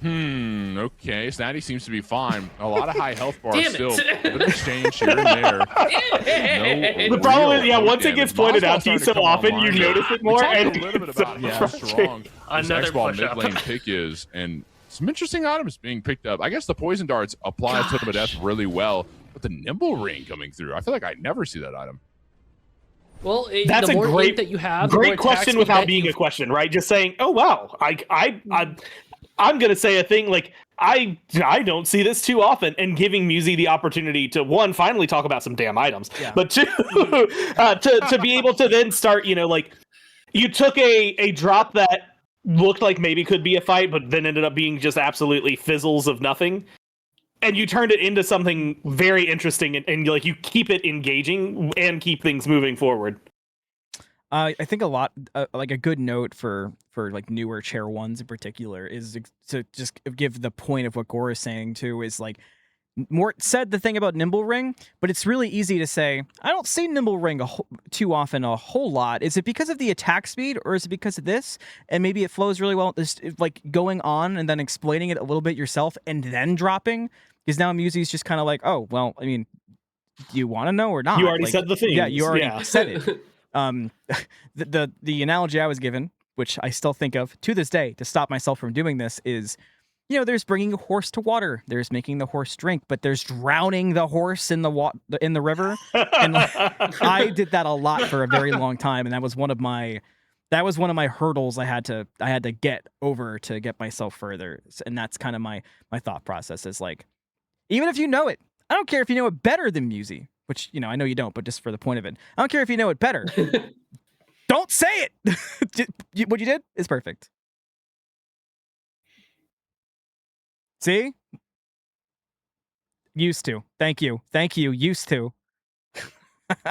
Okay. Snatty seems to be fine. A lot of high health bars Damn still. it. A bit of exchange here and there. The problem is, once it gets pointed out to you so often, you notice it more. And a little bit about how strong Another this X-Ball push-up. mid lane pick is, and some interesting items being picked up. I guess the poison darts apply to the death really well, but the nimble ring coming through, I feel like I never see that item. Well, that's the a more great ink that you have, great question without being a question, right? Just saying, oh wow, I'm gonna say a thing like I don't see this too often, and giving Musi the opportunity to, one, finally talk about some damn items, but two, to be able to then start, like you took a drop that looked like maybe could be a fight, but then ended up being just absolutely fizzles of nothing, and you turned it into something very interesting, and like you keep it engaging and keep things moving forward. I think a lot, like a good note for like newer chair ones in particular is to just give the point of what Gore is saying too, is like Mort said the thing about Nimble Ring, but it's really easy to say, I don't see Nimble Ring too often a whole lot. Is it because of the attack speed, or is it because of this? And maybe it flows really well, like going on and then explaining it a little bit yourself and then dropping, because now Musi's just kind of like, oh, well, I mean, do you want to know or not? You already said the thing. Yeah, you already said it. The analogy I was given, which I still think of to this day to stop myself from doing this, is, there's bringing a horse to water, there's making the horse drink, but there's drowning the horse in the river. And I did that a lot for a very long time, and that was one of my hurdles I had to get over to get myself further. And that's kind of my thought process, is like, even if you know it, I don't care if you know it better than Musi, which, I know you don't, but just for the point of it, I don't care if you know it better. Don't say it. What you did is perfect. See? Used to. Thank you. Used to.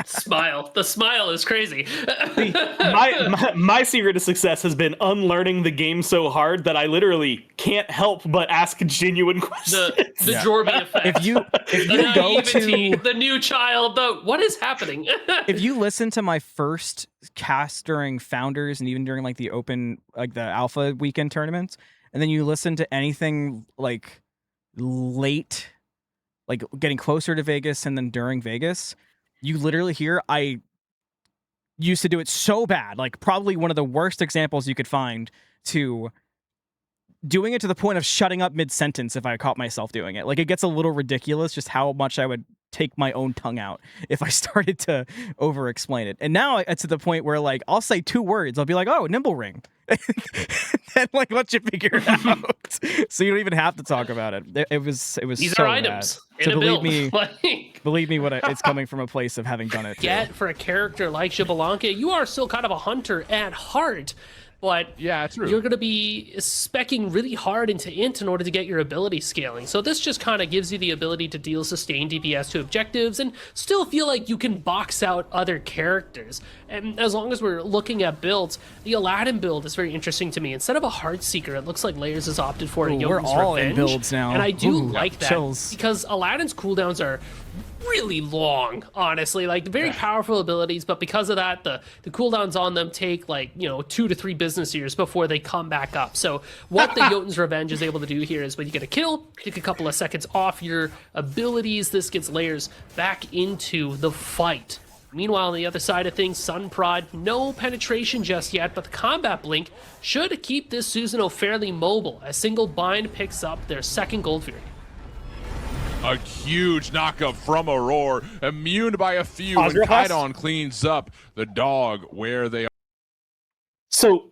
Smile. The smile is crazy. my secret to success has been unlearning the game so hard that I literally can't help but ask genuine questions. The Jorby effect. If you go to the new child, what is happening? If you listen to my first cast during Founders and even during like the open, like the alpha weekend tournaments, and then you listen to anything like late, like getting closer to Vegas and then during Vegas, you literally hear I used to do it so bad, like probably one of the worst examples you could find, to doing it to the point of shutting up mid-sentence if I caught myself doing it. Like, it gets a little ridiculous just how much I would take my own tongue out if I started to over-explain it. And now it's to the point where, like, I'll say 2 words. I'll be like, oh, Nimble Ring. And, like, let you figure it out. So you don't even have to talk about it. It was These so are bad. items. So In a build. believe me, it's coming from a place of having done it. Yet, for a character like Xbalanque, you are still kind of a hunter at heart. but Yeah, true. you're going to be speccing really hard into int in order to get your ability scaling. So this just kind of gives you the ability to deal sustained DPS to objectives and still feel like you can box out other characters. And as long as we're looking at builds, the Aladdin build is very interesting to me. Instead of a Heartseeker, it looks like Layers has opted for a Ooh, Jotun's we're all Revenge. in builds now. And I do Ooh, like that chills. because Aladdin's cooldowns are really long, honestly. Like, very powerful abilities, but because of that, the cooldowns on them take, like, 2 to 3 business years before they come back up. So what the Jotun's Revenge is able to do here is when you get a kill, take a couple of seconds off your abilities, this gets Layers back into the fight. Meanwhile, on the other side of things, Sun Prod, no penetration just yet, but the combat blink should keep this Susanoo fairly mobile as Single Bind picks up their second Gold Fury. A huge knockup from Aurora, immune by a few, and Real fast. Kaidon cleans up the dog where they are. So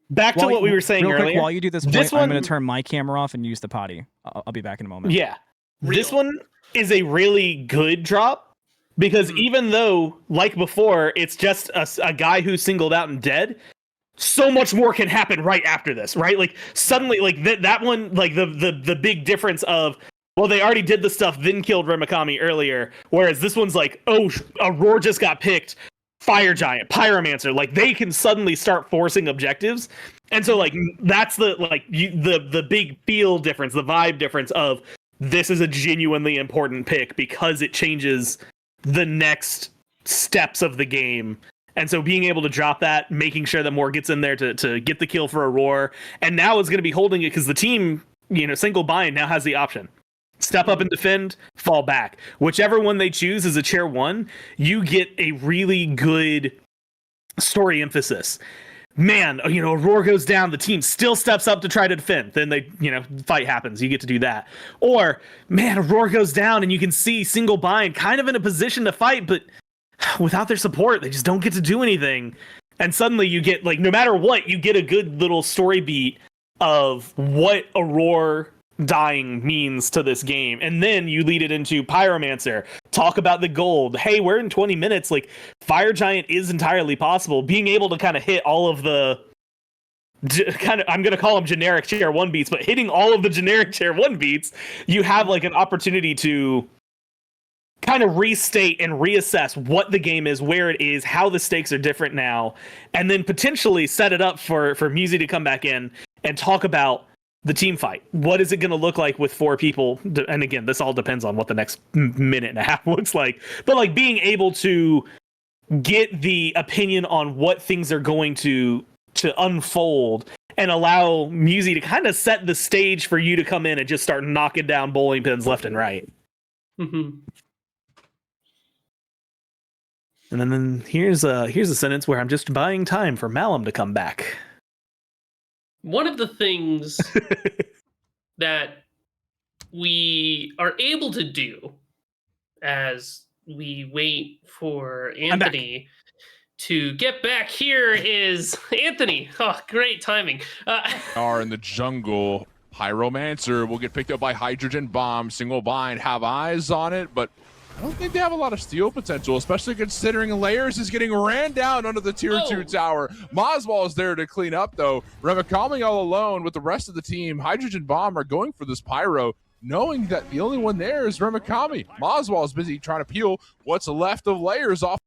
back to what we were saying real quick, earlier. while you do this, This I'm going one- to turn my camera off and use the potty. I'll be back in a moment. Yeah. This one is a really good drop because even though, like before, it's just a guy who's singled out and dead, so much more can happen right after this, right? Like suddenly, like that one, like the big difference of, well, they already did the stuff, then killed Remikami earlier, whereas this one's like, oh, Aurora just got picked, Fire Giant, Pyromancer, like they can suddenly start forcing objectives. And so like that's the big feel difference, the vibe difference of this is a genuinely important pick because it changes the next steps of the game. And so being able to drop that, making sure that Moore gets in there to get the kill for Aurora, and now is going to be holding it because the team, Single Bind now has the option. Step up and defend, fall back. Whichever one they choose as a chair 1, you get a really good story emphasis. Man, Aurora goes down, the team still steps up to try to defend. Then they, fight happens. You get to do that. Or, man, Aurora goes down and you can see Single Bind kind of in a position to fight, but without their support, they just don't get to do anything. And suddenly you get, like, no matter what, you get a good little story beat of what Aurora dying means to this game. And then you lead it into Pyromancer, talk about the gold. Hey, we're in 20 minutes. Like, Fire Giant is entirely possible. Being able to kind of hit all of the I'm going to call them generic chair 1 beats, but hitting all of the generic chair 1 beats, you have like an opportunity to kind of restate and reassess what the game is, where it is, how the stakes are different now, and then potentially set it up for Musi to come back in and talk about the team fight. What is it going to look like with 4 people? And again, this all depends on what the next minute and a half looks like. But like being able to get the opinion on what things are going to unfold and allow Musi to kind of set the stage for you to come in and just start knocking down bowling pins left and right. Mm-hmm. And then here's a sentence where I'm just buying time for Malum to come back. One of the things that we are able to do as we wait for Anthony to get back here is Anthony. Oh, great timing. Are in the jungle. Pyromancer will get picked up by Hydrogen Bomb. Single Bind have eyes on it, but I don't think they have a lot of steal potential, especially considering Layers is getting ran down under the tier 2 tower. Moswall is there to clean up, though. Remikami all alone with the rest of the team. Hydrogen Bomb are going for this Pyro, knowing that the only one there is Remikami. Moswall is busy trying to peel what's left of Layers off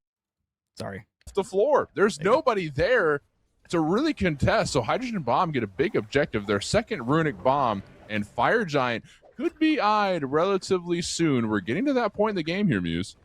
the floor. There's nobody there to really contest, so Hydrogen Bomb get a big objective, their second Runic Bomb, and Fire Giant could be eyed relatively soon. We're getting to that point in the game here, Muse.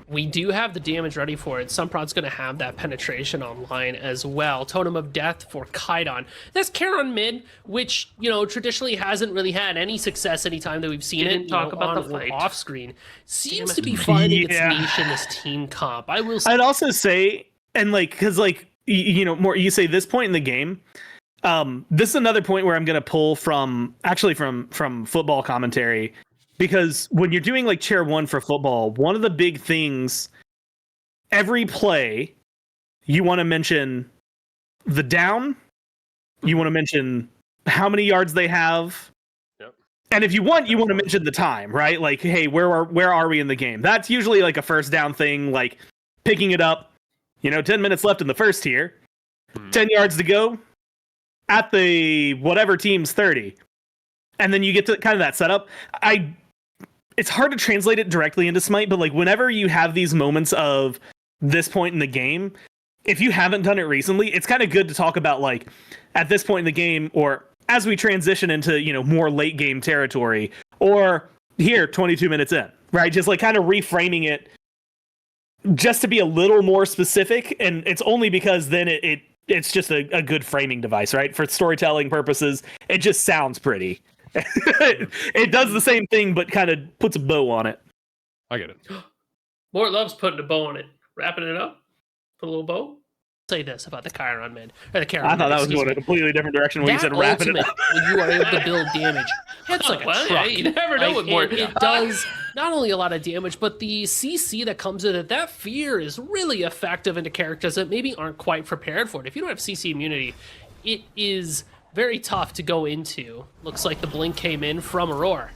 We do have the damage ready for it. Sunprod's going to have that penetration online as well. Totem of Death for Kaidon. That's Charon mid, which, traditionally hasn't really had any success anytime that we've seen it. Talk about on the or fight. off screen. Seems to be finding its niche in this team comp. I will say. I'd also say, and like, because like, more you say this point in the game, this is another point where I'm going to pull from football commentary, because when you're doing like chair 1 for football, one of the big things, every play, you want to mention the down, you want to mention how many yards they have. Yep. And if you want to mention the time, right? Like, hey, where are we in the game? That's usually like a first down thing, like picking it up, 10 minutes left in the first tier. 10 yards to go at the whatever team's 30. And then you get to kind of that setup. It's hard to translate it directly into Smite, but like whenever you have these moments of this point in the game, if you haven't done it recently, it's kind of good to talk about like at this point in the game, or as we transition into, you know, more late game territory, or here 22 minutes in, right? Just like kind of reframing it just to be a little more specific. And it's only because then it's just a good framing device, right? For storytelling purposes, it just sounds pretty. It does the same thing, but kind of puts a bow on it. I get it. Mort loves putting a bow on it, wrapping it up, put a little bow. Say this about the Chiron mid, or the Chiron. I thought that was excuse going me. a completely different direction when you That said wrapping it ultimate, up. when you are able to build damage, it's like a Well, truck. yeah, you never know Like, with Mort. it does not only a lot of damage, but the CC that comes with it, that fear is really effective into characters that maybe aren't quite prepared for it. If you don't have CC immunity, it is very tough to go into. Looks like the blink came in from Aurora.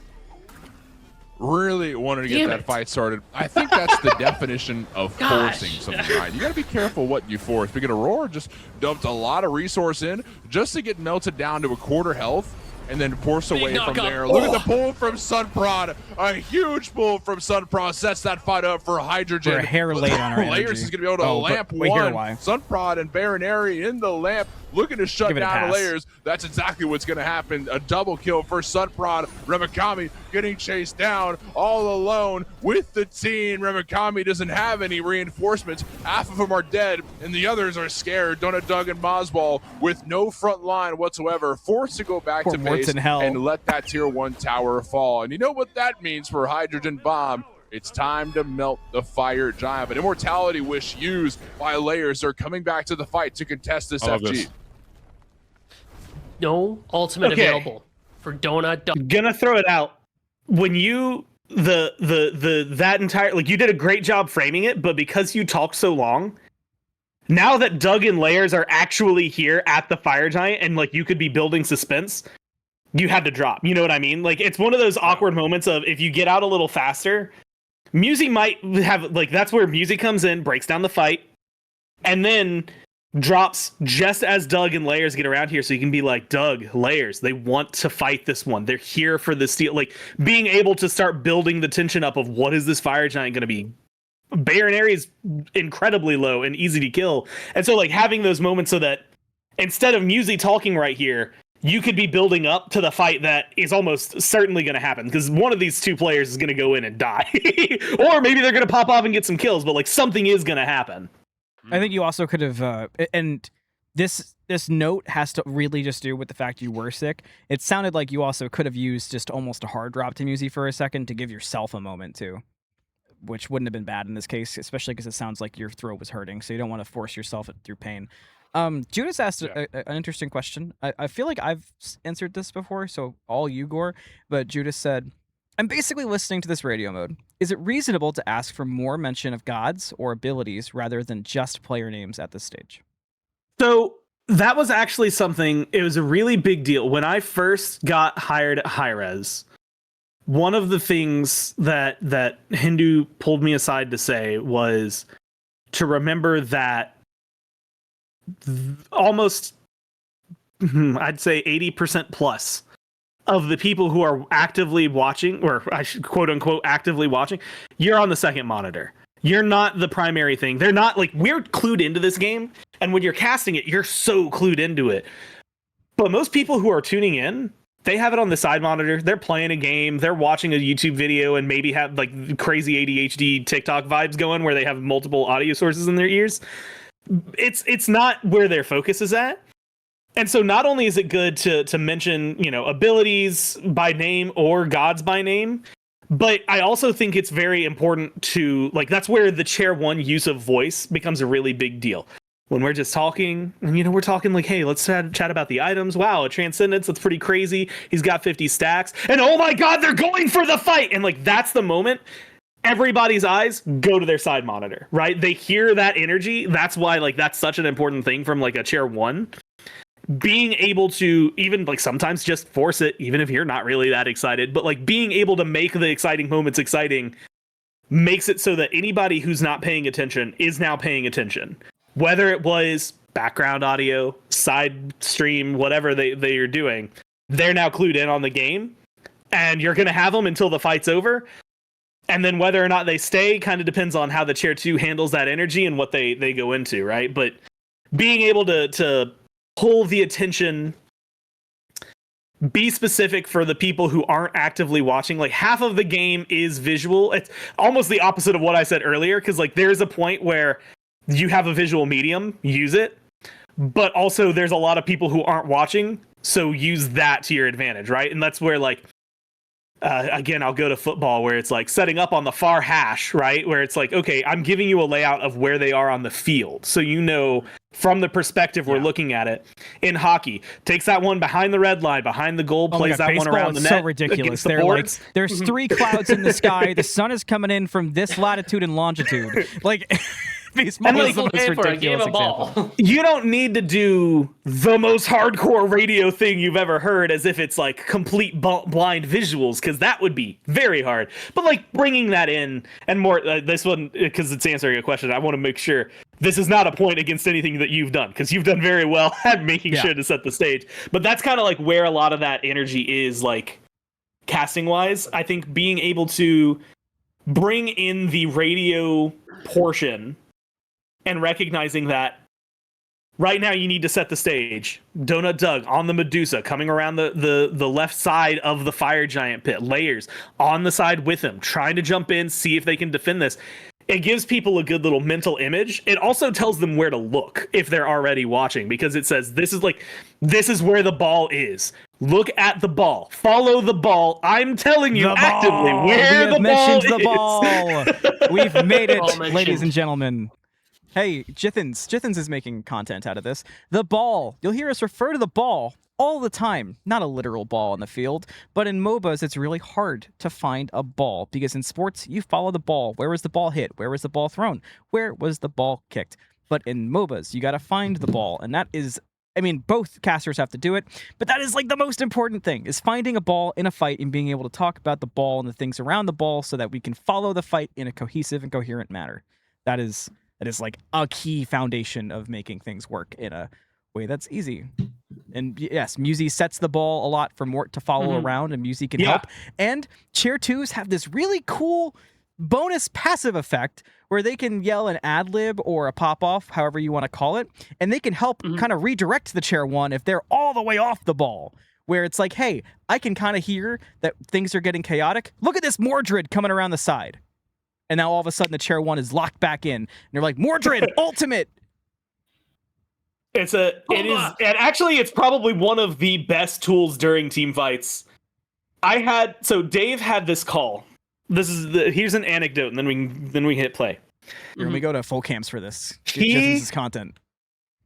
Really wanted to get Damn that it. fight started. I think that's the definition of Gosh. forcing something, right? You got to be careful what you force. Because Aurora just dumped a lot of resource in just to get melted down to a quarter health and then force away from knock up. there. Look at the pull from Sunprod. A huge pull from Sunprod sets that fight up for Hydrogen. We're a hair late on our Layers energy. is going to be able to Oh, but lamp we hear one. why. Sunprod and Baronary in the lamp, looking to shut Give it a down pass. Layers. That's exactly what's going to happen. A double kill for Sunprod. Remikami getting chased down all alone with the team. Remikami doesn't have any reinforcements. Half of them are dead, and the others are scared. Donut Doug and Mosball with no front line whatsoever, forced to go back Poor to Mort's base in hell. and let that tier 1 tower fall. And you know what that means for Hydrogen Bomb. It's time to melt the fire giant. But Immortality Wish used by Layers are coming back to the fight to contest this I love FG. this. No ultimate Okay. available for Donut Dog. Gonna throw it out. When you that entire, like, you did a great job framing it, but because you talked so long, now that Doug and Layers are actually here at the fire giant and like you could be building suspense, you had to drop. You know what I mean? Like, it's one of those awkward moments of if you get out a little faster, Musi might have, like, that's where Musi comes in, breaks down the fight, and then drops just as Doug and Layers get around here, so you can be like, Doug, Layers, they want to fight this one. They're here for the steal. Like, being able to start building the tension up of what is this fire giant going to be. Baron area is incredibly low and easy to kill. And so, like, having those moments so that instead of Musi talking right here, you could be building up to the fight that is almost certainly going to happen, because one of these two players is going to go in and die. Or maybe they're going to pop off and get some kills, but like something is going to happen. I think you also could have, and this note has to really just do with the fact you were sick. It sounded like you also could have used just almost a hard drop to Musi for a second to give yourself a moment too, which wouldn't have been bad in this case, especially because it sounds like your throat was hurting, so you don't want to force yourself through pain. Judas asked an interesting question. I feel like I've answered this before, so all you, Gore, but Judas said, I'm basically listening to this radio mode. Is it reasonable to ask for more mention of gods or abilities rather than just player names at this stage? So that was actually something, it was a really big deal. When I first got hired at Hi-Rez, one of the things that Hindu pulled me aside to say was to remember that almost, I'd say 80% plus of the people who are actively watching, or I should quote unquote actively watching, you're on the second monitor. You're not the primary thing. They're not, like, we're clued into this game, and when you're casting it, you're so clued into it. But most people who are tuning in, they have it on the side monitor. They're playing a game. They're watching a YouTube video and maybe have like crazy ADHD TikTok vibes going where they have multiple audio sources in their ears. It's not where their focus is at. And so not only is it good to mention, you know, abilities by name or gods by name, but I also think it's very important to, like, that's where the chair one use of voice becomes a really big deal. When we're just talking, and, you know, we're talking like, hey, let's chat about the items. Wow, a Transcendence, that's pretty crazy. He's got 50 stacks. And oh my God, they're going for the fight. And like, that's the moment everybody's eyes go to their side monitor, right? They hear that energy. That's why, like, that's such an important thing from like a chair one. Being able to even, like, sometimes just force it, even if you're not really that excited, but like being able to make the exciting moments exciting makes it so that anybody who's not paying attention is now paying attention. whether it was background audio, side stream, whatever they are doing, they're now clued in on the game, and you're going to have them until the fight's over. And then whether or not they stay kind of depends on how the Chair 2 handles that energy and what they go into, right? But being able to pull the attention, be specific for the people who aren't actively watching. Like, half of the game is visual. It's almost the opposite of what I said earlier, because like there's a point where you have a visual medium, use it, but also there's a lot of people who aren't watching, so use that to your advantage, right? And that's where, like, again, I'll go to football, where it's like setting up on the far hash, right? Where it's like, okay, I'm giving you a layout of where they are on the field, so you know from the perspective we're looking at it. In hockey, takes that one behind the red line, behind the goal, plays that one around the net. So ridiculous. They're like, there's 3 clouds in the sky. The sun is coming in from this latitude and longitude. Like, baseball is the most ridiculous example. You don't need to do the most hardcore radio thing you've ever heard as if it's like complete blind visuals, because that would be very hard. But like bringing that in, and more, this one, because it's answering a question, I want to make sure this is not a point against anything that you've done, because you've done very well at making sure to set the stage. But that's kind of like where a lot of that energy is, like casting wise. I think being able to bring in the radio portion and recognizing that right now you need to set the stage. Donut Doug on the Medusa, coming around the left side of the fire giant pit. Layers on the side with him, trying to jump in, see if they can defend this. It gives people a good little mental image. It also tells them where to look if they're already watching, because it says this is where the ball is. Look at the ball. Follow the ball. I'm telling you actively where the ball is. We've made it, ladies and gentlemen. Hey, Jithens is making content out of this. The ball. You'll hear us refer to the ball all the time. Not a literal ball in the field, but in MOBAs, it's really hard to find a ball, because in sports, you follow the ball. Where was the ball hit? Where was the ball thrown? Where was the ball kicked? But in MOBAs, you got to find the ball. And that is, I mean, both casters have to do it, but that is like the most important thing, is finding a ball in a fight and being able to talk about the ball and the things around the ball so that we can follow the fight in a cohesive and coherent manner. That is like a key foundation of making things work in a way that's easy. And yes, Musi sets the ball a lot for Mort to follow around, and Musi can help. And Chair 2s have this really cool bonus passive effect where they can yell an ad-lib or a pop-off, however you want to call it, and they can help kind of redirect the Chair 1 if they're all the way off the ball, where it's like, hey, I can kind of hear that things are getting chaotic. Look at this Mordred coming around the side. And now all of a sudden the Chair 1 is locked back in. And they're like, Mordred, ultimate! It is, and actually it's probably one of the best tools during team fights. Dave had this call. Here's an anecdote, and then we hit play. Here we go to full camps for this. Jithen's content.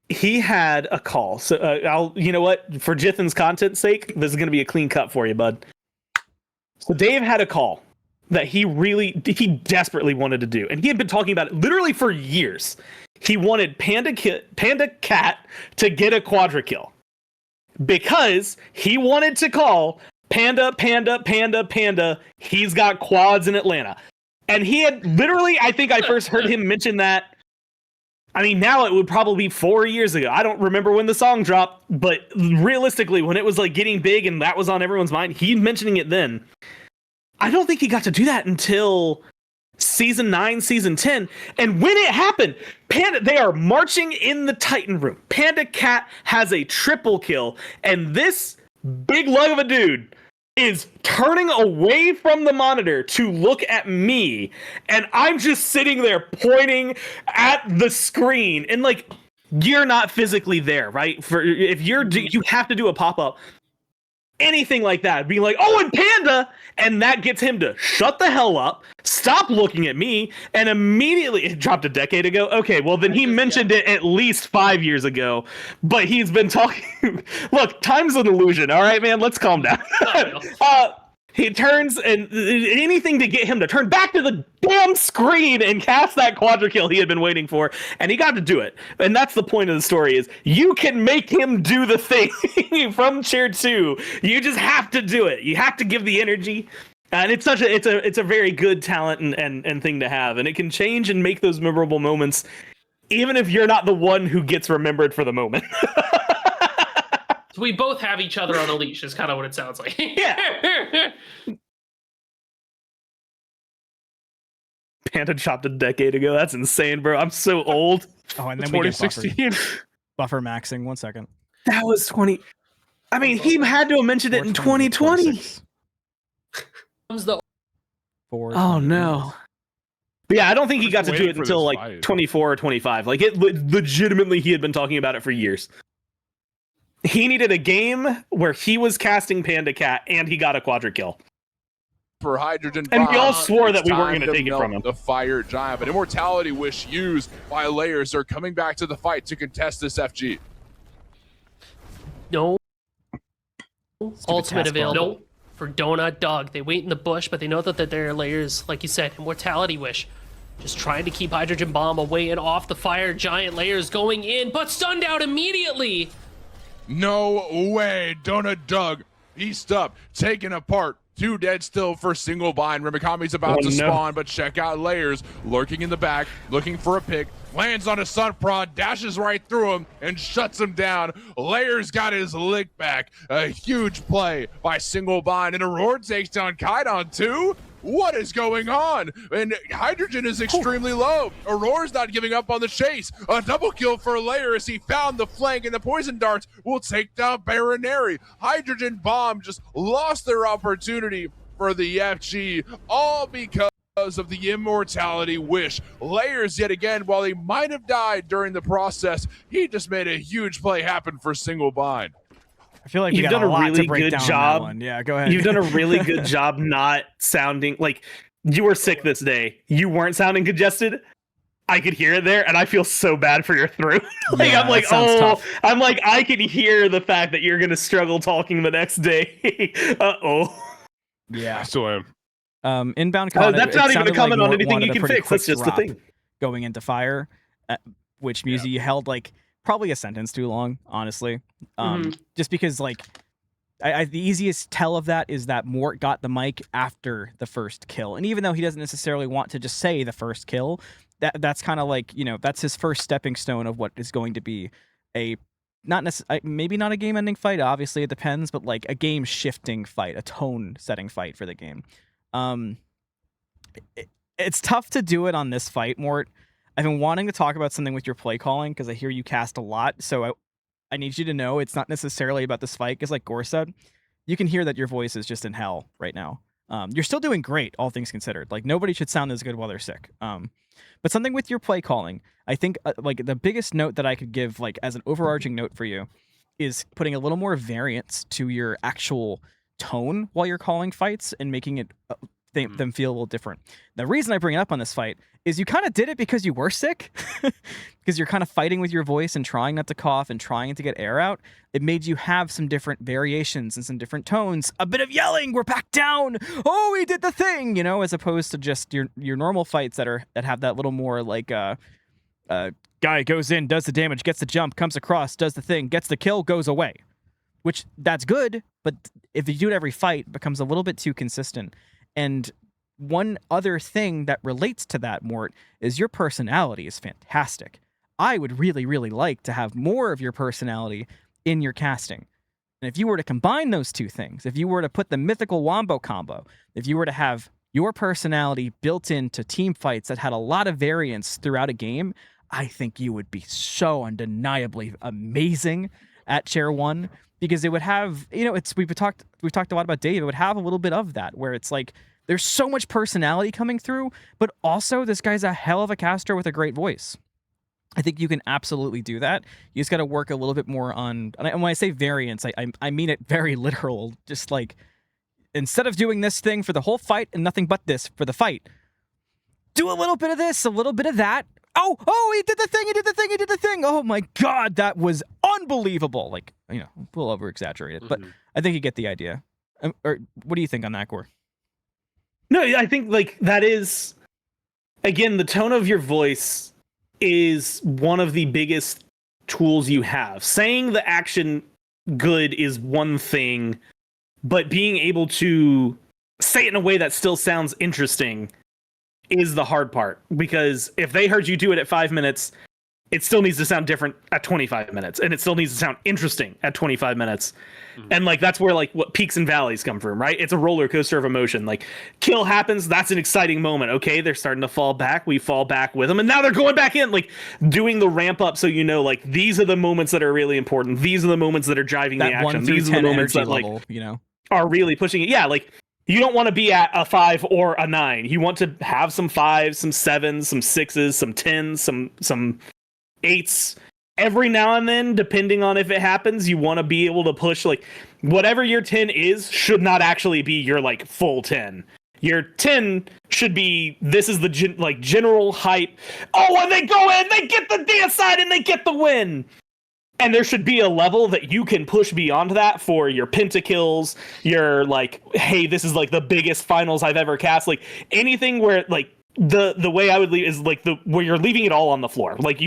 He had a call. So you know what? For Jithen's content's sake, this is going to be a clean cut for you, bud. So Dave had a call that he desperately wanted to do, and he had been talking about it literally for years. He wanted Panda Cat to get a quadra kill because he wanted to call Panda. He's got quads in Atlanta. And he had literally, I think I first heard him mention that. I mean, now it would probably be 4 years ago. I don't remember when the song dropped, but realistically, when it was like getting big and that was on everyone's mind, he mentioning it then. I don't think he got to do that until Season 9, Season 10. And when it happened, they are marching in the Titan room. Panda Cat has a triple kill, and this big lug of a dude is turning away from the monitor to look at me, and I'm just sitting there pointing at the screen. And like, you're not physically there, right? You have to do a pop-up. Anything like that, being like, oh, and Panda, and that gets him to shut the hell up, stop looking at me, and immediately, it dropped a decade ago. Okay, well then he mentioned it at least 5 years ago, but he's been talking. Look, time's an illusion. All right, man, let's calm down. He turns, and anything to get him to turn back to the damn screen and cast that quadra kill he had been waiting for, and he got to do it. And that's the point of the story, is you can make him do the thing from Chair 2. You just have to do it. You have to give the energy. And it's a very good talent and thing to have. And it can change and make those memorable moments even if you're not the one who gets remembered for the moment. So we both have each other on a leash is kind of what it sounds like. Yeah. Panda chopped a decade ago. That's insane, bro. I'm so old. Oh, and then we get 2016. buffer maxing. 1 second. That was 20. I mean, he had to have mentioned it in 2020. Comes the Oh no. But yeah, I don't think he got to do Waiting it for until this like fight. 24 or 25. Like it legitimately, he had been talking about it for years. He needed a game where he was casting Panda Cat and he got a quadra kill. For Hydrogen And we all Bomb, swore that it's we weren't time going to take it melt from him. The Fire Giant, but Immortality Wish used by Layers are coming back to the fight to contest this FG. no ultimate taskbar. available for Donut Dog. They wait in the bush, but they know that their Layers, like you said, Immortality Wish. Just trying to keep Hydrogen Bomb away and off the Fire Giant. Layers going in, but stunned out immediately. No way, Donut Doug, beast up, taken apart. 2 dead still for single bind. Remikami's about to spawn, but check out Layers lurking in the back, looking for a pick. Lands on a Sun Prod, dashes right through him, and shuts him down. Layers got his lick back. A huge play by single bind, and Aurora takes down Kaidon too. What is going on? And Hydrogen is extremely low. Aurora's not giving up on the chase. A double kill for Layer as he found the flank, and the poison darts will take down Baronary. Hydrogen Bomb just lost their opportunity for the FG, all because of the Immortality Wish. Layers yet again, while he might have died during the process, he just made a huge play happen for single bind. I feel like You've we got done a lot really to break good down on job. that one. Yeah, go ahead. You've done a really good job not sounding like you were sick this day. You weren't sounding congested. I could hear it there, and I feel so bad for your throat. Like Yeah, I'm like, that sounds tough. I'm like, I can hear the fact that you're gonna struggle talking the next day. I Yeah. still am. Inbound comment. That's it not even a sounded comment like on Mort anything wanted you a can pretty fix. quick That's just the drop thing. going into fire, which Musi held like probably a sentence too long, honestly. Just because like the easiest tell of that is that Mort got the mic after the first kill, and even though he doesn't necessarily want to just say the first kill, that's kind of like, you know, that's his first stepping stone of what is going to be a maybe not a game-ending fight. Obviously, it depends, but like a game-shifting fight, a tone-setting fight for the game. It's tough to do it on this fight, Mort. I've been wanting to talk about something with your play calling because I hear you cast a lot, so I need you to know it's not necessarily about this fight, because like Gore said, you can hear that your voice is just in hell right now. You're still doing great, all things considered. Like, nobody should sound as good while they're sick. But something with your play calling, I think like the biggest note that I could give, like as an overarching note for you, is putting a little more variance to your actual tone while you're calling fights and making it them feel a little different. The reason I bring it up on this fight is you kind of did it because you were sick, because you're kind of fighting with your voice and trying not to cough and trying to get air out. It made you have some different variations and some different tones. A bit of yelling, we're back down. Oh, we did the thing, you know, as opposed to just your normal fights that have that little more like guy goes in, does the damage, gets the jump, comes across, does the thing, gets the kill, goes away. Which that's good, but if you do it every fight, it becomes a little bit too consistent. And one other thing that relates to that, Mort, is your personality is fantastic. I would really, really like to have more of your personality in your casting. And if you were to combine those two things, if you were to put the mythical wombo combo, if you were to have your personality built into team fights that had a lot of variance throughout a game, I think you would be so undeniably amazing at Chair 1. Because it would have, you know, we've talked a lot about Dave. It would have a little bit of that, where it's like there's so much personality coming through, but also this guy's a hell of a caster with a great voice. I think you can absolutely do that. You just got to work a little bit more on. And when I say variance, I mean it very literal. Just like, instead of doing this thing for the whole fight and nothing but this for the fight, do a little bit of this, a little bit of that. Oh, he did the thing, he did the thing, he did the thing. Oh my God, that was unbelievable. Like, you know, a little over-exaggerated, but I think you get the idea. Or what do you think on that, Gore? No, I think like that is, again, the tone of your voice is one of the biggest tools you have. Saying the action good is one thing, but being able to say it in a way that still sounds interesting is the hard part. Because if they heard you do it at 5 minutes it still needs to sound different at 25 minutes, and it still needs to sound interesting at 25 minutes. And like that's where like what peaks and valleys come from, right? It's a roller coaster of emotion. Like kill happens, that's an exciting moment. Okay, they're starting to fall back, we fall back with them, and now they're going back in, like doing the ramp up, so you know, like these are the moments that are really important. These are the moments that are driving the action. These are the moments that level, like you know, are really pushing it. Yeah, like you don't want to be at a 5 or a 9. You want to have some 5s, some 7s, some 6s, some 10s, some 8s. Every now and then, depending on if it happens, you want to be able to push, like, whatever your 10 is should not actually be your, like, full 10. Your 10 should be, this is the, general hype. Oh, and they go in, they get the dance side, and they get the win! And there should be a level that you can push beyond that for your pentakills, your, like, hey, this is, like, the biggest finals I've ever cast. Like, anything where, like, the way I would leave is like where you're leaving it all on the floor. Like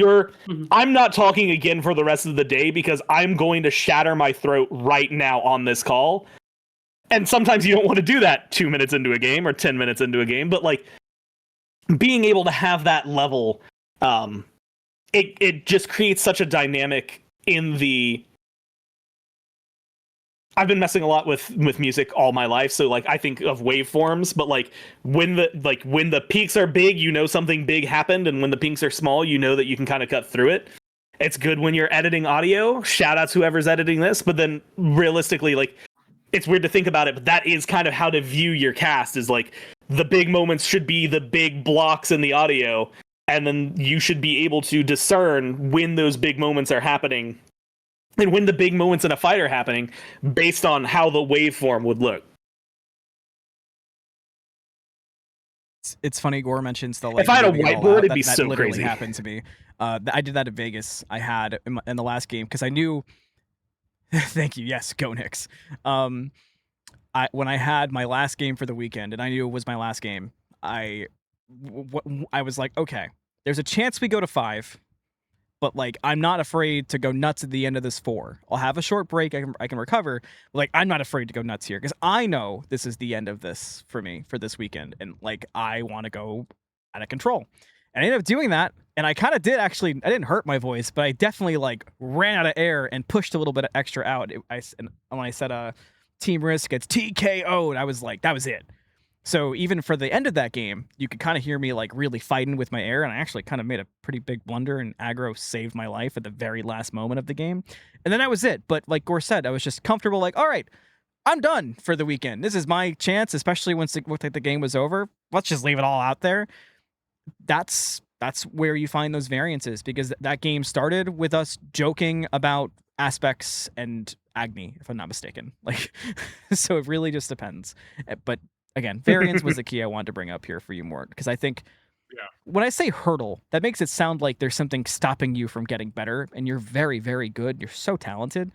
I'm not talking again for the rest of the day because I'm going to shatter my throat right now on this call. And sometimes you don't want to do that 2 minutes into a game or 10 minutes into a game, but like being able to have that level, it just creates such a dynamic in the. I've been messing a lot with music all my life, so like I think of waveforms, but like when the peaks are big, you know something big happened, and when the peaks are small, you know that you can kind of cut through it. It's good when you're editing audio. Shout out to whoever's editing this, but then realistically, like it's weird to think about it, but that is kind of how to view your cast. Is like the big moments should be the big blocks in the audio, and then you should be able to discern when those big moments are happening. And when the big moments in a fight are happening, based on how the waveform would look. It's funny. Gore mentions the like. If I had a whiteboard, it'd be so literally crazy. Happened to me. I did that at Vegas. I had in the last game because I knew. Thank you. Yes, go Knicks. When I had my last game for the weekend, and I knew it was my last game, I was like, okay, there's a chance we go to 5. But like, I'm not afraid to go nuts at the end of this 4. I'll have a short break. I can recover. Like, I'm not afraid to go nuts here because I know this is the end of this for me for this weekend, and like, I want to go out of control. And I ended up doing that, and I kind of did actually. I didn't hurt my voice, but I definitely like ran out of air and pushed a little bit extra out. And when I said Team Risk gets TKO'd, I was like, that was it. So even for the end of that game, you could kind of hear me like really fighting with my air, and I actually kind of made a pretty big blunder, and aggro saved my life at the very last moment of the game. And then that was it. But like Gore said, I was just comfortable, like, all right, I'm done for the weekend. This is my chance, especially once it looked like the game was over. Let's just leave it all out there. That's where you find those variances, because that game started with us joking about aspects and Agni, if I'm not mistaken. Like, so it really just depends. But again, variance was the key I wanted to bring up here for you, Mort, because I think when I say hurdle, that makes it sound like there's something stopping you from getting better, and you're very, very good. You're so talented,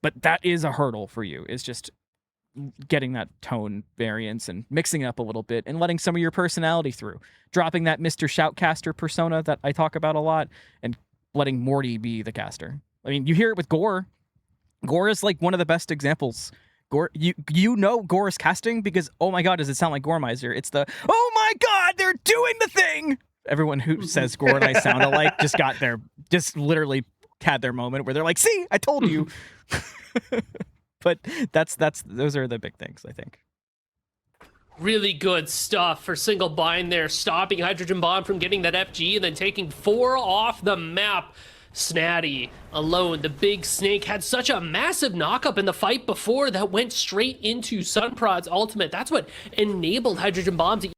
but that is a hurdle for you. It's just getting that tone variance and mixing it up a little bit and letting some of your personality through, dropping that Mr. Shoutcaster persona that I talk about a lot and letting Morty be the caster. I mean, you hear it with Gore. Gore is like one of the best examples. Gore, you know Gore's casting because, oh my god, does it sound like Goremiser? It's the, oh my god, they're doing the thing! Everyone who says Gore and I sound alike just literally had their moment where they're like, see, I told you. But those are the big things, I think. Really good stuff for Single Bind there, stopping Hydrogen Bomb from getting that FG and then taking 4 off the map. Snatty alone, the big snake, had such a massive knockup in the fight before that went straight into Sunprod's ultimate. That's what enabled Hydrogen Bomb to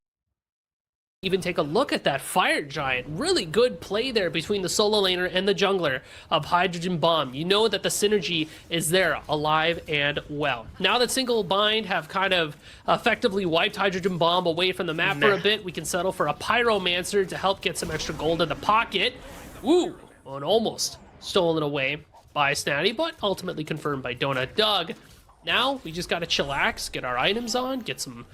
even take a look at that Fire Giant. Really good play there between the solo laner and the jungler of Hydrogen Bomb. You know that the synergy is there, alive and well. Now that Single Bind have kind of effectively wiped Hydrogen Bomb away from the map for a bit, we can settle for a Pyromancer to help get some extra gold in the pocket. Woo! And almost stolen away by Snatty, but ultimately confirmed by Donut Doug. Now we just gotta chillax, get our items on, get some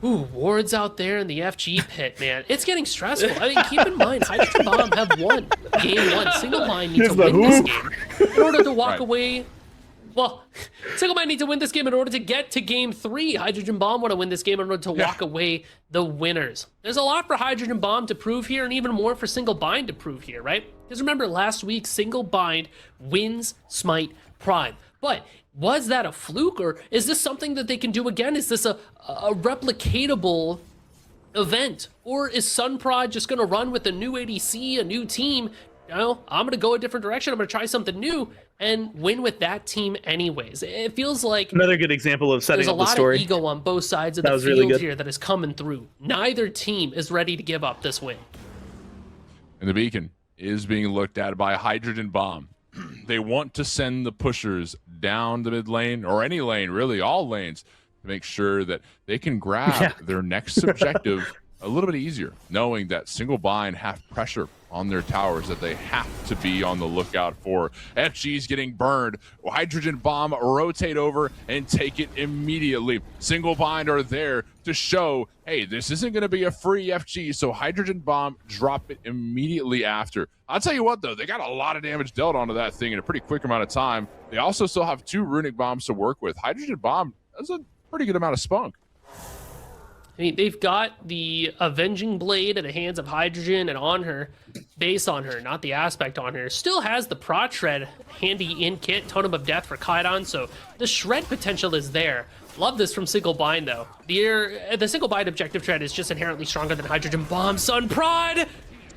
wards out there in the FG pit, man. It's getting stressful. I mean, keep in mind, Hydrogen Bomb have won game 1. Single Bind needs to win this game in order to walk away. Well, Single Bind needs to win this game in order to get to game 3. Hydrogen Bomb want to win this game in order to walk away the winners. There's a lot for Hydrogen Bomb to prove here, and even more for Single Bind to prove here, right? Because remember, last week, single bind wins Smite Prime. But was that a fluke, or is this something that they can do again? Is this a replicatable event? Or is SunProd just going to run with a new ADC, a new team? No, I'm going to go a different direction. I'm going to try something new and win with that team anyways. It feels like Another good example of setting there's a up the lot story. of ego on both sides of the was field really good. here that is coming through. Neither team is ready to give up this win. And the beacon is being looked at by Hydrogen Bomb. They want to send the pushers down the mid lane, or any lane, really, all lanes, to make sure that they can grab their next objective a little bit easier, knowing that single bind have pressure on their towers that they have to be on the lookout for. FG's getting burned. Hydrogen Bomb rotate over and take it immediately. Single bind are there to show, hey, this isn't going to be a free FG, so Hydrogen Bomb drop it immediately after. I'll tell you what, though, they got a lot of damage dealt onto that thing in a pretty quick amount of time. They also still have 2 runic bombs to work with. Hydrogen Bomb has a pretty good amount of spunk. I mean, they've got the Avenging Blade in the hands of Hydrogen and on her, base on her, not the aspect on her. Still has the Prot Shred handy in kit, Totem of Death for Kaidan, so the shred potential is there. Love this from Single Bind, though. The Single Bind objective shred is just inherently stronger than Hydrogen Bomb. SunProd!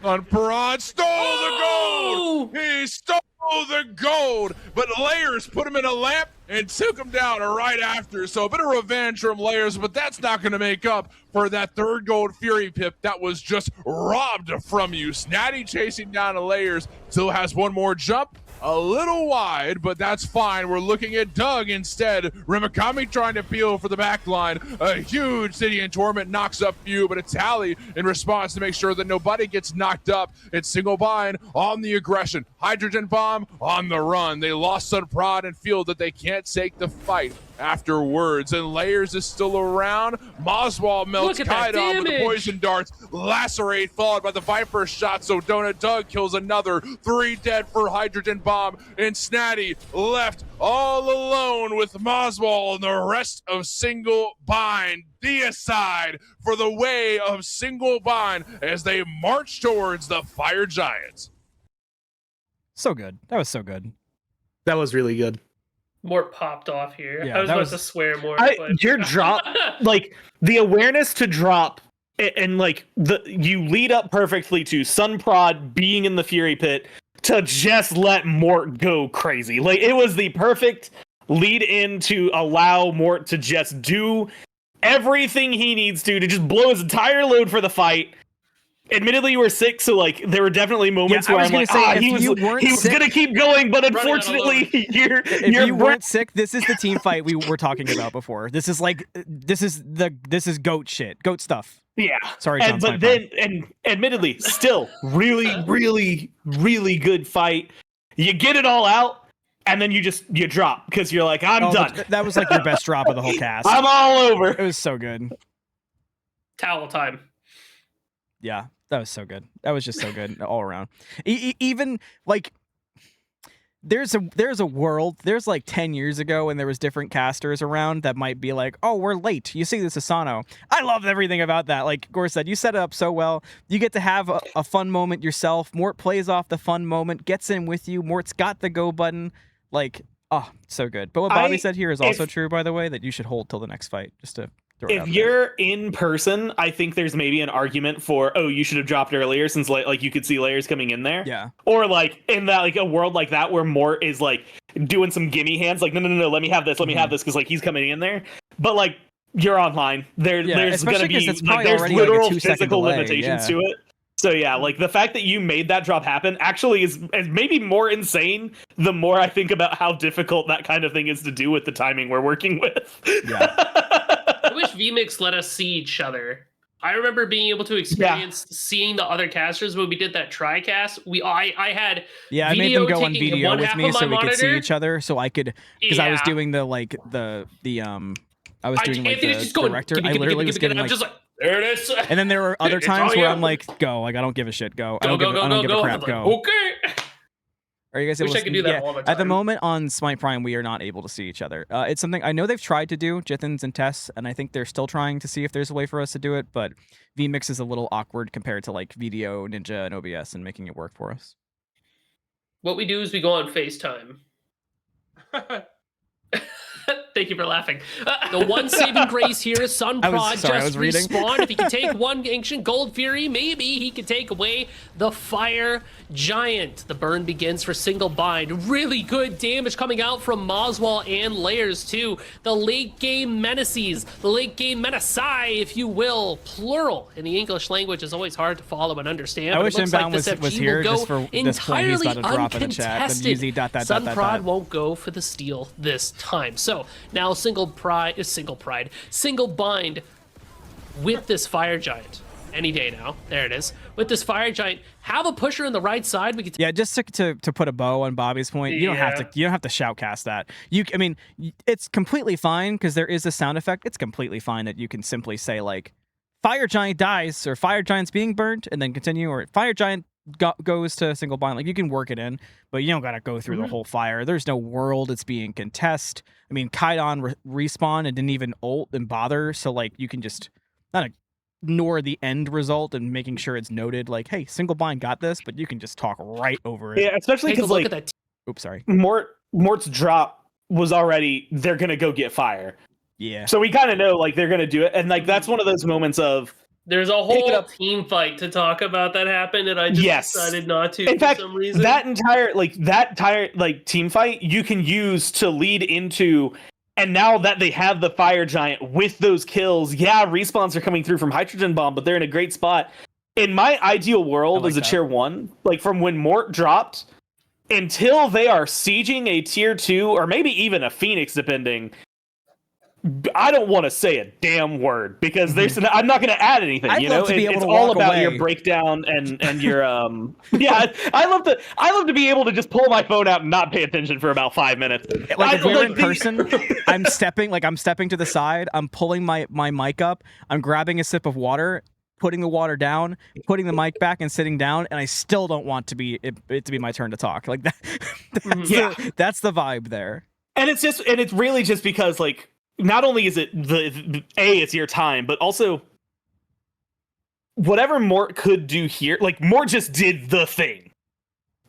SunProd stole the gold! He stole the gold! But Layers put him in a lamp and took him down right after. So a bit of revenge from Layers, but that's not going to make up for that 3rd gold Fury Pip that was just robbed from you. Snatty chasing down Layers, still has one more jump. A little wide, but that's fine. We're looking at Doug instead. Remakami trying to peel for the back line. A huge City in Torment knocks up Few, but a Tally in response to make sure that nobody gets knocked up. It's Single Bind on the aggression. Hydrogen Bomb on the run. They lost SunProd and feel that they can't take the fight afterwards, and Layers is still around. Moswall melts Kaidan with the poison darts. Lacerate followed by the Viper shot, so Donut Doug kills another. 3 dead for Hydrogen Bomb, and Snatty left all alone with Moswall and the rest of Single Bind. Deicide for the way of Single Bind as they march towards the Fire Giants. So good. That was so good. That was really good. Mort popped off here. Yeah, I was about to swear more. Your drop, like the awareness to drop, and like you lead up perfectly to SunProd being in the Fury Pit to just let Mort go crazy. Like it was the perfect lead in to allow Mort to just do everything he needs to just blow his entire load for the fight. Admittedly, you were sick, so like there were definitely moments where I'm like, he was gonna keep going, but unfortunately, if you weren't sick, this is the team fight we were talking about before. This is goat shit, goat stuff. Yeah, sorry, John, but then, and admittedly, still really good fight. You get it all out, and then you drop because you're like, I'm done. That was like your best drop of the whole cast. I'm all over. It was so good. Towel time. Yeah, that was so good. That was just so good all around. Even like there's a world, there's like 10 years ago when there was different casters around that might be like, oh, we're late. You see this Asano. I love everything about that. Like Gore said, you set it up so well. You get to have a fun moment yourself. Mort plays off the fun moment, gets in with you. Mort's got the go button. Like, oh, so good. But what Bobby said here is also true, by the way, that you should hold till the next fight. Just to if you're in person, I think there's maybe an argument for, oh, you should have dropped earlier since like you could see Layers coming in there. Yeah. Or like in that like a world like that where Mort is like doing some gimme hands, like no, let me have this, because like he's coming in there. But like you're online, there's gonna be like there's literal physical limitations to it. So yeah, like the fact that you made that drop happen actually is maybe more insane the more I think about how difficult that kind of thing is to do with the timing we're working with. Yeah. I wish VMix let us see each other. I remember being able to experience seeing the other casters when we did that tri-cast. I had I made them go on video with me so we could see each other, so I could I was doing the director. I literally was getting like, just like, there it is. And then there were other times where I'm like, go, like I don't give a shit, go. I don't give a crap, go. Okay. Are you guys able I could do that all the time. At the moment on SMITE Prime, we are not able to see each other. It's something I know they've tried to do, Jithens and Tess, and I think they're still trying to see if there's a way for us to do it, but VMix is a little awkward compared to like VDO, Ninja, and OBS and making it work for us. What we do is we go on FaceTime. Thank you for laughing. The one saving grace here is Sunprod just respawned. If he can take one Ancient Gold Fury, maybe he can take away the Fire Giant. The burn begins for Single Bind. Really good damage coming out from Moswell and Layers too. The late game menaces, the late game menacai, if you will, plural. In the English language is always hard to follow and understand. I but wish it looks Inbound like was here just for this point he's about to drop in the chat. Sunprod won't go for the steal this time. So now Single Bind with this Fire Giant. Any day now. There it is. With this Fire Giant, have a pusher on the right side. We could just to put a bow on Bobby's point, you don't have to shoutcast that. I mean, it's completely fine because there is a sound effect. It's completely fine that you can simply say like, Fire Giant dies, or Fire Giant's being burnt, and then continue, or Fire Giant goes to Single Bind. Like, you can work it in, but you don't gotta go through the whole fire. There's no world it's being contest. I mean, Kaidon respawned and didn't even ult and bother, so like you can just not ignore the end result and making sure it's noted like, hey, Single Bind got this, but you can just talk right over it. Yeah, especially because like oops, sorry. Mort's drop was already they're gonna go get fire. Yeah. So we kind of know like they're gonna do it, and like that's one of those moments of there's a whole team fight to talk about that happened, and I just decided not to. In fact, for some reason. that entire team fight you can use to lead into. And now that they have the Fire Giant with those kills, respawns are coming through from Hydrogen Bomb, but they're in a great spot. In my ideal world as a tier 1, like from when Mort dropped until they are sieging a tier 2 or maybe even a Phoenix, depending. I don't want to say a damn word because I'm not going to add anything. It's all about your breakdown and your I love to be able to just pull my phone out and not pay attention for about 5 minutes. Like if we're in person, I'm stepping to the side. I'm pulling my mic up. I'm grabbing a sip of water, putting the water down, putting the mic back, and sitting down. And I still don't want it to be my turn to talk. Like that. That's the vibe there. And it's really just because like. Not only is it it's your time, but also whatever Mort could do here, like Mort just did the thing,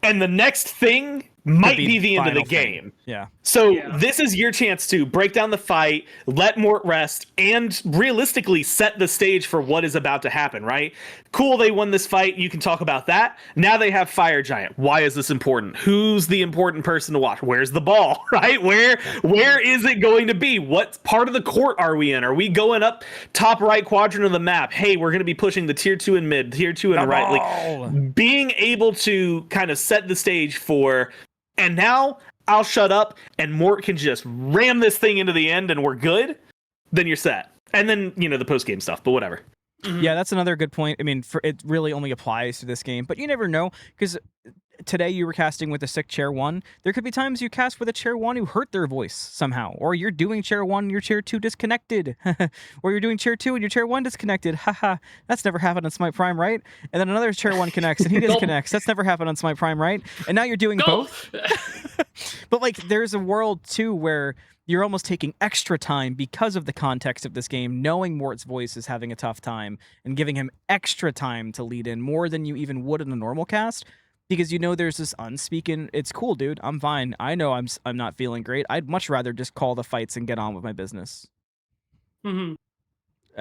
and the next thing might be the end of the game. Yeah. So this is your chance to break down the fight, let Mort rest, and realistically set the stage for what is about to happen, right? Cool, they won this fight. You can talk about that. Now they have Fire Giant. Why is this important? Who's the important person to watch? Where's the ball, right? Where is it going to be? What part of the court are we in? Are we going up top right quadrant of the map? Hey, we're going to be pushing the tier 2 in mid, tier 2 in right. Like being able to kind of set the stage for, and now I'll shut up and Mort can just ram this thing into the end and we're good, then you're set. And then, the post-game stuff, but whatever. Yeah, that's another good point. I mean, it really only applies to this game, but you never know, because today you were casting with a sick chair 1. There could be times you cast with a chair 1 who hurt their voice somehow, or you're doing chair 1 and your chair 2 disconnected, or you're doing chair 2 and your chair 1 disconnected. Haha, that's never happened on SMITE Prime, right? And then another chair 1 connects and he disconnects. That's never happened on SMITE Prime, right? And now you're doing both. But like, there's a world too where you're almost taking extra time because of the context of this game, knowing Mort's voice is having a tough time and giving him extra time to lead in more than you even would in a normal cast, because there's this unspeaking, it's cool, dude, I'm fine. I know I'm not feeling great. I'd much rather just call the fights and get on with my business. I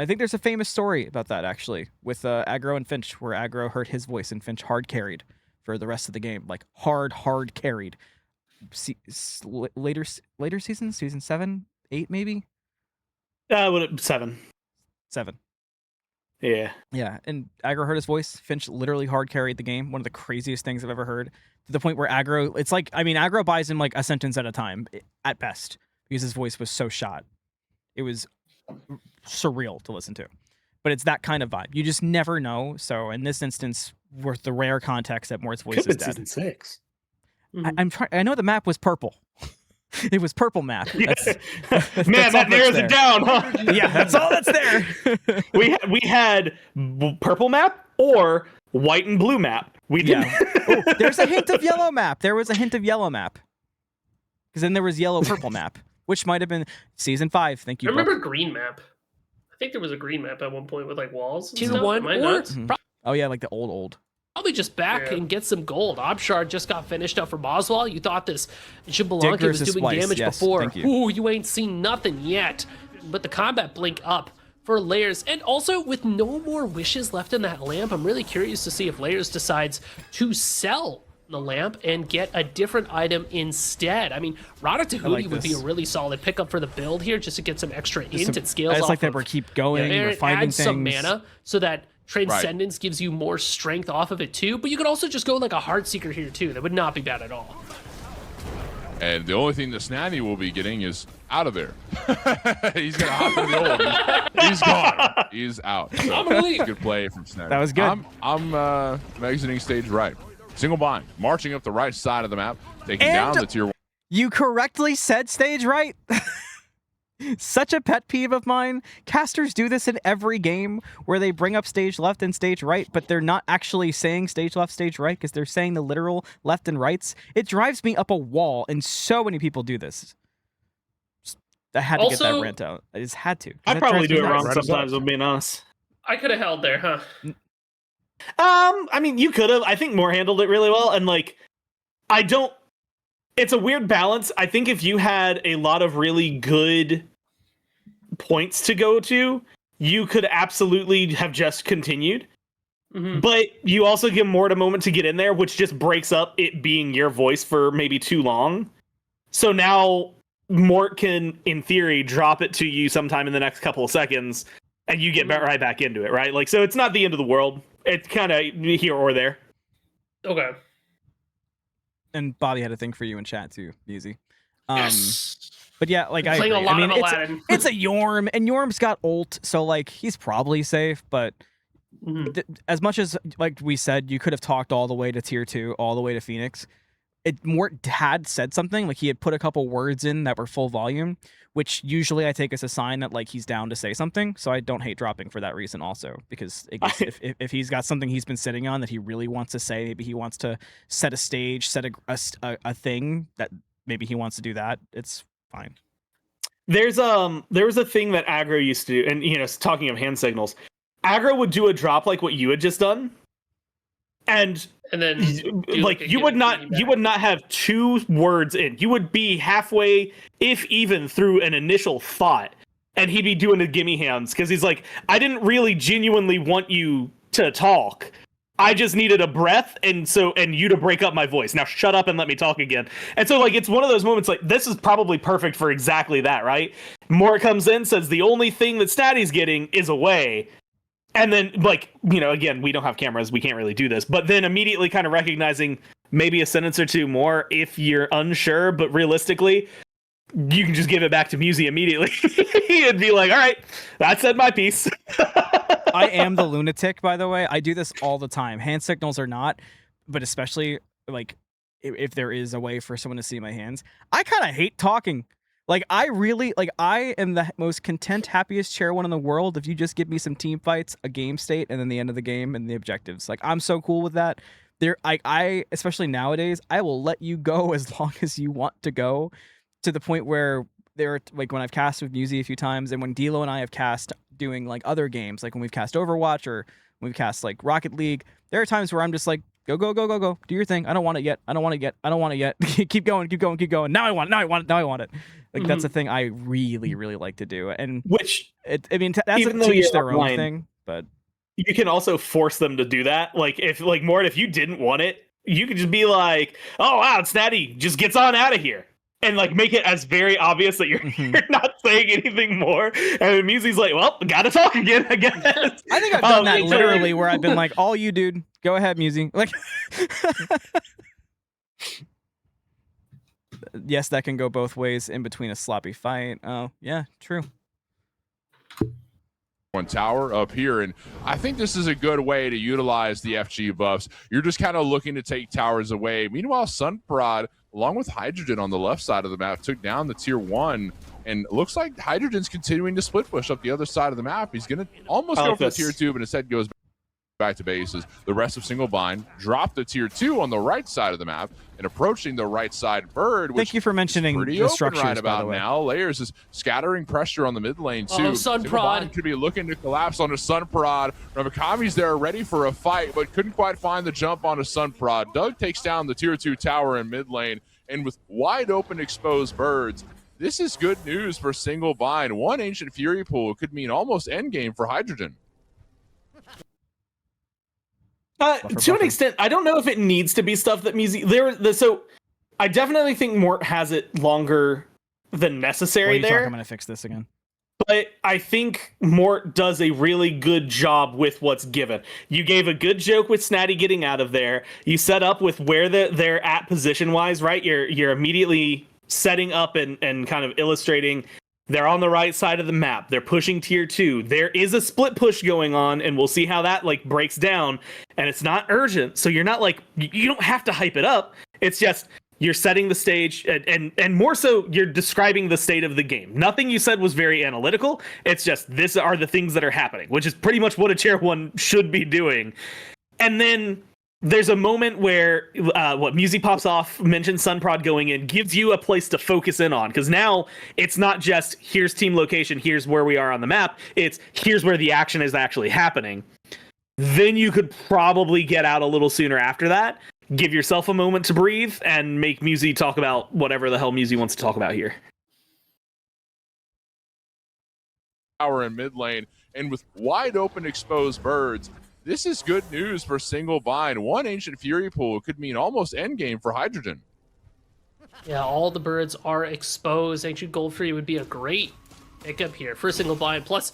think there's a famous story about that, actually, with Aggro and Finch, where Aggro hurt his voice and Finch hard carried for the rest of the game. Like, hard carried. Later seasons, season 7, 8 maybe. 7. Yeah, and Aggro hurt his voice. Finch literally hard carried the game. One of the craziest things I've ever heard. To the point where Aggro, it's like, I mean, Aggro buys him like a sentence at a time at best because his voice was so shot. It was surreal to listen to. But it's that kind of vibe. You just never know. So in this instance, with the rare context that Mort's voice is dead. Season 6. I'm trying. I know the map was purple. It was purple map. Man, that narrows it down, huh? Yeah, that's all that's there. we had purple map or white and blue map. We didn't. Ooh, there's a hint of yellow map. There was a hint of yellow map. Because then there was yellow purple map, which might have been season 5. Thank you. I remember green map. I think there was a green map at one point with like walls. Tier 1 or? Oh yeah, like the old. Probably just back and get some gold. Obshard just got finished up for Boswell. You thought this Jabalanka was doing Splice. damage Yes, before. thank you. Ooh, you ain't seen nothing yet. But the combat blink up for Layers. And also, with no more wishes left in that lamp, I'm really curious to see if Layers decides to sell the lamp and get a different item instead. I mean, Rada Tahuti would be a really solid pickup for the build here, just to get some extra int. It scales I just off like that of, we're keep going, and we're it finding adds things. some mana so that Transcendence gives you more strength off of it too, but you could also just go like a Heartseeker here too. That would not be bad at all. And the only thing that Snazzy will be getting is out of there. He's gonna hop in the old. He's gone. He's out. So I'm gonna leave. good play from Snazzy. That was good. I'm exiting stage right. Single bind, marching up the right side of the map, taking And down the tier 1. You correctly said stage right. Such a pet peeve of mine. Casters do this in every game where they bring up stage left and stage right, but they're not actually saying stage left, stage right, because they're saying the literal left and rights. It drives me up a wall, and so many people do this. I had to get that rant out. I just had to. I probably do it wrong Right sometimes, if I'm being honest. I could have held there, huh? I mean, you could have. I think Moore handled it really well, and like, I don't. It's a weird balance. I think if you had a lot of really good points to go to, you could absolutely have just continued. Mm-hmm. But you also give Mort a moment to get in there, which just breaks up it being your voice for maybe too long. So now Mort can, in theory, drop it to you sometime in the next couple of seconds, and you get right back into it, right? Like, so it's not the end of the world. It's kind of here or there. Okay. And Bobby had a thing for you in chat too, Musi. Yes. But yeah, like I Playing agree. a lot I mean, of Aladdin. it's a Yorm, and Yorm's got ult, so like he's probably safe. But as much as like we said, you could have talked all the way to tier 2, all the way to Phoenix. Mort had said something, like he had put a couple words in that were full volume, which usually I take as a sign that like he's down to say something. So I don't hate dropping for that reason also, because it gets, if he's got something he's been sitting on that he really wants to say, maybe he wants to set a stage, set a thing that maybe he wants to do that, it's fine. There was a thing that aggro used to do, and you know, talking of hand signals, aggro would do a drop like what you had just done, and then like you would not have 2 words in. You would be halfway, if even, through an initial thought, and he'd be doing the gimme hands because he's like, I didn't really genuinely want you to talk. I just needed a breath and you to break up my voice. Now shut up and let me talk again. And so like it's one of those moments like this is probably perfect for exactly that, right? Mort comes in, says the only thing that Snatty's getting is away. And then, like, you know, again, we don't have cameras. We can't really do this. But then immediately kind of recognizing maybe a sentence or two more if you're unsure. But realistically, you can just give it back to Musi immediately. And be like, all right, I said my piece. I am the lunatic, by the way. I do this all the time. Hand signals are not, but especially, like, if there is a way for someone to see my hands. I kind of hate talking. Like, I am the most content, happiest chair one in the world if you just give me some team fights, a game state, and then the end of the game and the objectives. Like, I'm so cool with that. I especially nowadays, I will let you go as long as you want to go, to the point where like when I've cast with Musi a few times, and when Dilo and I have cast doing like other games, like when we've cast Overwatch or when we've cast like Rocket League, there are times where I'm just like, go, do your thing. I don't want it yet. keep going. Now I want it. Like, that's a thing I really, really like to do. And which, that's even to though each you're their own offline, thing, but you can also force them to do that. Like, Mort, if you didn't want it, you could just be like, oh, wow, Snatty just gets on out of here. And, like, make it as very obvious that you're not saying anything more. And Musi's like, well, gotta talk again, I guess. I think I've done that literally, where I've been like, all you, dude. Go ahead, Musi. Like, yes, that can go both ways in between a sloppy fight. Oh, yeah, true. One tower up here, and I think this is a good way to utilize the FG buffs. You're just kind of looking to take towers away. Meanwhile, Sunprod, along with Hydrogen on the left side of the map, took down the tier 1, and looks like Hydrogen's continuing to split push up the other side of the map. He's gonna almost go for the tier 2, but instead goes back. back to bases. The rest of single bind dropped the tier 2 on the right side of the map and approaching the right side bird. Which Thank you for mentioning pretty the open structures, right by about the way. now. Layers is scattering pressure on the mid lane too. Sun Single Prod bind could be looking to collapse onto Sun Prod. Ramakami's there ready for a fight, but couldn't quite find the jump onto Sun Prod. Doug takes down the tier 2 tower in mid lane, and with wide open exposed birds, this is good news for single bind. One Ancient Fury pool could mean almost endgame for Hydrogen. To an extent, I don't know if it needs to be stuff that Musi. So I definitely think Mort has it longer than necessary there. I'm going to fix this again. But I think Mort does a really good job with what's given. You gave a good joke with Snatty getting out of there. You set up with where they're at position-wise, right? You're immediately setting up and kind of illustrating they're on the right side of the map. They're pushing tier 2. There is a split push going on, and we'll see how that like breaks down. And it's not urgent, so you're not like you don't have to hype it up. It's just you're setting the stage, and more so, you're describing the state of the game. Nothing you said was very analytical. It's just these are the things that are happening, which is pretty much what a tier 1 should be doing. And then there's a moment where Musi pops off, mentions Sunprod going in, gives you a place to focus in on. Because now it's not just here's team location, here's where we are on the map. It's here's where the action is actually happening. Then you could probably get out a little sooner after that. Give yourself a moment to breathe and make Musi talk about whatever the hell Musi wants to talk about here. Power in mid lane, and with wide open exposed birds, this is good news for single bind. One Ancient Fury pool could mean almost endgame for Hydrogen. Yeah, all the birds are exposed. Ancient Gold Fury would be a great pickup here for single bind. Plus,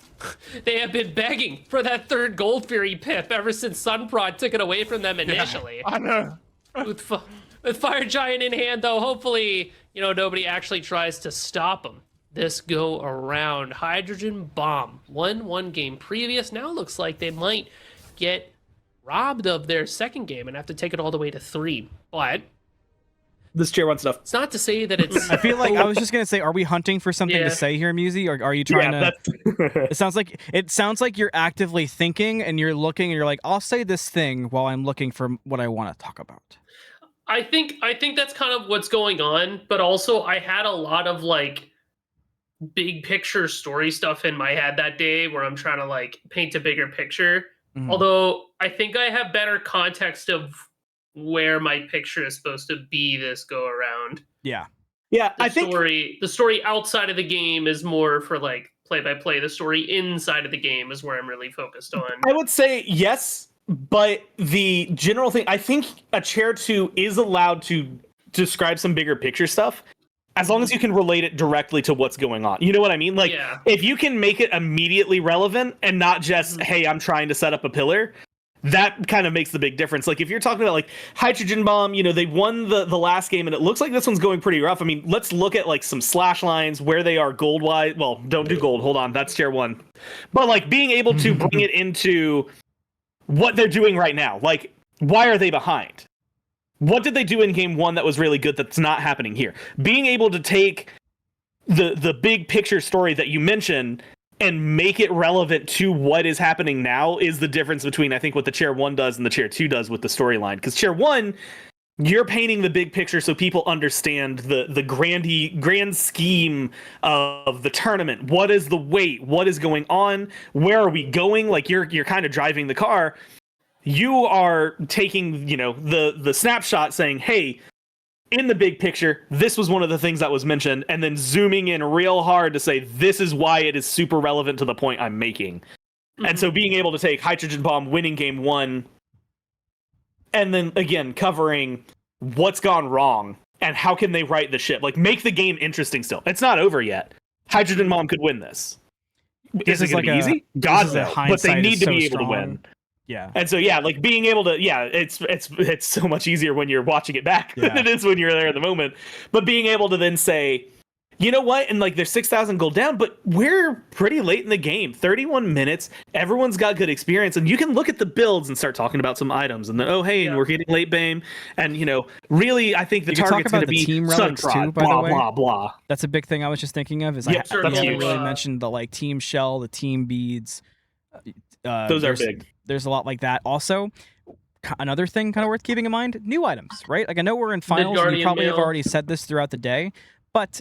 they have been begging for that third Gold Fury pip ever since Sunprod took it away from them initially. Yeah, I know. With Fire Giant in hand, though, hopefully, nobody actually tries to stop them. This go around. Hydrogen Bomb won one game previous. Now looks like they might get robbed of their second game and have to take it all the way to 3. But this tier 1 stuff. It's not to say that it's. I feel like I was just gonna say, are we hunting for something to say here, Musi, or are you trying to? It sounds like you're actively thinking and you're looking and you're like, I'll say this thing while I'm looking for what I want to talk about. I think that's kind of what's going on, but also I had a lot of like big picture story stuff in my head that day where I'm trying to like paint a bigger picture. Mm-hmm. Although I think I have better context of where my picture is supposed to be this go around. Yeah. Yeah, the story outside of the game is more for like play by play. The story inside of the game is where I'm really focused on. I would say yes, but the general thing, I think a chair 2 is allowed to describe some bigger picture stuff as long as you can relate it directly to what's going on. You know what I mean? Like, if you can make it immediately relevant and not just, hey, I'm trying to set up a pillar, that kind of makes the big difference. Like, if you're talking about, like, Hydrogen Bomb, they won the last game, and it looks like this one's going pretty rough. I mean, let's look at, like, some slash lines, where they are gold-wise. Well, don't do gold. Hold on. That's tier 1. But, like, being able to bring it into what they're doing right now. Like, why are they behind? What did they do in game 1 that was really good that's not happening here? Being able to take the big picture story that you mentioned and make it relevant to what is happening now is the difference between, I think, what the Chair 1 does and the Chair 2 does with the storyline. Because Chair 1, you're painting the big picture so people understand the grand scheme of the tournament. What is the weight? What is going on? Where are we going? Like, you're kind of driving the car. You are taking, the snapshot saying, hey, in the big picture, this was one of the things that was mentioned, and then zooming in real hard to say, this is why it is super relevant to the point I'm making. Mm-hmm. And so being able to take Hydrogen Bomb winning game 1, and then, again, covering what's gone wrong, and how can they right the ship. Like, make the game interesting still. It's not over yet. Hydrogen Bomb could win this. Is it going to be easy? God, no. But they need to be able to win. Yeah. And so, like being able to, it's so much easier when you're watching it back than it is when you're there in the moment. But being able to then say, you know what? And like, there's 6,000 gold down, but we're pretty late in the game, 31 minutes. Everyone's got good experience. And you can look at the builds and start talking about some items. And then, and we're getting late BAME. And, really, I think the target's going to be team relics too, by blah, the way. blah, blah. That's a big thing I was just thinking of. Is Yeah, I haven't really mentioned the like team shell, the team beads. Those are big. there's a lot like that. Also, another thing kind of worth keeping in mind, new items, right? Like I know we're in finals and you probably have already said this throughout the day, but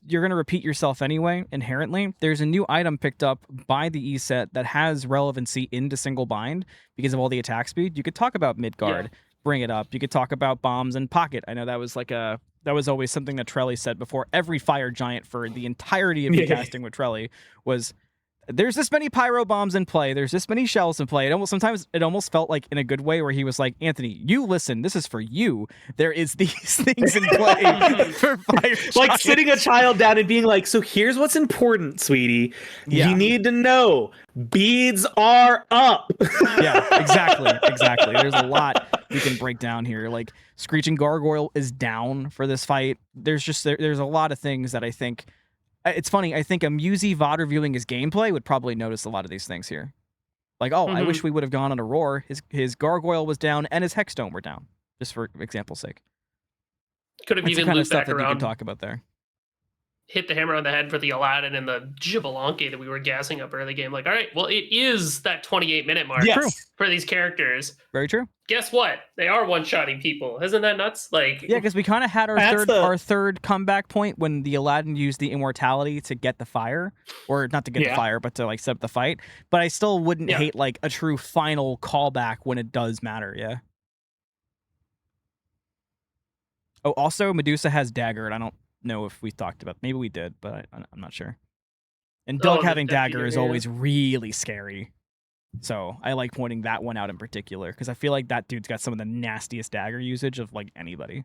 you're going to repeat yourself anyway, inherently. There's a new item picked up by the E-set that has relevancy into single bind because of all the attack speed. You could talk about mid-guard, bring it up. You could talk about bombs and pocket. I know that was like that was always something that Trelly said before every Fire Giant for the entirety of casting with Trelly was, there's this many pyro bombs in play. There's this many shells in play. Sometimes it almost felt like in a good way where he was like, Anthony, you listen. This is for you. There is these things in play for Fire Giants. Like sitting a child down and being like, so here's what's important, sweetie. Yeah. You need to know beads are up. Yeah, exactly. There's a lot we can break down here. Like Screeching Gargoyle is down for this fight. There's a lot of things that I think. It's funny, I think a Musi VOD reviewing his gameplay would probably notice a lot of these things here. Like, I wish we would have gone on a roar. His Gargoyle was down and his Hexstone were down, just for example's sake. Could have That's even the kind of looped stuff back that you around, can talk about there. hit the hammer on the head for the Aladdin and the Jabberwocky that we were gassing up early game. Like, all right, well, it is that 28-minute mark for these characters. Very true. Guess what? They are one-shotting people. Isn't that nuts? Like, yeah, because we kind of had our third comeback point when the Aladdin used the immortality to get the fire, or not to get the fire, but to like set up the fight. But I still wouldn't hate like a true final callback when it does matter. Yeah. Oh, also Medusa has dagger, and I don't know if we talked about. Maybe we did, but I'm not sure. And Doug having dagger is always really scary. So I like pointing that one out in particular because I feel like that dude's got some of the nastiest dagger usage of like anybody.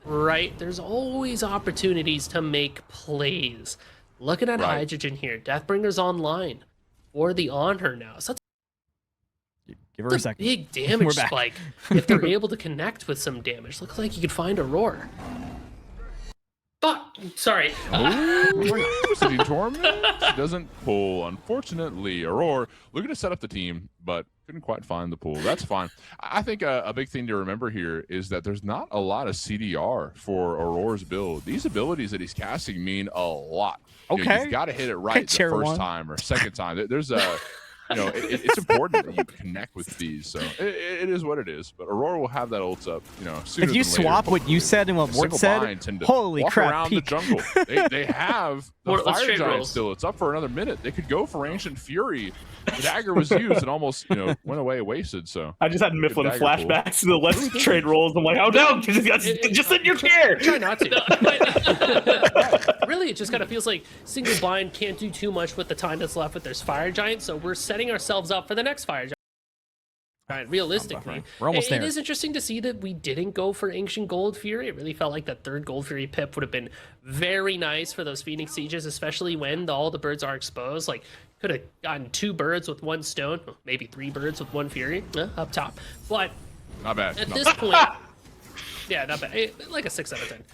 Right? There's always opportunities to make plays. Looking at Hydrogen here, Deathbringer's online for the on her now. So give her a second. Big damage spike. If they're able to connect with some damage, looks like you could find a roar. Sorry. City Torment doesn't pull, unfortunately. Aurora looking to set up the team, but couldn't quite find the pull. That's fine. I think a big thing to remember here is that there's not a lot of CDR for Aurora's build. These abilities that he's casting mean a lot. Okay. You've got to hit it right the first time or second time. There's a... it's important that you connect with these. So it is what it is. But Aurora will have that ult up, sooner if you than later. swap what you said and what Mort said, holy crap, around the jungle. They have the Fire Giant still. It's up for another minute. They could go for Ancient Fury. The dagger was used and almost, went away wasted. So I just had Mifflin flashbacks to the Let's Trade rolls. I'm like, oh no, just sit in your chair. Try not to. Really, it just kind of feels like single bind can't do too much with the time that's left with this Fire Giant. So we're setting ourselves up for the next Fire Giant. Realistically, we're almost there. It is interesting to see that we didn't go for Ancient Gold Fury. It really felt like that third Gold Fury pip would have been very nice for those Phoenix Sieges, especially when all the birds are exposed. Like, could have gotten 2 birds with 1 stone, maybe 3 birds with 1 Fury up top. But not bad. At this point, yeah, not bad. Like a 6 out of 10.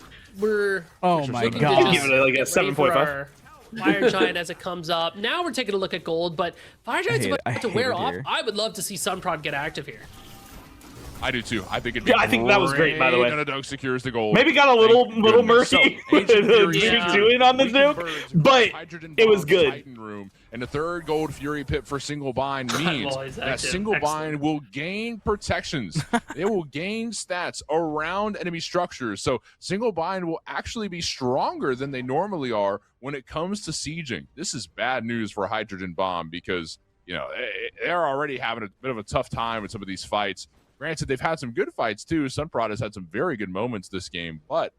We're my god, give it like a 7.5. Fire Giant as it comes up. Now we're taking a look at gold, but Fire Giant's about to wear off. I would love to see Sunprod get active here. I do too. I think it'd be I think that was great, by the way. Doug secures the gold. Maybe got a little mercy with doing on the nuke, but it was good. Room, and the third Gold Fury pip for single bind means that single bind will gain protections. It will gain stats around enemy structures. So single bind will actually be stronger than they normally are when it comes to sieging. This is bad news for Hydrogen Bomb because they're already having a bit of a tough time with some of these fights. Granted, they've had some good fights too. Sunprod has had some very good moments this game, but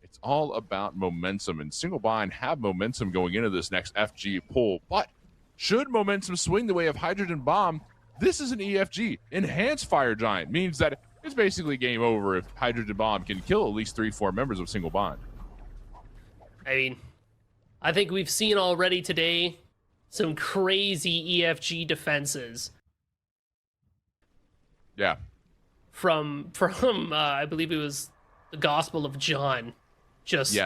it's all about momentum, and single bind have momentum going into this next FG pull. But should momentum swing the way of Hydrogen Bomb, this is an EFG. Enhanced Fire Giant means that it's basically game over if Hydrogen Bomb can kill at least 3-4 members of single bind. I mean, I think we've seen already today some crazy EFG defenses. Yeah. From I believe it was the Gospel of John, just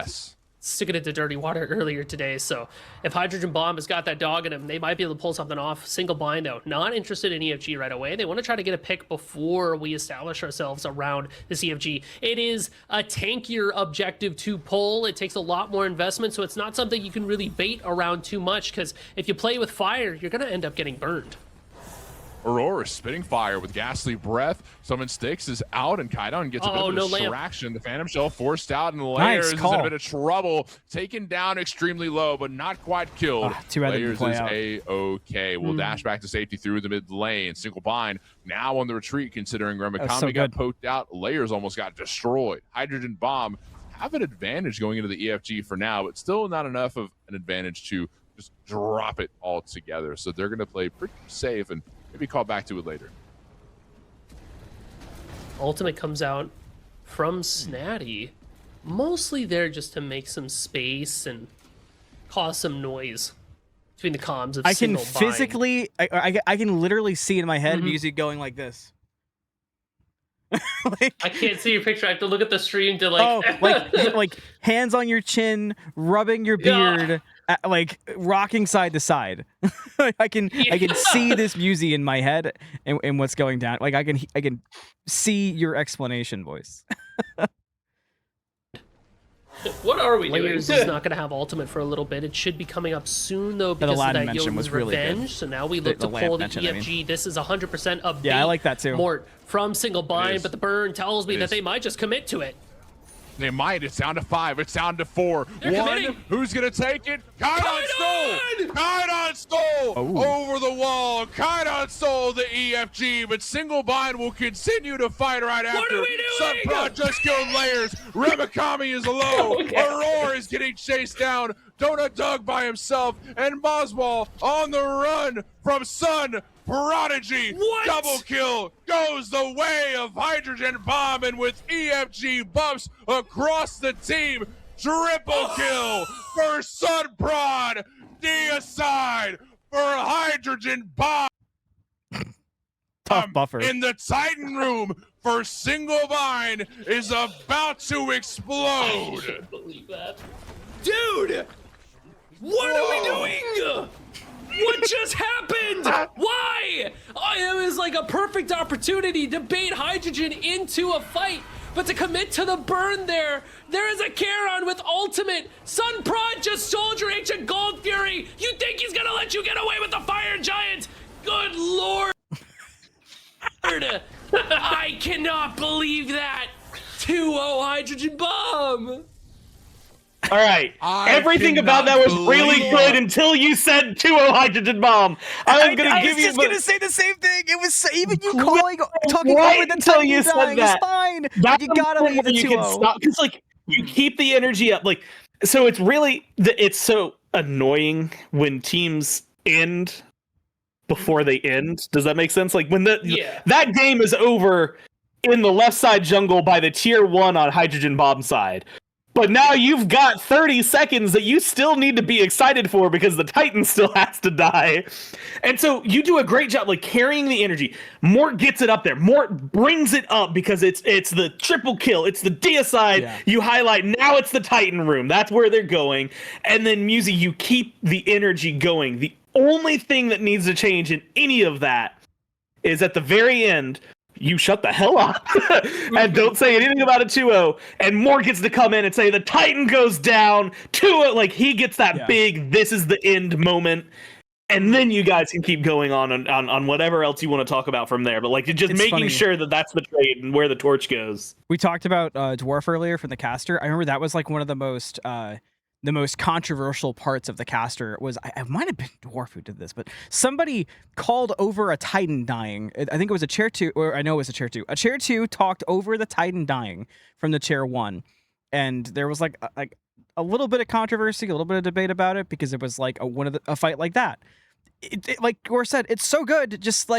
sticking it to dirty water earlier today. So if Hydrogen Bomb has got that dog in him, they might be able to pull something off. Single bind though, not interested in EFG right away. They want to try to get a pick before we establish ourselves around this EFG. It is a tankier objective to pull. It takes a lot more investment, so it's not something you can really bait around too much, because if you play with fire, you're going to end up getting burned. Aurora spitting fire with ghastly breath. Summon Styx is out, and Kaidon gets a bit of a distraction. The Phantom Shell forced out, and Layers is in a bit of trouble. Taken down extremely low, but not quite killed. Layers is A-okay. We'll dash back to safety through the mid lane. Single bind now on the retreat, considering Remakami got poked out. Layers almost got destroyed. Hydrogen Bomb have an advantage going into the EFG for now, but still not enough of an advantage to just drop it all together. So they're going to play pretty safe and maybe call back to it later. Ultimate comes out from Snatty, mostly there just to make some space and cause some noise between the comms of I can single physically, I can literally see in my head music going like this. Like, I can't see your picture. I have to look at the stream to like. like hands on your chin, rubbing your beard, like rocking side to side. I can see this music in my head and what's going down. Like I can see your explanation, voice. What are we doing? Layers is not going to have ultimate for a little bit. It should be coming up soon, though, because of that Yoden's Revenge. So now we look to pull the EFG. This is 100% a bait. Yeah, I like that too. Mort from single bind, but the burn tells me that they might just commit to it. They might. It's down to 5. It's down to 4. They're committing. Who's going to take it? Kaidon stole! Kaidon stole! Over the wall. Kaidon stole the EFG, but single bind will continue to fight right after. What are we doing? Sunprod just killed Layers. Remakami is low. Aurora is getting chased down. Donut Doug by himself. And Moswell on the run from Sun Prodigy. What? Double kill goes the way of Hydrogen Bomb, and with EFG buffs across the team, triple kill for Sun Prod. Deicide for Hydrogen Bomb. Tough buffer. In the Titan room for single bind is about to explode. I can't believe that. Dude! What are we doing? What just happened? Why? It was like a perfect opportunity to bait Hydrogen into a fight, but to commit to the burn there is a Charon with ultimate. Sun Prod just Soldier Ancient Gold Fury. You think he's gonna let you get away with the Fire Giant? Good lord. I cannot believe that. 2-0 Hydrogen Bomb. All right. Everything about that was really good until you said 2-0 Hydrogen Bomb. I'm gonna give you. I was just gonna say the same thing. It was even you talking over the until you said that. It's fine. But you gotta leave the 2-0. You can stop because you keep the energy up. So it's really it's so annoying when teams end before they end. Does that make sense? Like when that game is over in the left side jungle by the tier 1 on Hydrogen Bomb side. But now you've got 30 seconds that you still need to be excited for because the Titan still has to die. And so you do a great job carrying the energy. Mort gets it up there. Mort brings it up because it's the triple kill. It's the Deicide. Yeah. You highlight. Now it's the Titan room. That's where they're going. And then Musi, you keep the energy going. The only thing that needs to change in any of that is at the very end, you shut the hell up and don't say anything about a 2-0. And Mort gets to come in and say the Titan goes down 2-0. He gets that big, this is the end moment. And then you guys can keep going on whatever else you want to talk about from there. But just it's making sure that that's the trade and where the torch goes. We talked about Dwarf earlier from the caster. I remember that was one of the most controversial parts of the caster was, I might have been Dwarf who did this, but somebody called over a Titan dying. I think it was a chair 2, or I know it was a chair 2. A chair 2 talked over the Titan dying from the chair 1. And there was a little bit of controversy, a little bit of debate about it because it was a fight like that. Like Gore said, it's so good. Just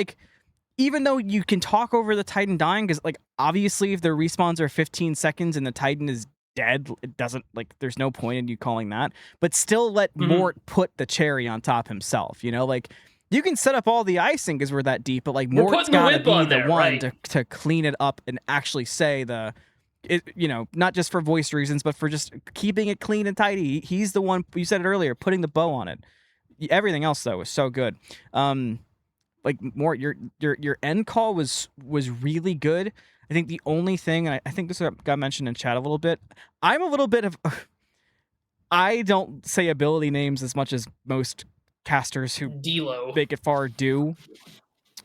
even though you can talk over the Titan dying, because obviously if the respawns are 15 seconds and the Titan is dead, it doesn't there's no point in you calling that, but still let Mort put the cherry on top himself. You can set up all the icing because we're that deep, but Mort's gotta be the one to clean it up and actually say not just for voice reasons, but for just keeping it clean and tidy. He's the one, you said it earlier, putting the bow on it. Everything else though was so good. Mort, your end call was really good. I think the only thing, and I think this got mentioned in chat a little bit, I'm a little bit of... I don't say ability names as much as most casters who make it far do.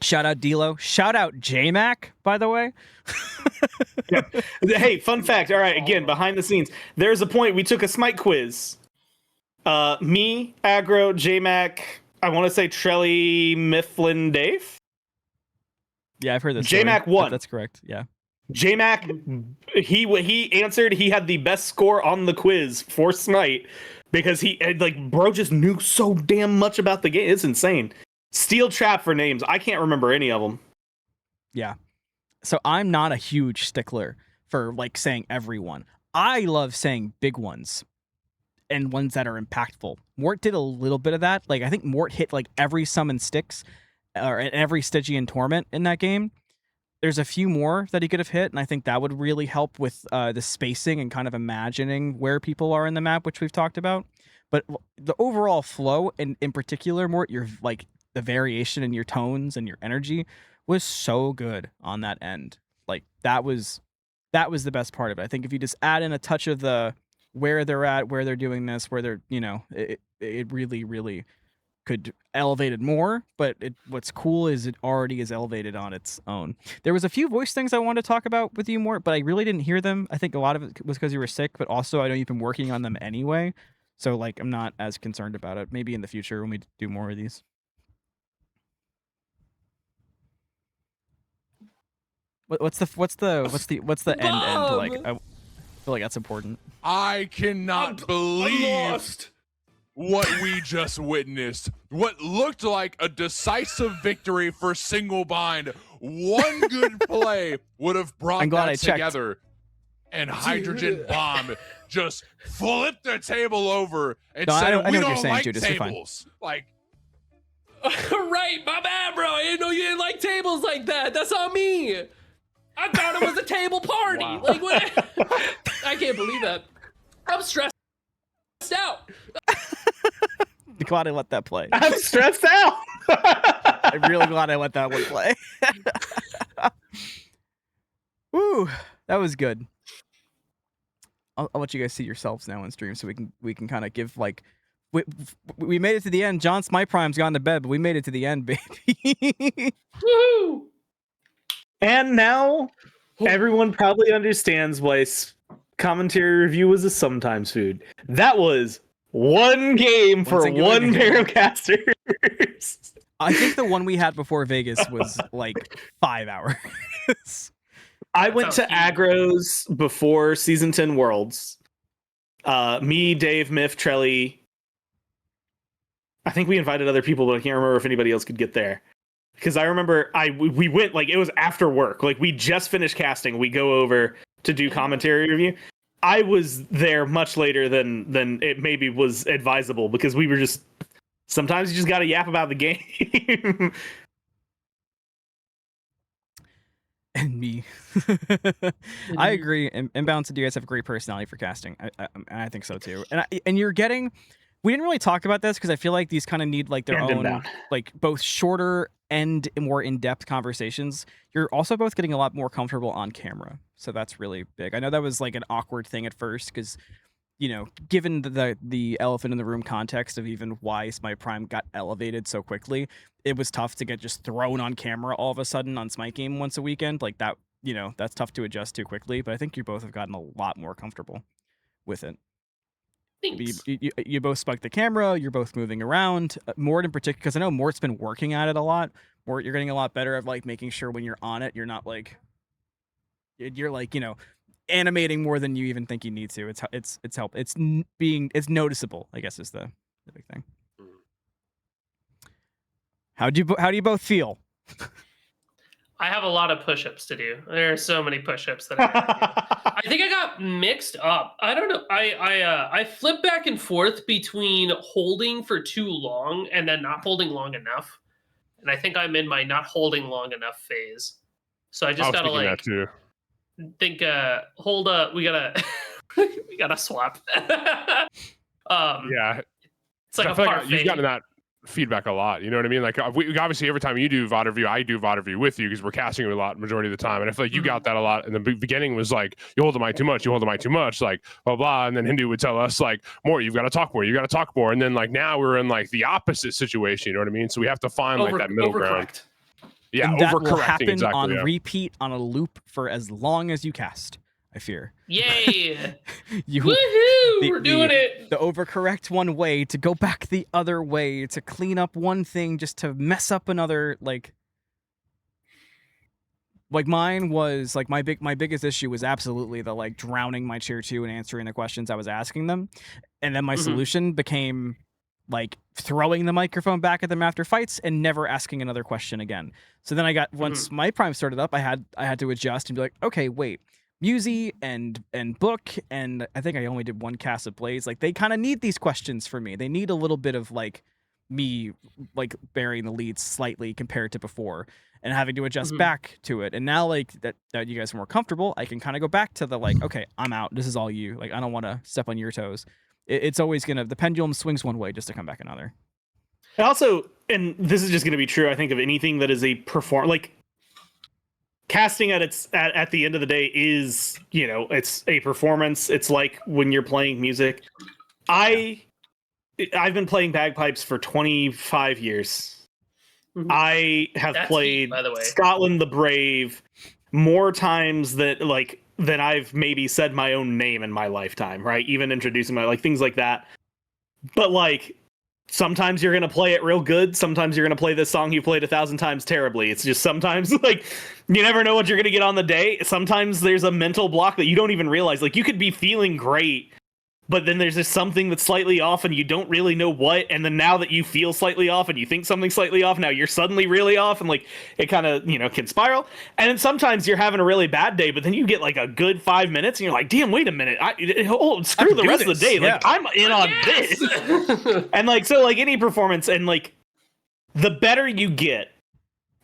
Shout out D'Lo. Shout out JMac, by the way. Yeah. Hey, fun fact. All right, again, behind the scenes, there's a point we took a Smite quiz. Me, Aggro, JMac, I want to say Trelly, Mifflin, Dave. Yeah, I've heard this. JMac won. That's correct. Yeah. JMac, he answered. He had the best score on the quiz for Smite because bro just knew so damn much about the game. It's insane. Steel Trap for names. I can't remember any of them. Yeah. So I'm not a huge stickler for like saying everyone. I love saying big ones and ones that are impactful. Mort did a little bit of that. Like I think Mort hit like every summon sticks or every Stygian torment in that game. There's a few more that he could have hit, and I think that would really help with the spacing and kind of imagining where people are in the map, which we've talked about. But the overall flow, and in particular, Mort, your like the variation in your tones and your energy was so good on that end. Like that was the best part of it. I think if you just add in a touch of the where they're at, where they're doing this, where they're, it really, really could elevate it more. But what's cool is it already is elevated on its own. There was a few voice things I wanted to talk about with you more, but I really didn't hear them. I think a lot of it was because you were sick, but also I know you've been working on them anyway. So like I'm not as concerned about it. Maybe in the future when we do more of these. What's the end? Like I feel like that's important. I cannot believe what we just witnessed. What looked like a decisive victory for single bind. One good play would have brought that together. And Hydrogen Bomb just flipped the table over and said, "We don't like tables." Like, right, my bad, bro. I didn't know you didn't like tables like that. That's on me. I thought it was a table party. Wow. Like, what? I can't believe that. I'm stressed out. Glad I let that play. I'm stressed out. I'm really glad I let that one play. Woo, that was good. I'll let you guys see yourselves now on stream, so we can kind of give like we made it to the end. John SMITE Prime's gone to bed, but we made it to the end, baby. Woo! And now everyone probably understands why commentary review was a sometimes food. That was one game for one pair of casters. I think the one we had before Vegas was like 5 hours. I went to Aggro's before Season 10 Worlds. Me, Dave, Miff, Trelly. I think we invited other people, but I can't remember if anybody else could get there. Because I remember we went, like, it was after work. Like, we just finished casting. We go over to do commentary review. I was there much later than it maybe was advisable, because we were just... Sometimes you just got to yap about the game. And me. I agree. Inbounds, you guys have a great personality for casting. I think so, too. And you're getting... We didn't really talk about this because I feel like these kind of need like their own, like both shorter and more in-depth conversations. You're also both getting a lot more comfortable on camera, so that's really big. I know that was like an awkward thing at first because, given the elephant in the room context of even why SMITE Prime got elevated so quickly, it was tough to get just thrown on camera all of a sudden on SMITE game once a weekend. Like that, that's tough to adjust to quickly. But I think you both have gotten a lot more comfortable with it. You both spiked the camera. You're both moving around. Mort in particular, because I know Mort's been working at it a lot. Mort, you're getting a lot better at like making sure when you're on it, you're not like you're like animating more than you even think you need to. It's help. It's noticeable, I guess, is the big thing. How do you both feel? I have a lot of push-ups to do. There are so many push-ups that I have to do. I think I got mixed up. I don't know. I flip back and forth between holding for too long and then not holding long enough. And I think I'm in my not holding long enough phase. So I just gotta like think hold up. We gotta we gotta swap. Yeah. It's like I feel like you've gotten that feedback a lot, you know what I mean? Like obviously every time you do VOD review, I do VOD review with you because we're casting a lot majority of the time, and I feel like you got that a lot. In the beginning was like, you hold the mic too much, like blah blah, and then Hindu would tell us like, more, you've got to talk more, and then like now we're in like the opposite situation, you know what I mean? So we have to find like that middle ground. Yeah, and that will overcorrecting, happen exactly, on yeah. repeat on a loop for as long as you cast. I fear. Yay! You Woohoo! We're doing it. The overcorrect one way to go back the other way to clean up one thing just to mess up another. Like mine was like my biggest issue was absolutely the like drowning my tier 2 and answering the questions I was asking them, and then my solution became like throwing the microphone back at them after fights and never asking another question again. So then I got once SMITE Prime started up, I had to adjust and be like, okay, wait, Musi and Book, and I think I only did one cast of Blaze. Like they kind of need these questions for me. They need a little bit of like me like bearing the lead slightly compared to before and having to adjust back to it. And now like that you guys are more comfortable, I can kind of go back to the like, okay, I'm out. This is all you. Like I don't want to step on your toes. It's always gonna, the pendulum swings one way just to come back another. And also, and this is just gonna be true, I think, of anything that is a like casting at the end of the day is, you know, it's a performance. It's like when you're playing music. I've been playing bagpipes for 25 years. I have played by the way. Scotland the Brave more times than I've maybe said my own name in my lifetime, right? Even introducing my, like, things like that. But like, sometimes you're gonna play it real good. Sometimes you're gonna play this song you played 1,000 times terribly. It's just sometimes like you never know what you're gonna get on the day. Sometimes there's a mental block that you don't even realize. Like you could be feeling great, but then there's just something that's slightly off and you don't really know what. And then now that you feel slightly off and you think something's slightly off, now you're suddenly really off, and like it kind of, you know, can spiral. And then sometimes you're having a really bad day, but then you get like a good 5 minutes and you're like, damn, wait a minute. Screw the rest of the day. Yeah. Like I'm in on this. And like, so like any performance, and like the better you get,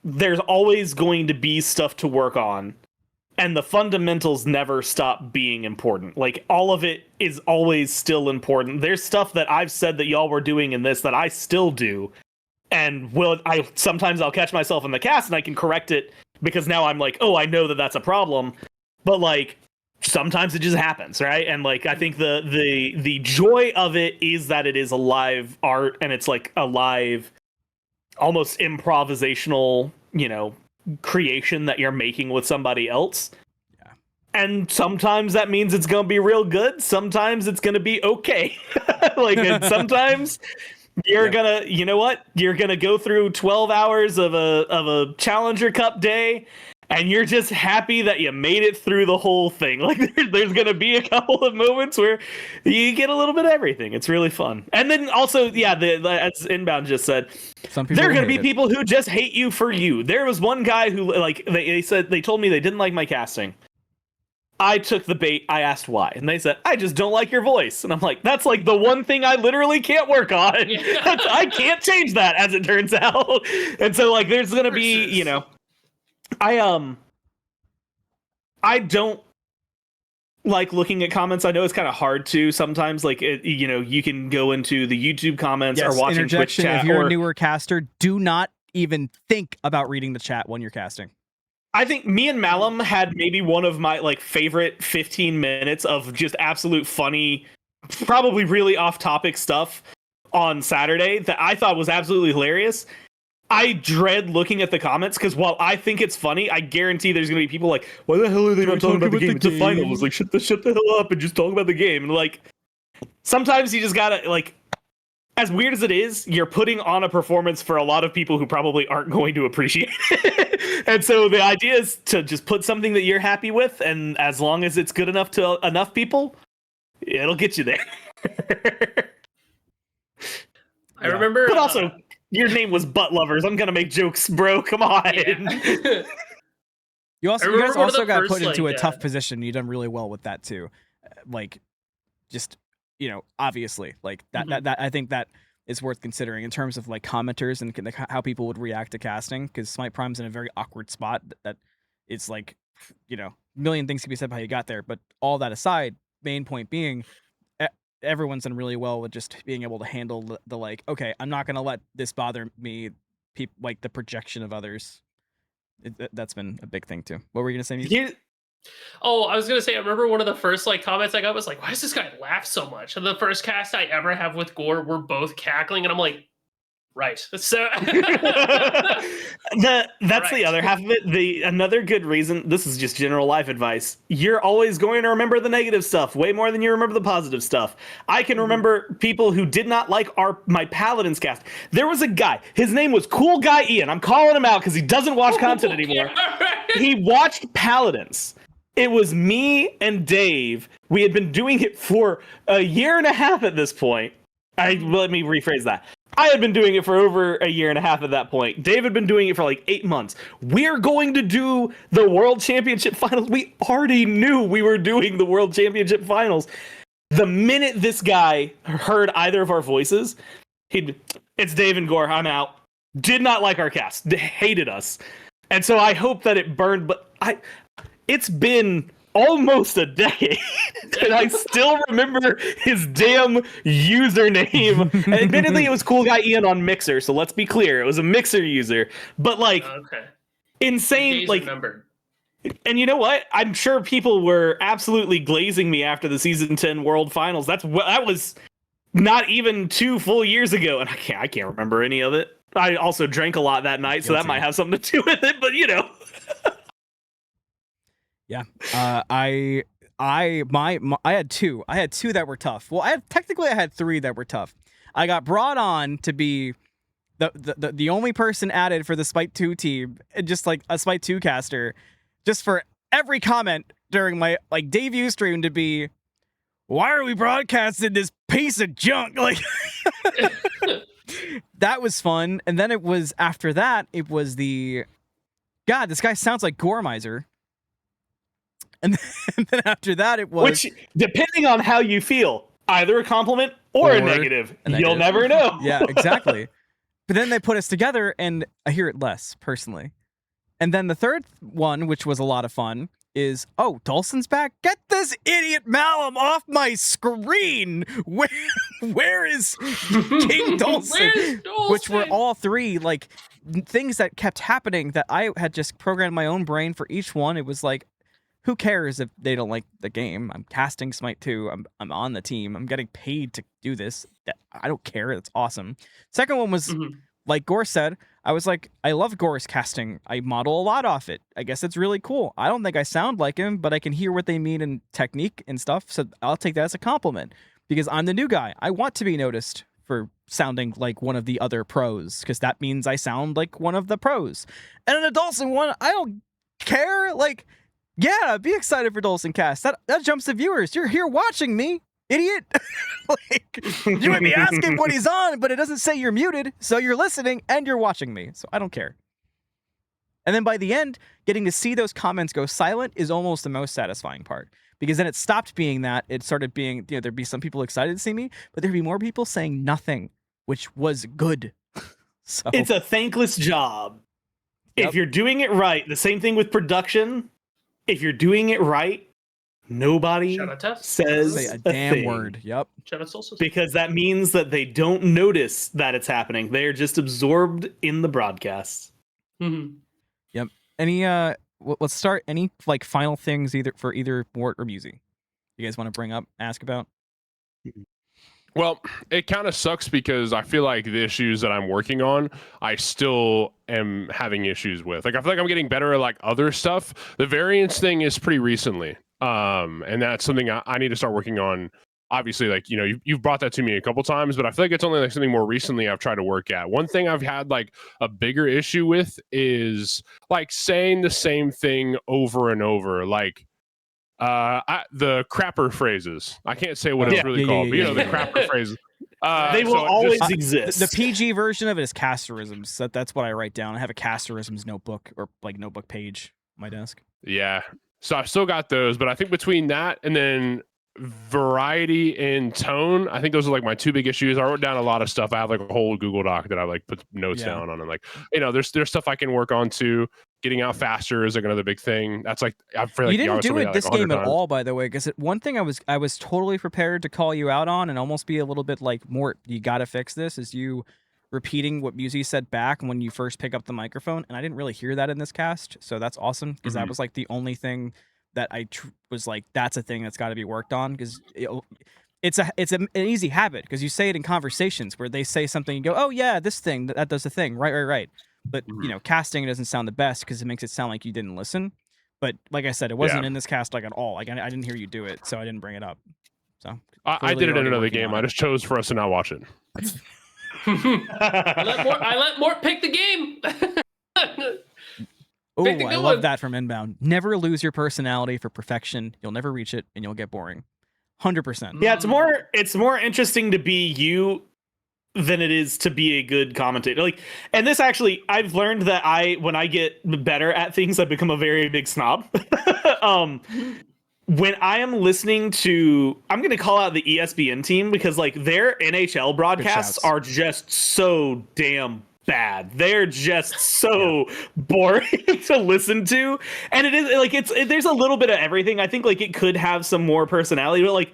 there's always going to be stuff to work on. And the fundamentals never stop being important. Like, all of it is always still important. There's stuff that I've said that y'all were doing in this that I still do. And sometimes I'll catch myself in the cast and I can correct it because now I'm like, oh, I know that that's a problem. But like, sometimes it just happens, right? And like, I think the joy of it is that it is a live art, and it's like a live, almost improvisational, you know, creation that you're making with somebody else. Yeah. And sometimes that means it's gonna be real good, sometimes it's gonna be okay. Like, and sometimes you're gonna, you know what, you're gonna go through 12 hours of a Challenger Cup day and you're just happy that you made it through the whole thing. Like there's gonna be a couple of moments where you get a little bit of everything. It's really fun. And then also, yeah, as Inbound just said, there are gonna be people who just hate you for you. There was one guy who, like, they told me they didn't like my casting. I took the bait. I asked why, and they said, I just don't like your voice. And I'm like, that's like the one thing I literally can't work on. I can't change that, as it turns out. And so like, there's gonna be, you know, I don't like looking at comments. I know it's kind of hard to sometimes, like, you know, you can go into the YouTube comments or watching Twitch chat. If you're a newer caster, do not even think about reading the chat when you're casting. I think me and Malum had maybe one of my like favorite 15 minutes of just absolute funny, probably really off topic stuff on Saturday that I thought was absolutely hilarious. I dread looking at the comments because while I think it's funny, I guarantee there's going to be people like, why the hell are they not talking about the game? It's a finals. Like, shut the hell up and just talk about the game. And like, sometimes you just gotta, like, as weird as it is, you're putting on a performance for a lot of people who probably aren't going to appreciate it. And so the idea is to just put something that you're happy with, and as long as it's good enough to enough people, it'll get you there. I remember, but also, your name was Butt Lovers. I'm gonna make jokes, bro. Come on. Yeah. You guys also got put into a tough position. You've done really well with that too. Like, just, you know, obviously, like that. That I think that is worth considering in terms of like commenters and how people would react to casting. Because SMITE Prime's in a very awkward spot. That it's like, you know, a million things can be said about how you got there. But all that aside, main point being, everyone's done really well with just being able to handle the like, okay, I'm not gonna let this bother me, like the projection of others. That's been a big thing too. What were you gonna say? Oh, I was gonna say, I remember one of the first like comments I got was like, why does this guy laugh so much? And the first cast I ever have with Gore, we're both cackling, and I'm like, Right. So That's the Right. other half of it. Another good reason, this is just general life advice. You're always going to remember the negative stuff way more than you remember the positive stuff. I can remember people who did not like my Paladins cast. There was a guy, his name was Cool Guy Ian. I'm calling him out because he doesn't watch content anymore. He watched Paladins. It was me and Dave. We had been doing it for a year and a half at this point. Let me rephrase that. I had been doing it for over a year and a half at that point. Dave had been doing it for like 8 months. We're going to do the World Championship Finals. We already knew we were doing the World Championship Finals. The minute this guy heard either of our voices, it's Dave and Gore, I'm out. Did not like our cast. Hated us. And so I hope that it burned, but it's been almost a decade, and I still remember his damn username. And admittedly, it was Cool Guy Ian on Mixer, so let's be clear, it was a Mixer user. But like, insane, Days like, remembered. and you know what? I'm sure people were absolutely glazing me after the season 10 World Finals. That was not even 2 full years ago, and I can't remember any of it. I also drank a lot that night, so that might have something to do with it. But you know. Yeah. I had two. I had two that were tough. Well, I had 3 that were tough. I got brought on to be the only person added for the SMITE 2 team, just like a SMITE 2 caster, just for every comment during my debut stream to be, why are we broadcasting this piece of junk? Like that was fun. And then it was after that, it was God, this guy sounds like Goremiser. And then after that, it was... Which, depending on how you feel, either a compliment or a negative. You'll never know. Yeah, exactly. But then they put us together, and I hear it less, personally. And then the third one, which was a lot of fun, is, oh, Dulcin's back? Get this idiot Malum off my screen! Where is King Dulcin? Where's Dulcin? Which were all 3, like, things that kept happening that I had just programmed my own brain for each one. It was like, who cares if they don't like the game? I'm casting SMITE 2. I'm on the team. I'm getting paid to do this. I don't care. It's awesome. Second one was, like Gore said, I was like, I love Gore's casting. I model a lot off it. I guess it's really cool. I don't think I sound like him, but I can hear what they mean in technique and stuff, so I'll take that as a compliment, because I'm the new guy. I want to be noticed for sounding like one of the other pros, because that means I sound like one of the pros. And in the Dulcin one, I don't care. Like, yeah, be excited for Dulcin Cast. That jumps the viewers. You're here watching me, idiot. Like, you might be asking what he's on, but it doesn't say you're muted, so you're listening and you're watching me. So I don't care. And then by the end, getting to see those comments go silent is almost the most satisfying part, because then it stopped being that. It started being, there'd be some people excited to see me, but there'd be more people saying nothing, which was good. So it's a thankless job. Yep. If you're doing it right, the same thing with production. If you're doing it right, nobody says say a damn thing. word. Yep. Because that means that they don't notice that it's happening. They are just absorbed in the broadcast. Yep. Any let's start. Any like final things for either Mort or Musi you guys want to bring up, ask about? Well, it kind of sucks because I feel like the issues that I'm working on, I still am having issues with. Like, I feel like I'm getting better at like other stuff. The variance thing is pretty recently. And that's something I need to start working on. Obviously, like, you've brought that to me a couple times, but I feel like it's only like something more recently I've tried to work at. One thing I've had like a bigger issue with is like saying the same thing over and over. Like, the crapper phrases. I can't say what it's really called, but the crapper phrases. They will always exist. The PG version of it is casterisms. That's what I write down. I have a casterisms notebook or like notebook page on my desk. Yeah. So I've still got those, but I think between that and then variety and tone, I think those are like my 2 big issues. I wrote down a lot of stuff. I have like a whole Google Doc that I like put notes down on, and like, there's stuff I can work on too. Getting out faster is like another big thing. That's like, I feel like you didn't do it this game at times. all, by the way, because one thing I was totally prepared to call you out on and almost be a little bit like, Mort, you got to fix this, is you repeating what Musi said back when you first pick up the microphone, and I didn't really hear that in this cast, so that's awesome, because that was like the only thing that I was like, that's a thing that's got to be worked on, because an easy habit because you say it in conversations where they say something and go, oh yeah, this thing that does the thing, right. But casting it doesn't sound the best because it makes it sound like you didn't listen. But like I said, it wasn't in this cast like at all. Like I didn't hear you do it, so I didn't bring it up. So I did it in another game. I just chose for us to not watch it. I let Mort pick the game. Oh, Pick the I good love one. that from Inbound. Never lose your personality for perfection. You'll never reach it, and you'll get boring. 100%. Yeah, it's more interesting to be you than it is to be a good commentator. Like, and this actually, I've learned that when I get better at things, I become a very big snob. When I am listening to, I'm going to call out the ESPN team because like their NHL broadcasts are just so damn bad. They're just so boring to listen to, and it is like there's a little bit of everything. I think like it could have some more personality, but like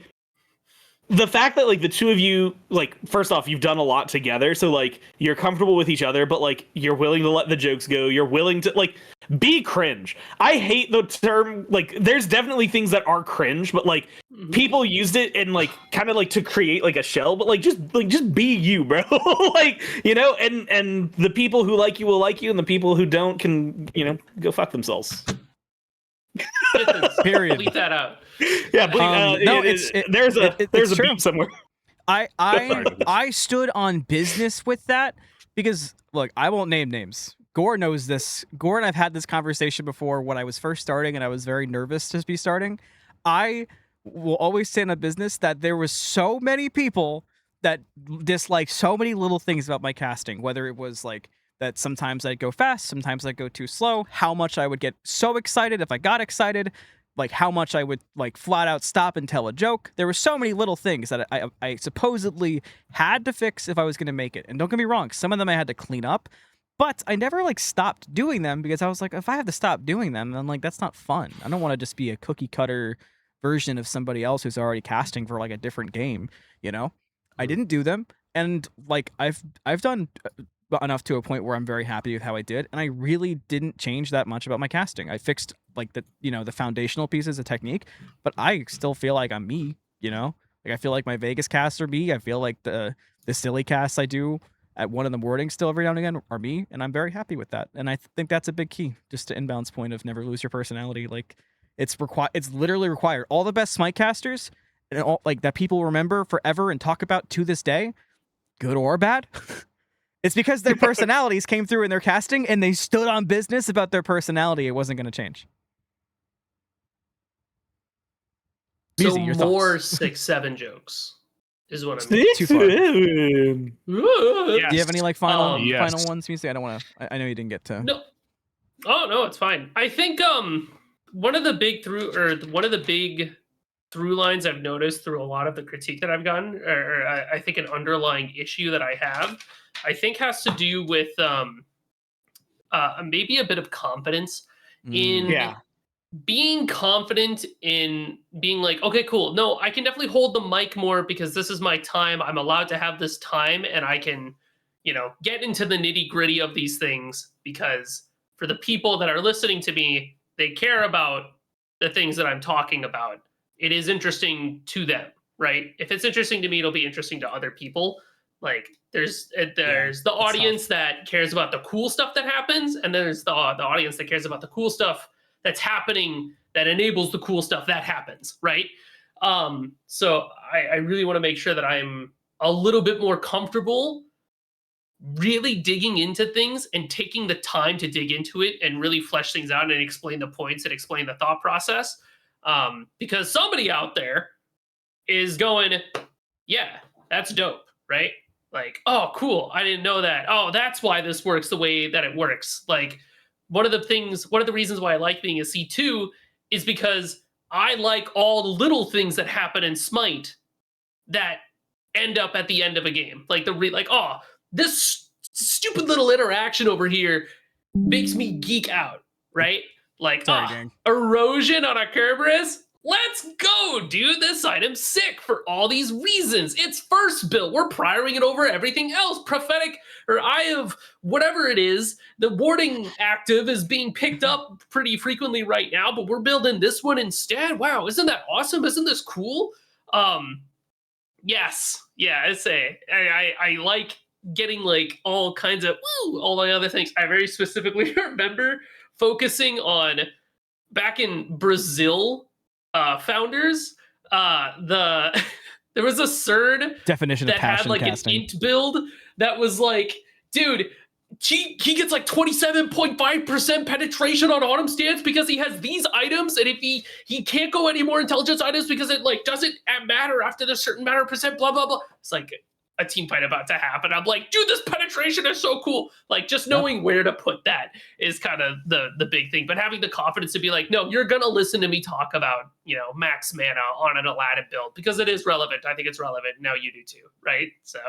the fact that like the two of you, like, first off, you've done a lot together, so like you're comfortable with each other, but like you're willing to let the jokes go, you're willing to like be cringe. I hate the term, like there's definitely things that are cringe, but like people used it and like kind of like to create like a shell, but like just be you, bro. Like, you know, and the people who like you will like you, and the people who don't can, you know, go fuck themselves. Period. Bleep that out. Yeah, there's a true. beep somewhere. I stood on business with that because look, I won't name names. Gore knows this. Gore and I've had this conversation before when I was first starting and I was very nervous to be starting. I will always stand on business that there was so many people that disliked so many little things about my casting, whether it was like that sometimes I'd go fast, sometimes I'd go too slow, how much I would get so excited if I got excited, like how much I would like flat out stop and tell a joke. There were so many little things that I supposedly had to fix if I was going to make it. And don't get me wrong, some of them I had to clean up, but I never like stopped doing them because I was like, if I have to stop doing them, then like that's not fun. I don't want to just be a cookie cutter version of somebody else who's already casting for like a different game, you know? I didn't do them, and like I've done enough to a point where I'm very happy with how I did, and I really didn't change that much about my casting. I fixed like the foundational pieces of technique, but I still feel like I'm me, you know? Like I feel like my Vegas casts are me. I feel like the silly casts I do at one of the wordings still every now and again are me, and I'm very happy with that. And I think that's a big key, just to Inbound's point of never lose your personality. Like it's literally required. All the best Smite casters and all like that people remember forever and talk about to this day, good or bad. It's because their personalities came through in their casting and they stood on business about their personality. It wasn't going to change. So Musi, your more thoughts? 6-7 jokes is what I mean. Too far. Yes. Do you have any like final Yes. ones, Musi? I don't want to. I know you didn't get to. No. Oh no, it's fine. I think one of the big through lines I've noticed through a lot of the critique that I've gotten, or I think an underlying issue that I have, I think has to do with maybe a bit of confidence in being confident in being like, okay, cool. No, I can definitely hold the mic more because this is my time. I'm allowed to have this time and I can, you know, get into the nitty gritty of these things because for the people that are listening to me, they care about the things that I'm talking about. It is interesting to them, right? If it's interesting to me, it'll be interesting to other people. Like there's the audience that cares about the cool stuff that happens, and there's the audience that cares about the cool stuff that's happening that enables the cool stuff that happens, right? So I really want to make sure that I'm a little bit more comfortable really digging into things and taking the time to dig into it and really flesh things out and explain the points and explain the thought process. Because somebody out there is going, yeah, that's dope, right? Like, oh, cool. I didn't know that. Oh, that's why this works the way that it works. Like one of the reasons why I like being a C2 is because I like all the little things that happen in Smite that end up at the end of a game. Like oh, this stupid little interaction over here makes me geek out, right? Like, erosion on a Kerberos? Let's go, dude. This item's sick for all these reasons. It's first build. We're prioring it over everything else. Prophetic or Eye of whatever it is. The warding active is being picked up pretty frequently right now, but we're building this one instead. Wow, isn't that awesome? Isn't this cool? Yes. Yeah, I like getting like all kinds of all the other things. I very specifically remember focusing on back in Brazil founders. The there was a CERN Definition of that had passion like casting. an int build that was like, dude, he gets like 27.5% penetration on autumn stance because he has these items, and if he can't go any more intelligence items because it like doesn't matter after the certain matter percent, blah blah blah. It's like a team fight about to happen. I'm like, dude, this penetration is so cool. Like just knowing where to put that is kind of the big thing. But having the confidence to be like, no, you're gonna listen to me talk about, you know, max mana on an Aladdin build because it is relevant. I think it's relevant. Now you do too, right? So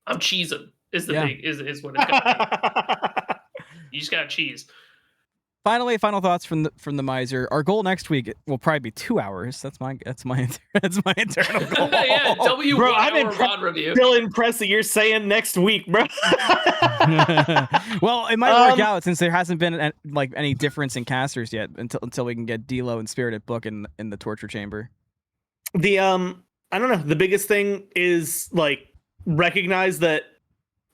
I'm cheesing is the big is what it's got. You just got cheese. Finally, final thoughts from the miser. Our goal next week will probably be 2 hours. That's my internal goal. Yeah, Bro, I'm VOD review. Still impressed that you're saying next week, bro. Well, it might work out since there hasn't been like any difference in casters yet until we can get D'Lo and Spirited Book in the torture chamber. The I don't know. The biggest thing is like recognize that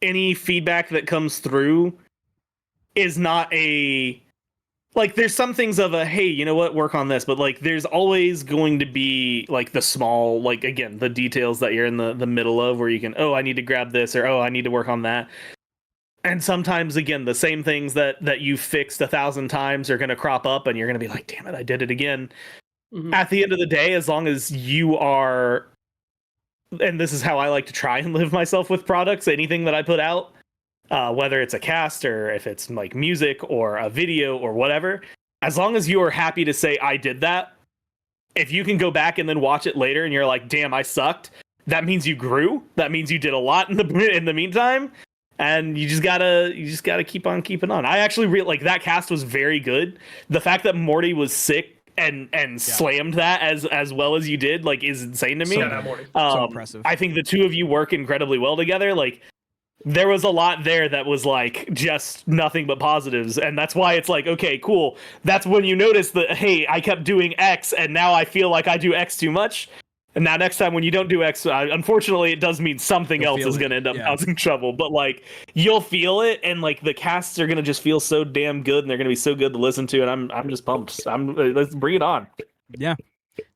any feedback that comes through is not a like there's some things of a hey, you know what, work on this, but like there's always going to be like the small, like again, the details that you're in the middle of where you can, oh, I need to grab this, or oh, I need to work on that. And sometimes again, the same things that you fixed 1,000 times are going to crop up and you're going to be like, damn it, I did it again. Mm-hmm. At the end of the day, as long as you are, and this is how I like to try and live myself with products, anything that I put out, whether it's a cast or if it's like music or a video or whatever, as long as you are happy to say, I did that, if you can go back and then watch it later and you're like, damn, I sucked, that means you grew. That means you did a lot in the meantime. And you just gotta keep on keeping on. I actually like that cast was very good. The fact that Morty was sick and slammed that as well as you did, like, is insane to me. So impressive. I think the two of you work incredibly well together. Like, there was a lot there that was like just nothing but positives, and that's why it's like, okay, cool. That's when you notice that, hey, I kept doing X, and now I feel like I do X too much. And now next time when you don't do X, unfortunately, it does mean something else is going to end up causing trouble. But like, you'll feel it, and like the casts are going to just feel so damn good, and they're going to be so good to listen to. And I'm just pumped. Let's bring it on. Yeah.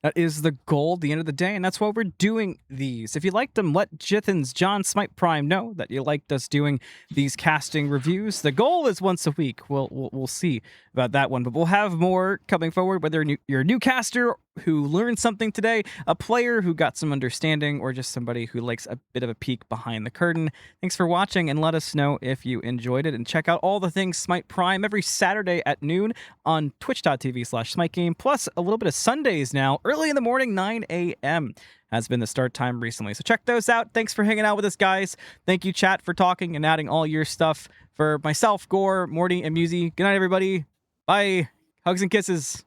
That is the goal at the end of the day, and that's why we're doing these. If you liked them, let Jithin's John SMITE Prime know that you liked us doing these casting reviews. The goal is once a week. We'll see about that one, but we'll have more coming forward, whether you're a new caster who learned something today, a player who got some understanding, or just somebody who likes a bit of a peek behind the curtain. Thanks for watching, and let us know if you enjoyed it. And check out all the things SMITE Prime every Saturday at noon on twitch.tv/SmiteGame, plus a little bit of Sundays now, early in the morning, 9 a.m. has been the start time recently. So check those out. Thanks for hanging out with us, guys. Thank you, chat, for talking and adding all your stuff. For myself, Gore, Morty, and Musi, good night, everybody. Bye. Hugs and kisses.